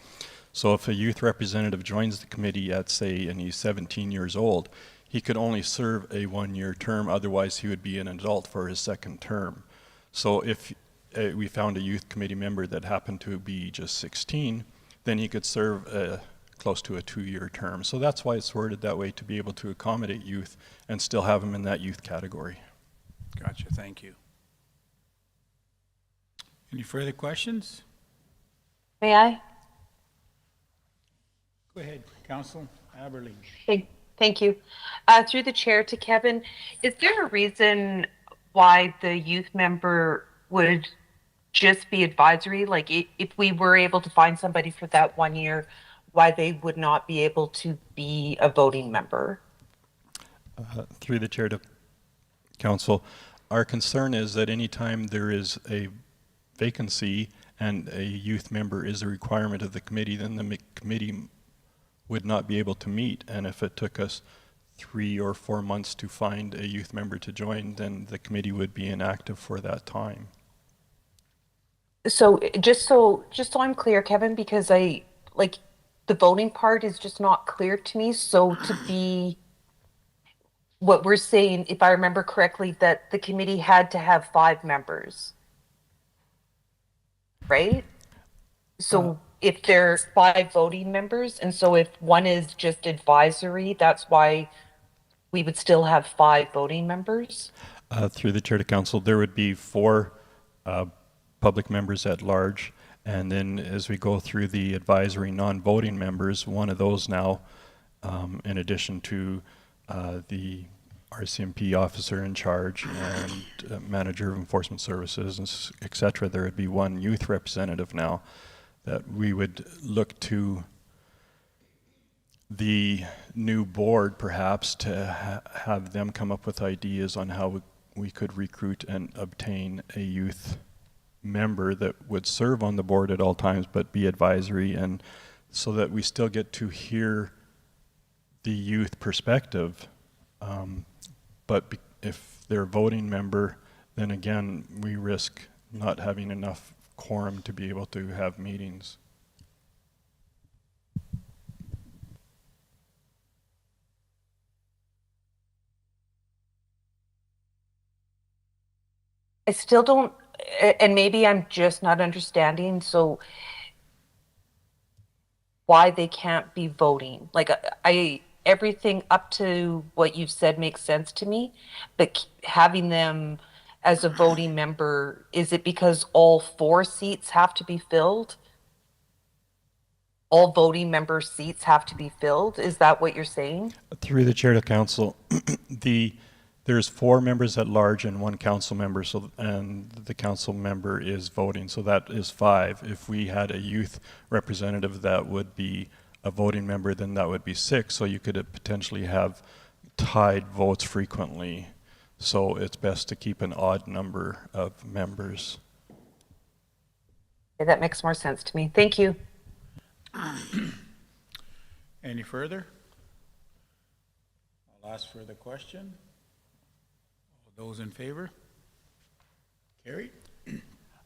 So if a youth representative joins the committee at, say, and he's 17 years old, he could only serve a one-year term, otherwise he would be an adult for his second term. So if we found a youth committee member that happened to be just 16, then he could serve close to a two-year term. So that's why it's worded that way, to be able to accommodate youth and still have them in that youth category. Gotcha, thank you. Any further questions? May I? Go ahead, Council Aberlin. Thank you. Through the chair to Kevin, is there a reason why the youth member would just be advisory? Like if we were able to find somebody for that 1 year, why they would not be able to be a voting member? Through the chair to council, our concern is that anytime there is a vacancy and a youth member is a requirement of the committee, then the committee would not be able to meet. And if it took us 3 or 4 months to find a youth member to join, then the committee would be inactive for that time. So just so I'm clear, Kevin, because the voting part is just not clear to me. So to be what we're saying, if I remember correctly, that the committee had to have 5 members, right? So if there's 5 voting members, and so if one is just advisory, that's why we would still have 5 voting members? Through the chair to council, there would be 4 public members at large, and then as we go through the advisory non-voting members, one of those now, in addition to the RCMP officer in charge and manager of enforcement services, and et cetera, there would be 1 youth representative now that we would look to the new board perhaps to have them come up with ideas on how we could recruit and obtain a youth member that would serve on the board at all times but be advisory, and so that we still get to hear the youth perspective But if they're a voting member, then again, we risk not having enough quorum to be able to have meetings. I still don't, and maybe I'm just not understanding, so why they can't be voting. Like everything up to what you've said makes sense to me, but having them as a voting member, is it because all 4 seats have to be filled? All voting member seats have to be filled? Is that what you're saying? Through the chair to council, there's 4 members at large and 1 council member, and the council member is voting, so that is 5. If we had a youth representative that would be a voting member, then that would be 6, so you could potentially have tied votes frequently. So it's best to keep an odd number of members. Okay, that makes more sense to me. Thank you. Any further? I'll ask for the question. All those in favor? Carried.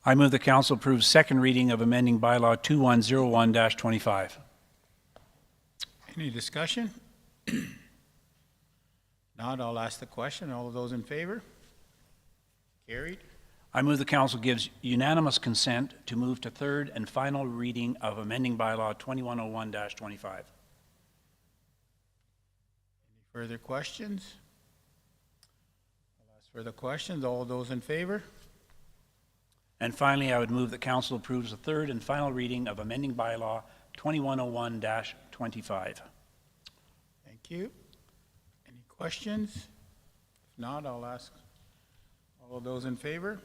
I move the council approves second reading of amending bylaw 2101-25. Any discussion? Not, I'll ask the question. All of those in favor? Carried. I move the council gives unanimous consent to move to third and final reading of amending bylaw 2101-25. Any further questions? I'll ask for the questions. All of those in favor? And finally, I would move that council approves the third and final reading of amending bylaw 2101-25. Thank you. Any questions? If not, I'll ask all of those in favor.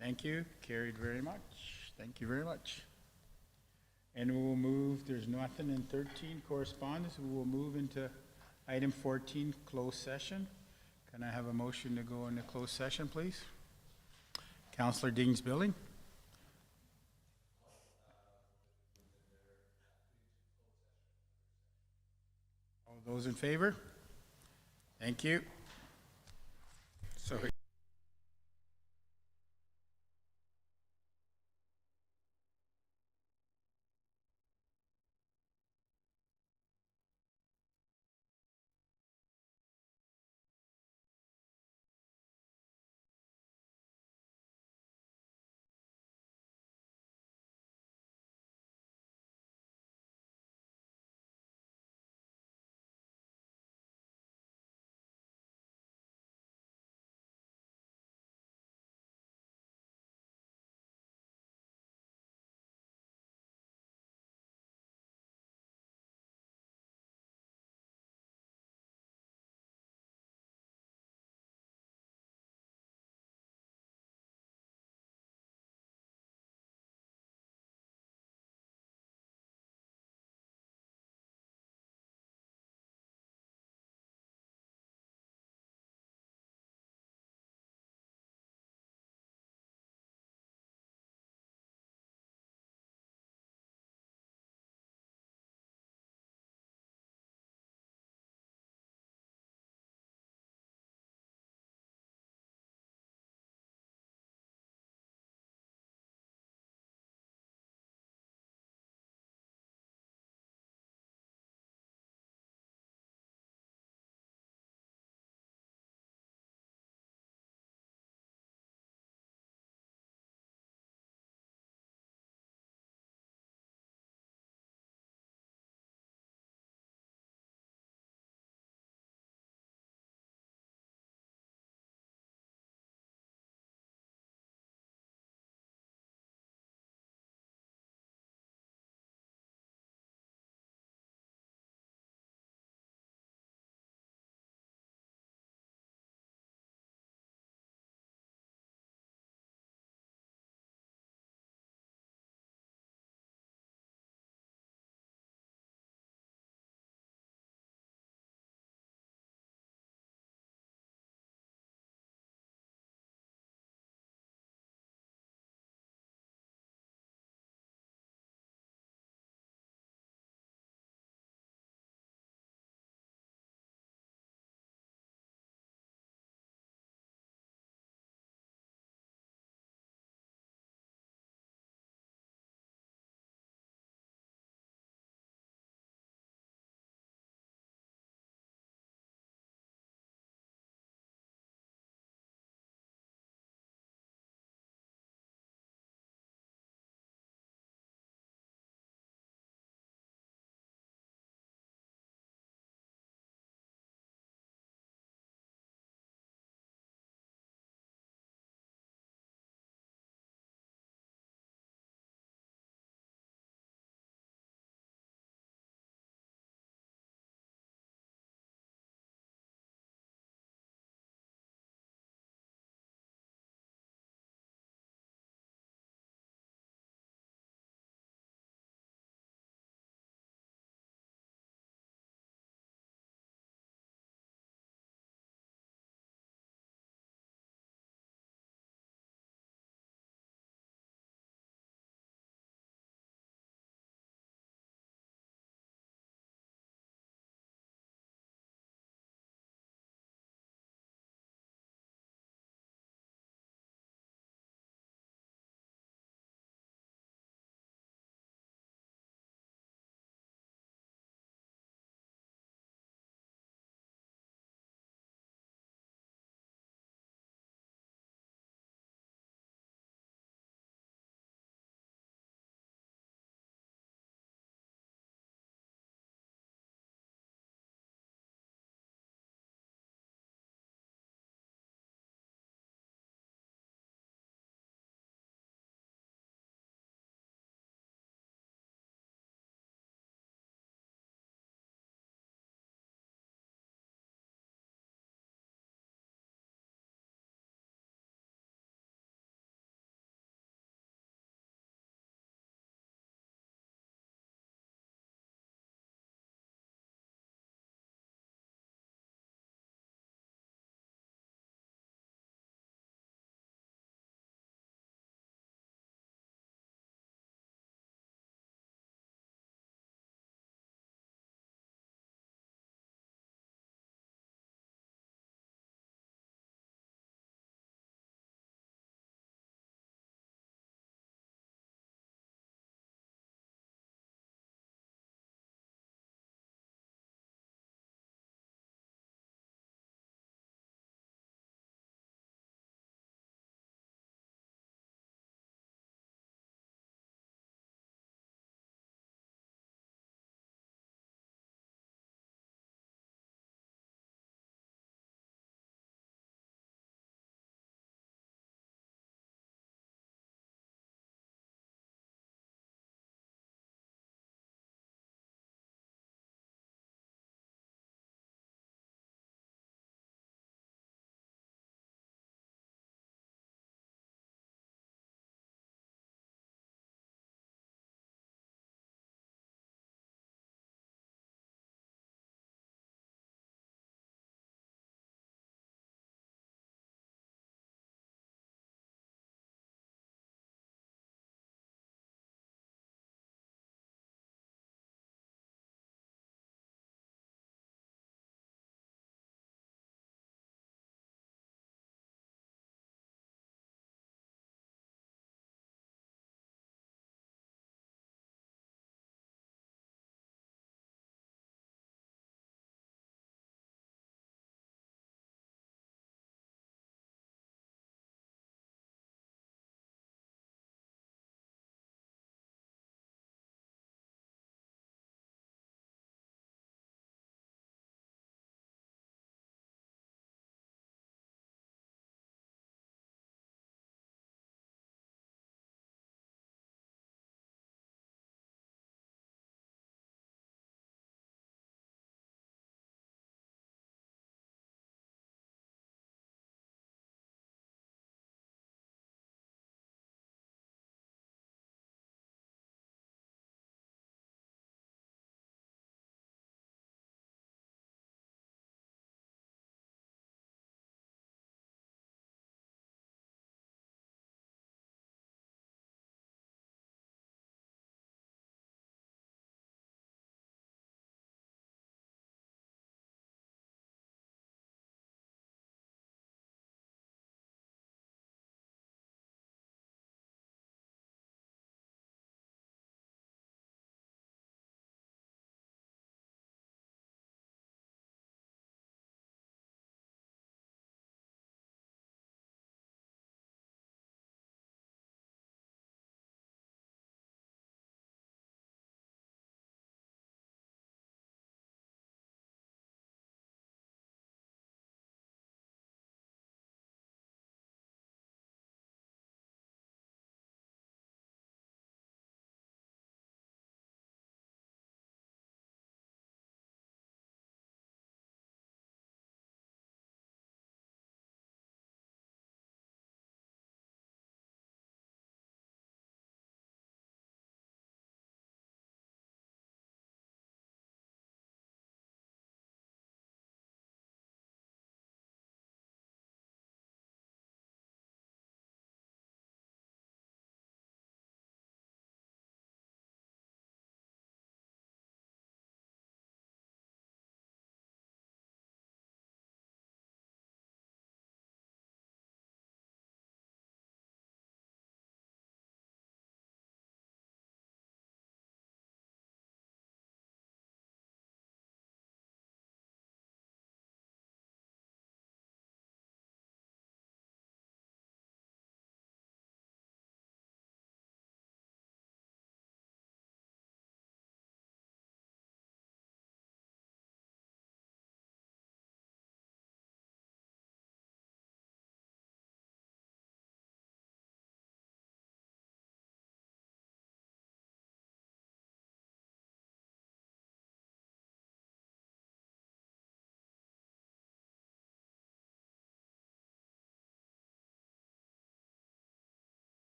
Thank you. Carried very much. Thank you very much. And we'll move, there's nothing in 13 correspondence. We will move into item 14, closed session. Can I have a motion to go into closed session, please? Councillor Dean's Billing. All those in favor? Thank you. Sorry.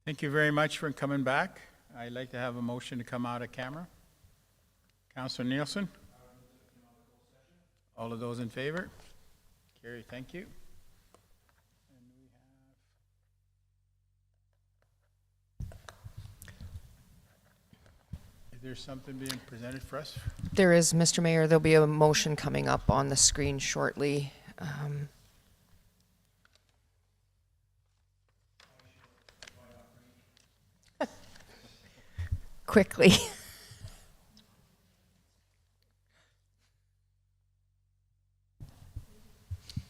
Thank you very much for coming back. I'd like to have a motion to come out of camera. Councillor Nielsen? All of those in favor? Carrie, thank you. And we have... Is there something being presented for us? There is, Mr. Mayor. There'll be a motion coming up on the screen shortly. Quickly.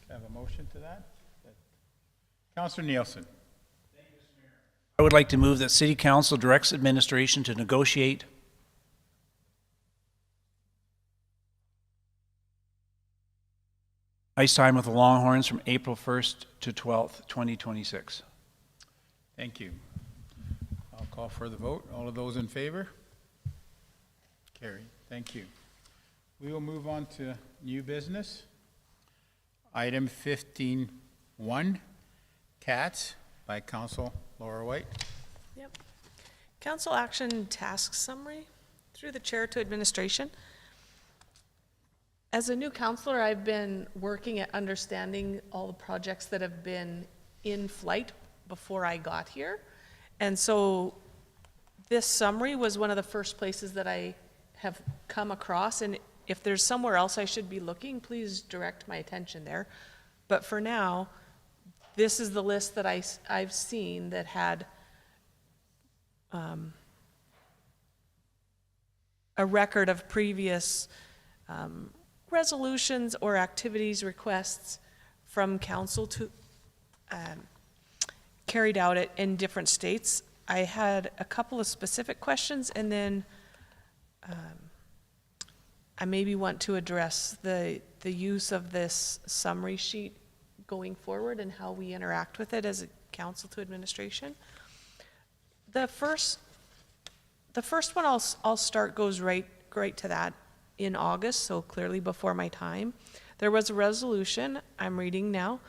Have a motion to that? Councillor Nielsen. I would like to move that City Council directs administration to negotiate ice time with the Longhorns from April 1st to 12th, 2026. Thank you. I'll call for the vote. All of those in favor? Carrie, thank you. We will move on to new business. Item 15.1, cats, by Council Laura White. Yep. Council action task summary through the chair to administration. As a new councillor, I've been working at understanding all the projects that have been in flight before I got here. And so this summary was one of the first places that I have come across. And if there's somewhere else I should be looking, please direct my attention there. But for now, this is the list that I've seen that had a record of previous resolutions or activities requests from council to carried out in different states. I had a couple of specific questions, and then I maybe want to address the use of this summary sheet going forward and how we interact with it as a council to administration. The first one I'll start goes right to that. In August, so clearly before my time, there was a resolution, I'm reading now,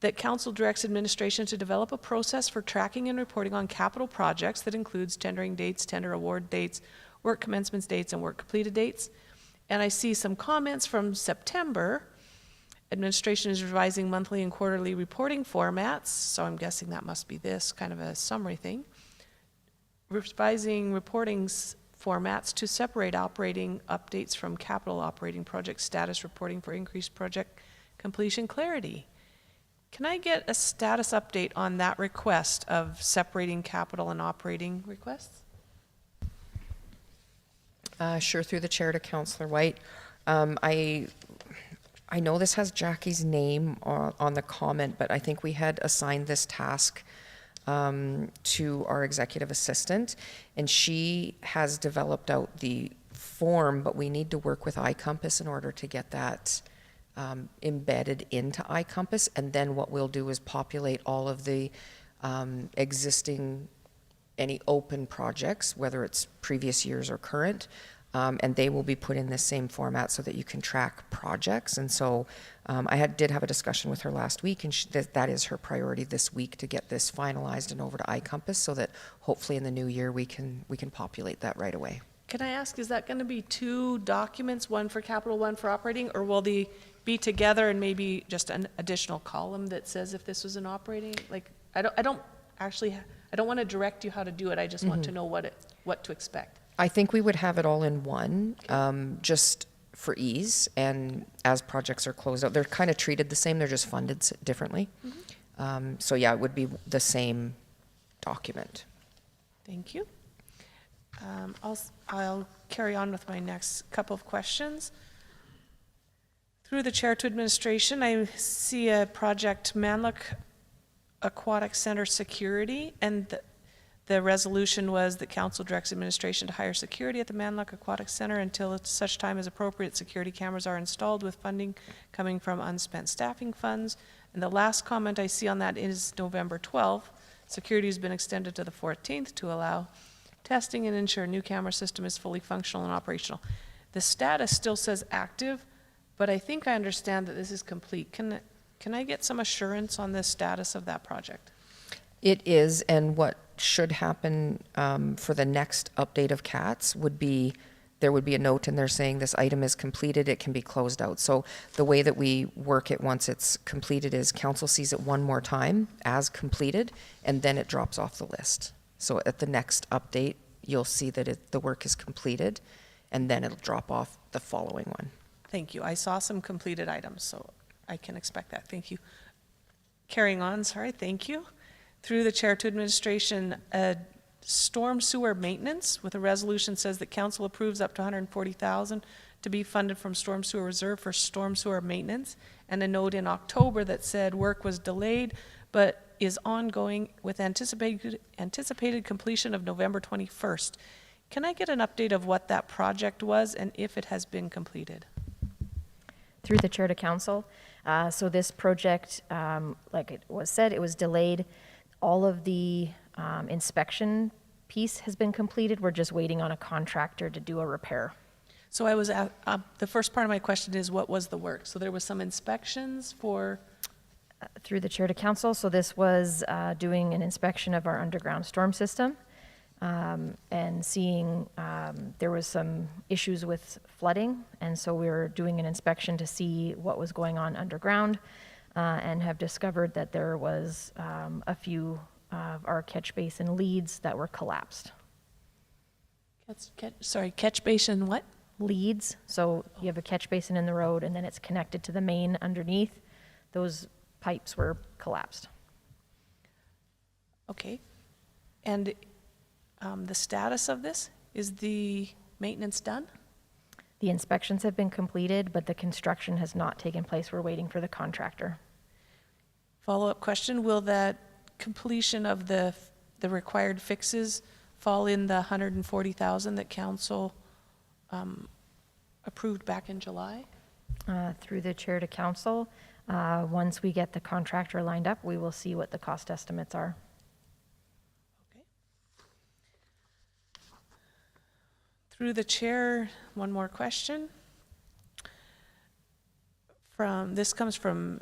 that council directs administration to develop a process for tracking and reporting on capital projects that includes tendering dates, tender award dates, work commencements dates, and work completed dates. And I see some comments from September. Administration is revising monthly and quarterly reporting formats, so I'm guessing that must be this kind of a summary thing. Revising reportings formats to separate operating updates from capital operating project status reporting for increased project completion clarity. Can I get a status update on that request of separating capital and operating requests? Sure, through the chair to Councillor White. I know this has Jackie's name on the comment, but I think we had assigned this task to our executive assistant, and she has developed out the form, but we need to work with iCompass in order to get that embedded into iCompass. And then what we'll do is populate all of the existing, any open projects, whether it's previous years or current, and they will be put in the same format so that you can track projects. And so I did have a discussion with her last week, and that is her priority this week, to get this finalized and over to iCompass so that hopefully in the new year we can populate that right away. Can I ask, is that going to be two documents, one for capital, one for operating, or will they be together and maybe just an additional column that says if this was an operating? Like, I don't want to direct you how to do it. I just want to know what to expect. I think we would have it all in one, just for ease, and as projects are closed out, they're kind of treated the same, they're just funded differently. So yeah, it would be the same document. Thank you. I'll carry on with my next couple of questions. Through the chair to administration, I see a project, Manlock Aquatic Center Security, and the resolution was that council directs administration to hire security at the Manlock Aquatic Center until such time as appropriate security cameras are installed, with funding coming from unspent staffing funds. And the last comment I see on that is November 12th. Security has been extended to the 14th to allow testing and ensure new camera system is fully functional and operational. The status still says active, but I think I understand that this is complete. Can I get some assurance on the status of that project? It is, and what should happen for the next update of CATs would be, there would be a note in there saying this item is completed, it can be closed out. So the way that we work it once it's completed is council sees it one more time as completed, and then it drops off the list. So at the next update, you'll see that the work is completed, and then it'll drop off the following one. Thank you. I saw some completed items, so I can expect that. Thank you. Carrying on, sorry, thank you. Through the chair to administration, storm sewer maintenance with a resolution says that council approves up to $140,000 to be funded from storm sewer reserve for storm sewer maintenance, and a note in October that said work was delayed but is ongoing with anticipated completion of November 21st. Can I get an update of what that project was and if it has been completed? Through the chair to council. So this project, like it was said, it was delayed. All of the inspection piece has been completed. We're just waiting on a contractor to do a repair. So I was at, the first part of my question is what was the work? So there was some inspections for? Through the chair to council. So this was doing an inspection of our underground storm system and seeing there was some issues with flooding. And so we were doing an inspection to see what was going on underground and have discovered that there was a few of our catch basin leads that were collapsed. Sorry, catch basin what? Leads. So you have a catch basin in the road and then it's connected to the main underneath. Those pipes were collapsed. Okay. And the status of this, is the maintenance done? The inspections have been completed, but the construction has not taken place. We're waiting for the contractor. Follow-up question, will that completion of the required fixes fall in the $140,000 that council approved back in July? Through the chair to council, once we get the contractor lined up, we will see what the cost estimates are. Okay. Through the chair, one more question. This comes from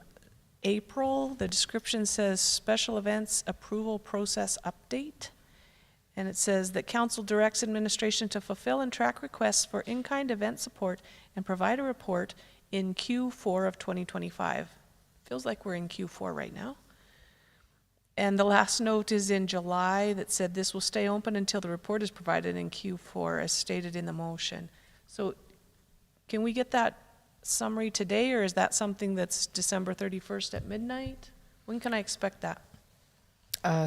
April. The description says special events approval process update. And it says that council directs administration to fulfill and track requests for in-kind event support and provide a report in Q4 of 2025. Feels like we're in Q4 right now. And the last note is in July that said this will stay open until the report is provided in Q4 as stated in the motion. So can we get that summary today, or is that something that's December 31st at midnight? When can I expect that?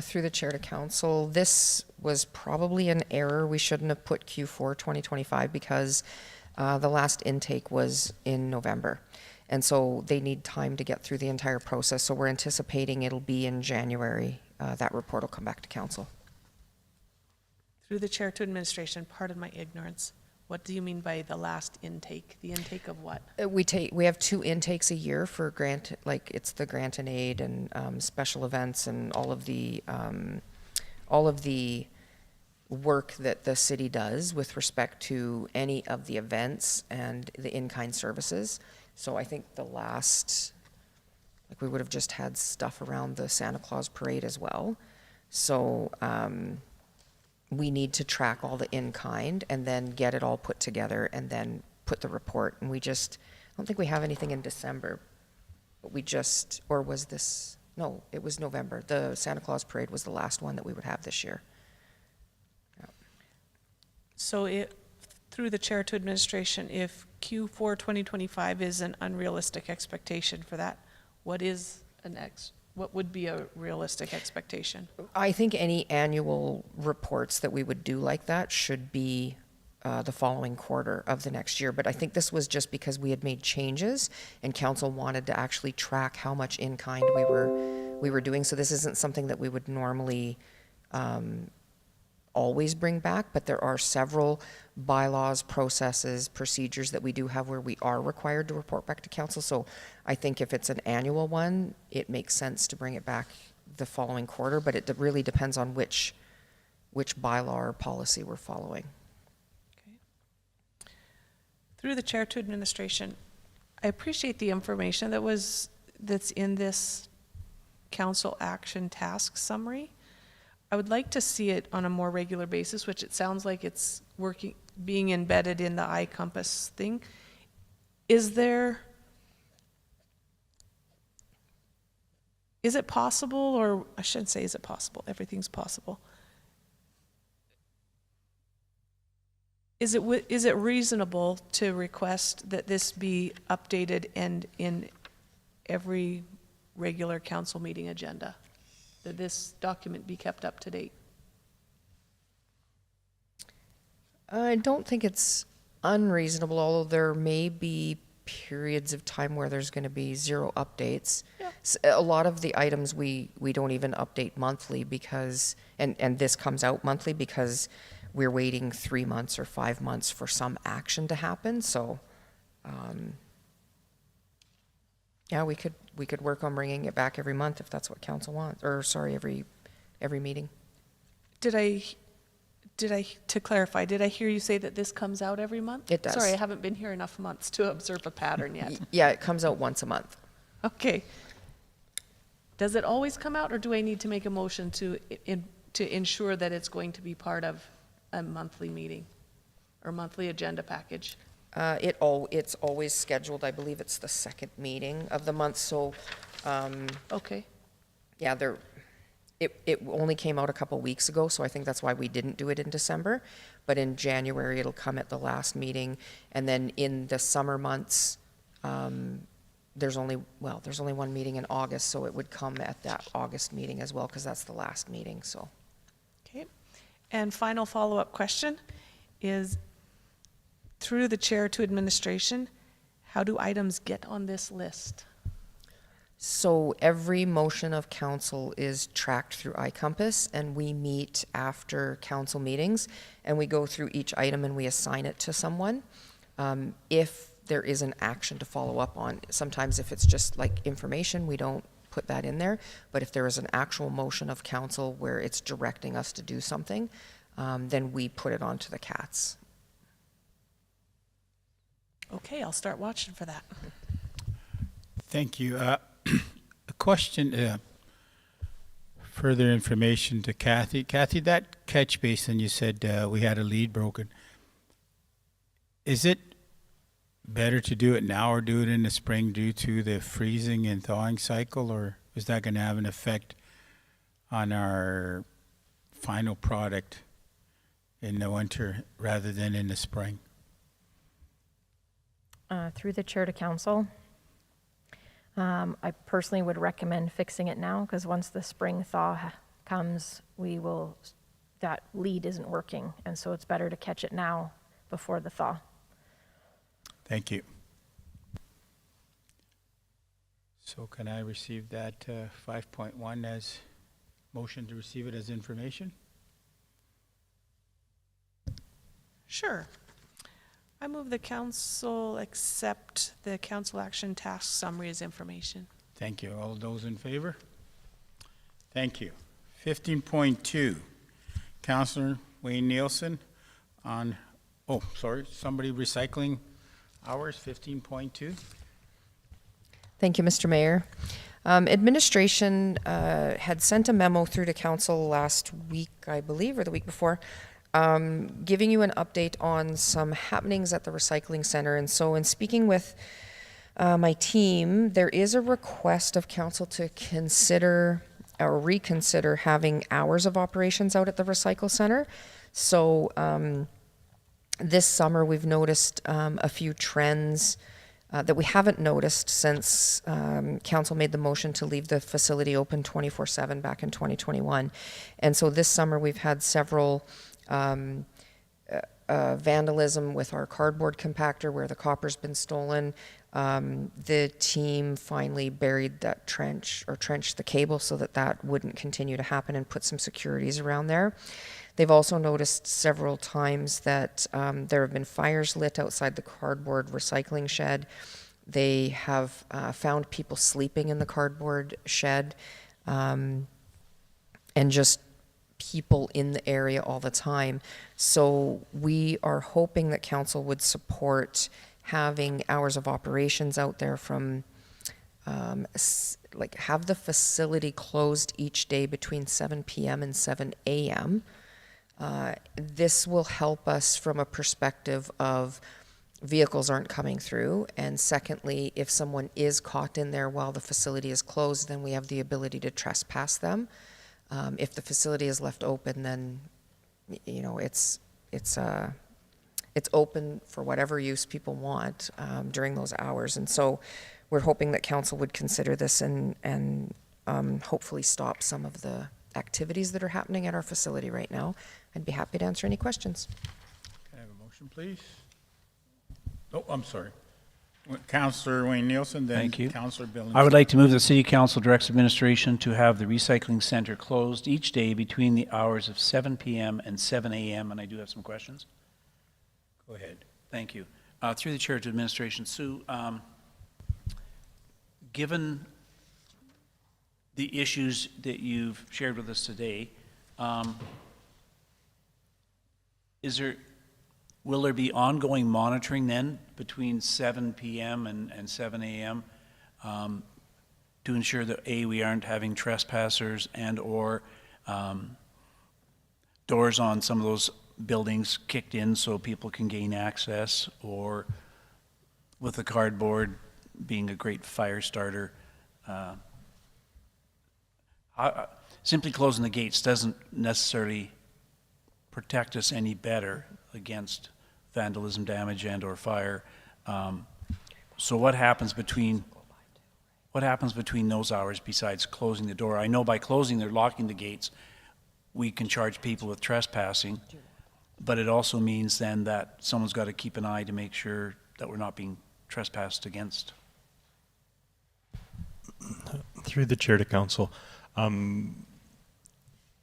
Through the chair to council, this was probably an error. We shouldn't have put Q4 2025 because the last intake was in November. And so they need time to get through the entire process. So we're anticipating it'll be in January. That report will come back to council. Through the chair to administration, pardon my ignorance. What do you mean by the last intake? The intake of what? We have 2 intakes a year for grant, like it's the grant and aid and special events and all of the work that the city does with respect to any of the events and the in-kind services. So I think the last, like we would have just had stuff around the Santa Claus parade as well. So we need to track all the in-kind and then get it all put together and then put the report. And I don't think we have anything in December, but or was this, no, it was November. The Santa Claus parade was the last one that we would have this year. Yeah. So through the chair to administration, if Q4 2025 is an unrealistic expectation for that, what would be a realistic expectation? I think any annual reports that we would do like that should be the following quarter of the next year. But I think this was just because we had made changes and council wanted to actually track how much in-kind we were doing. So this isn't something that we would normally always bring back, but there are several bylaws, processes, procedures that we do have where we are required to report back to council. So I think if it's an annual one, it makes sense to bring it back the following quarter, but it really depends on which bylaw or policy we're following. Okay. Through the chair to administration, I appreciate the information that's in this council action task summary. I would like to see it on a more regular basis, which it sounds like it's being embedded in the iCompass thing. Is it possible, or I shouldn't say is it possible, everything's possible. Is it reasonable to request that this be updated and in every regular council meeting agenda? That this document be kept up to date? I don't think it's unreasonable, although there may be periods of time where there's going to be zero updates. Yeah. A lot of the items we don't even update monthly because, and this comes out monthly because we're waiting 3 months or 5 months for some action to happen. So, yeah, we could work on bringing it back every month if that's what council wants, or sorry, every meeting. To clarify, did I hear you say that this comes out every month? It does. Sorry, I haven't been here enough months to observe a pattern yet. Yeah, it comes out once a month. Okay. Does it always come out, or do I need to make a motion to ensure that it's going to be part of a monthly meeting or monthly agenda package? It's always scheduled. I believe it's the second meeting of the month. So, okay. Yeah, it only came out a couple weeks ago, so I think that's why we didn't do it in December. But in January, it'll come at the last meeting, and then in the summer months, there's only one meeting in August, so it would come at that August meeting as well, because that's the last meeting. So. Okay. And final follow-up question is, through the chair to administration, how do items get on this list? So every motion of council is tracked through iCompass, and we meet after council meetings, and we go through each item and we assign it to someone. If there is an action to follow up on, sometimes if it's just like information, we don't put that in there. But if there is an actual motion of council where it's directing us to do something, then we put it onto the CATs. Okay, I'll start watching for that. Thank you. A question, further information to Kathy. Kathy, that catch basin, you said we had a lead broken. Is it better to do it now or do it in the spring due to the freezing and thawing cycle, or is that going to have an effect on our final product in the winter rather than in the spring? Through the chair to council, I personally would recommend fixing it now, because once the spring thaw comes, that lead isn't working, and so it's better to catch it now before the thaw. Thank you. So can I receive that 5.1 as motion to receive it as information? Sure. I move the council accept the council action task summary as information. Thank you. All those in favor? Thank you. 15.2, Councillor Wayne Nielsen on, somebody recycling hours, 15.2. Thank you, Mr. Mayor. Administration had sent a memo through to council last week, I believe, or the week before, giving you an update on some happenings at the recycling center. And so in speaking with my team, there is a request of council to consider or reconsider having hours of operations out at the recycle center. So this summer we've noticed a few trends that we haven't noticed since council made the motion to leave the facility open 24/7 back in 2021. And so this summer we've had several vandalism with our cardboard compactor where the copper's been stolen. The team finally buried that trenched the cable so that wouldn't continue to happen, and put some securities around there. They've also noticed several times that there have been fires lit outside the cardboard recycling shed. They have found people sleeping in the cardboard shed, and just people in the area all the time. So we are hoping that council would support having hours of operations out there from like have the facility closed each day between 7 p.m. and 7 a.m. This will help us from a perspective of vehicles aren't coming through. And secondly, if someone is caught in there while the facility is closed, then we have the ability to trespass them. If the facility is left open, then, you know, it's open for whatever use people want during those hours. And so we're hoping that council would consider this and hopefully stop some of the activities that are happening at our facility right now. I'd be happy to answer any questions. Can I have a motion, please? Oh, I'm sorry. Councillor Wayne Nielsen, then Thank you. Councillor Billingsley. I would like to move the City Council directs administration to have the recycling center closed each day between the hours of 7 p.m. and 7 a.m. And I do have some questions. Go ahead. Thank you. Through the chair to administration, Sue, given the issues that you've shared with us today, will there be ongoing monitoring then between 7 p.m. and 7 a.m. To ensure that A, we aren't having trespassers and or doors on some of those buildings kicked in so people can gain access, or with the cardboard being a great fire starter? Simply closing the gates doesn't necessarily protect us any better against vandalism, damage, and or fire. So what happens between those hours besides closing the door? I know by closing or locking the gates, we can charge people with trespassing, but it also means then that someone's got to keep an eye to make sure that we're not being trespassed against. Through the chair to council,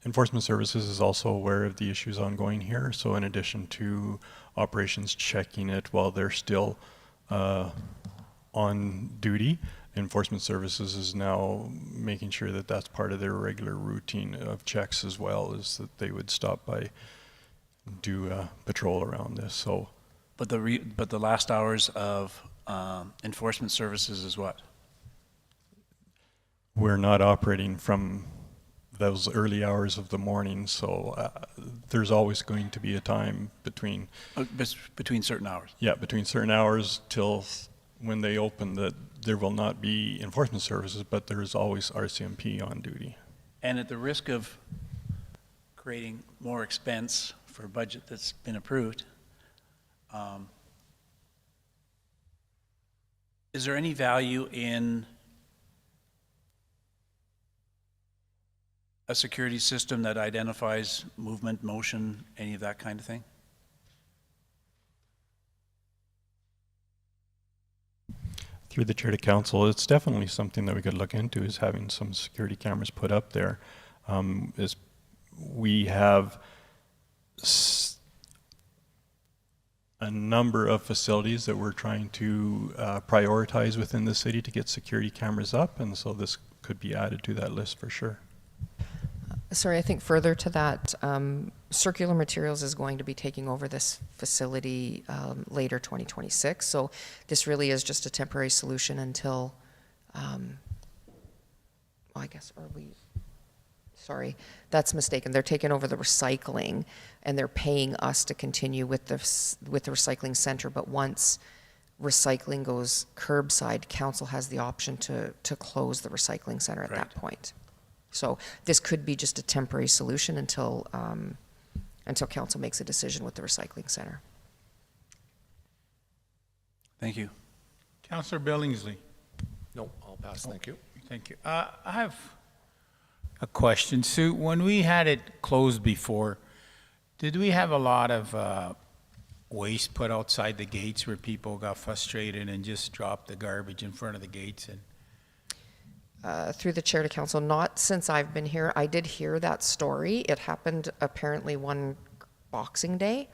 Enforcement Services is also aware of the issues ongoing here. So in addition to operations checking it while they're still on duty, Enforcement Services is now making sure that that's part of their regular routine of checks as well, is that they would stop by, do a patrol around this. So, but the last hours of Enforcement Services is what? We're not operating from those early hours of the morning, so there's always going to be a time between certain hours. Yeah, between certain hours till when they open, that there will not be Enforcement Services, but there is always RCMP on duty. And at the risk of creating more expense for a budget that's been approved, is there any value in a security system that identifies movement, motion, any of that kind of thing? Through the chair to council, it's definitely something that we could look into, is having some security cameras put up there. We have a number of facilities that we're trying to prioritize within the city to get security cameras up, and so this could be added to that list for sure. Sorry, I think further to that, Circular Materials is going to be taking over this facility later 2026. So this really is just a temporary solution until, well, I guess, sorry, that's mistaken. They're taking over the recycling and they're paying us to continue with the recycling center. But once recycling goes curbside, council has the option to close the recycling center at that point. So this could be just a temporary solution until council makes a decision with the recycling center. Thank you. Councillor Billingsley. No, I'll pass. Thank you. Thank you. I have a question. Sue, when we had it closed before, did we have a lot of waste put outside the gates where people got frustrated and just dropped the garbage in front of the gates? And through the chair to council, not since I've been here. I did hear that story. It happened apparently one Boxing Day,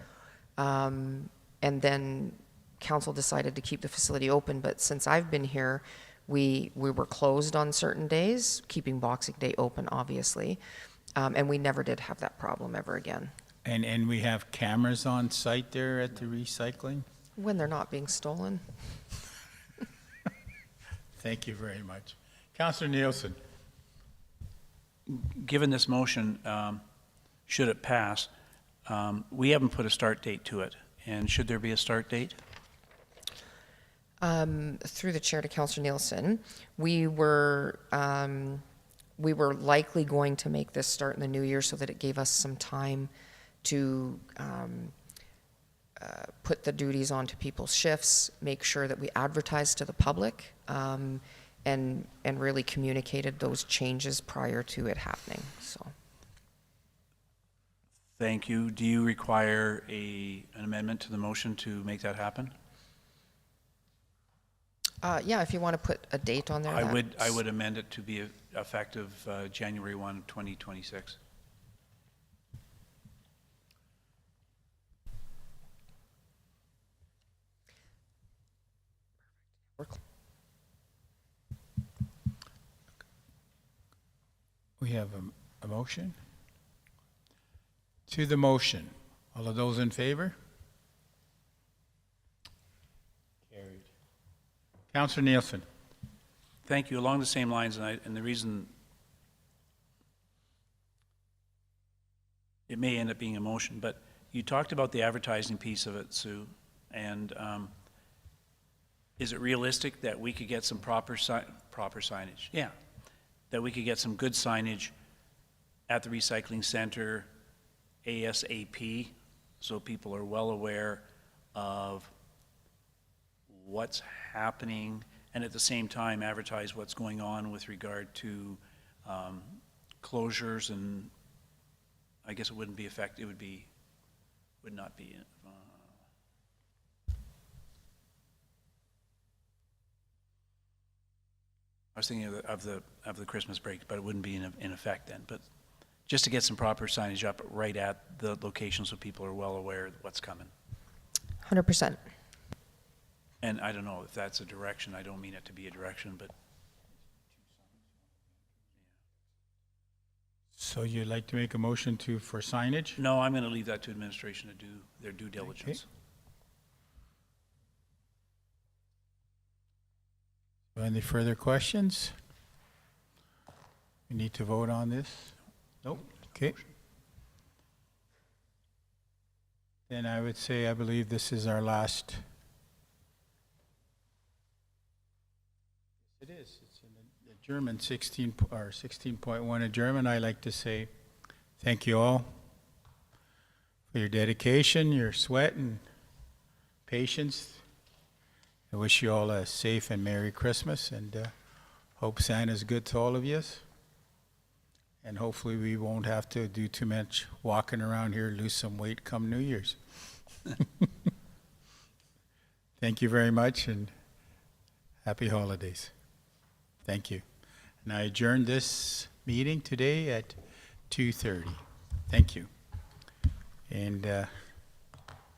and then council decided to keep the facility open. But since I've been here, we were closed on certain days, keeping Boxing Day open, obviously, and we never did have that problem ever again. And we have cameras on site there at the recycling? When they're not being stolen. Thank you very much. Councillor Nielsen. Given this motion, should it pass, we haven't put a start date to it. And should there be a start date? Through the chair to Councillor Nielsen, we were likely going to make this start in the new year so that it gave us some time to put the duties onto people's shifts, make sure that we advertised to the public, and really communicated those changes prior to it happening. So, Thank you. Do you require an amendment to the motion to make that happen? yeah, if you want to put a date on there. I would amend it to be effective January 1, 2026. We have a motion. To the motion, all of those in favor? Carried. Councillor Nielsen. Thank you. Along the same lines, and the reason it may end up being a motion, but you talked about the advertising piece of it, Sue, and is it realistic that we could get some proper signage? Yeah, that we could get some good signage at the recycling center ASAP, so people are well aware of what's happening, and at the same time advertise what's going on with regard to closures, and I guess it wouldn't be effective, would not be. I was thinking of the Christmas break, but it wouldn't be in effect then. But just to get some proper signage up right at the location so people are well aware of what's coming. 100%. And I don't know if that's a direction. I don't mean it to be a direction, but. So you'd like to make a motion for signage? No, I'm going to leave that to administration to do their due diligence. Okay. Any further questions? We need to vote on this? Nope. Okay. Then I would say I believe this is our last. It is. It's in the German 16.1 adjournment. I like to say thank you all for your dedication, your sweat and patience. I wish you all a safe and Merry Christmas, and hope Santa's good to all of you. And hopefully we won't have to do too much walking around here, lose some weight come New Year's. Thank you very much, and happy holidays. Thank you. And I adjourn this meeting today at 2:30. Thank you. And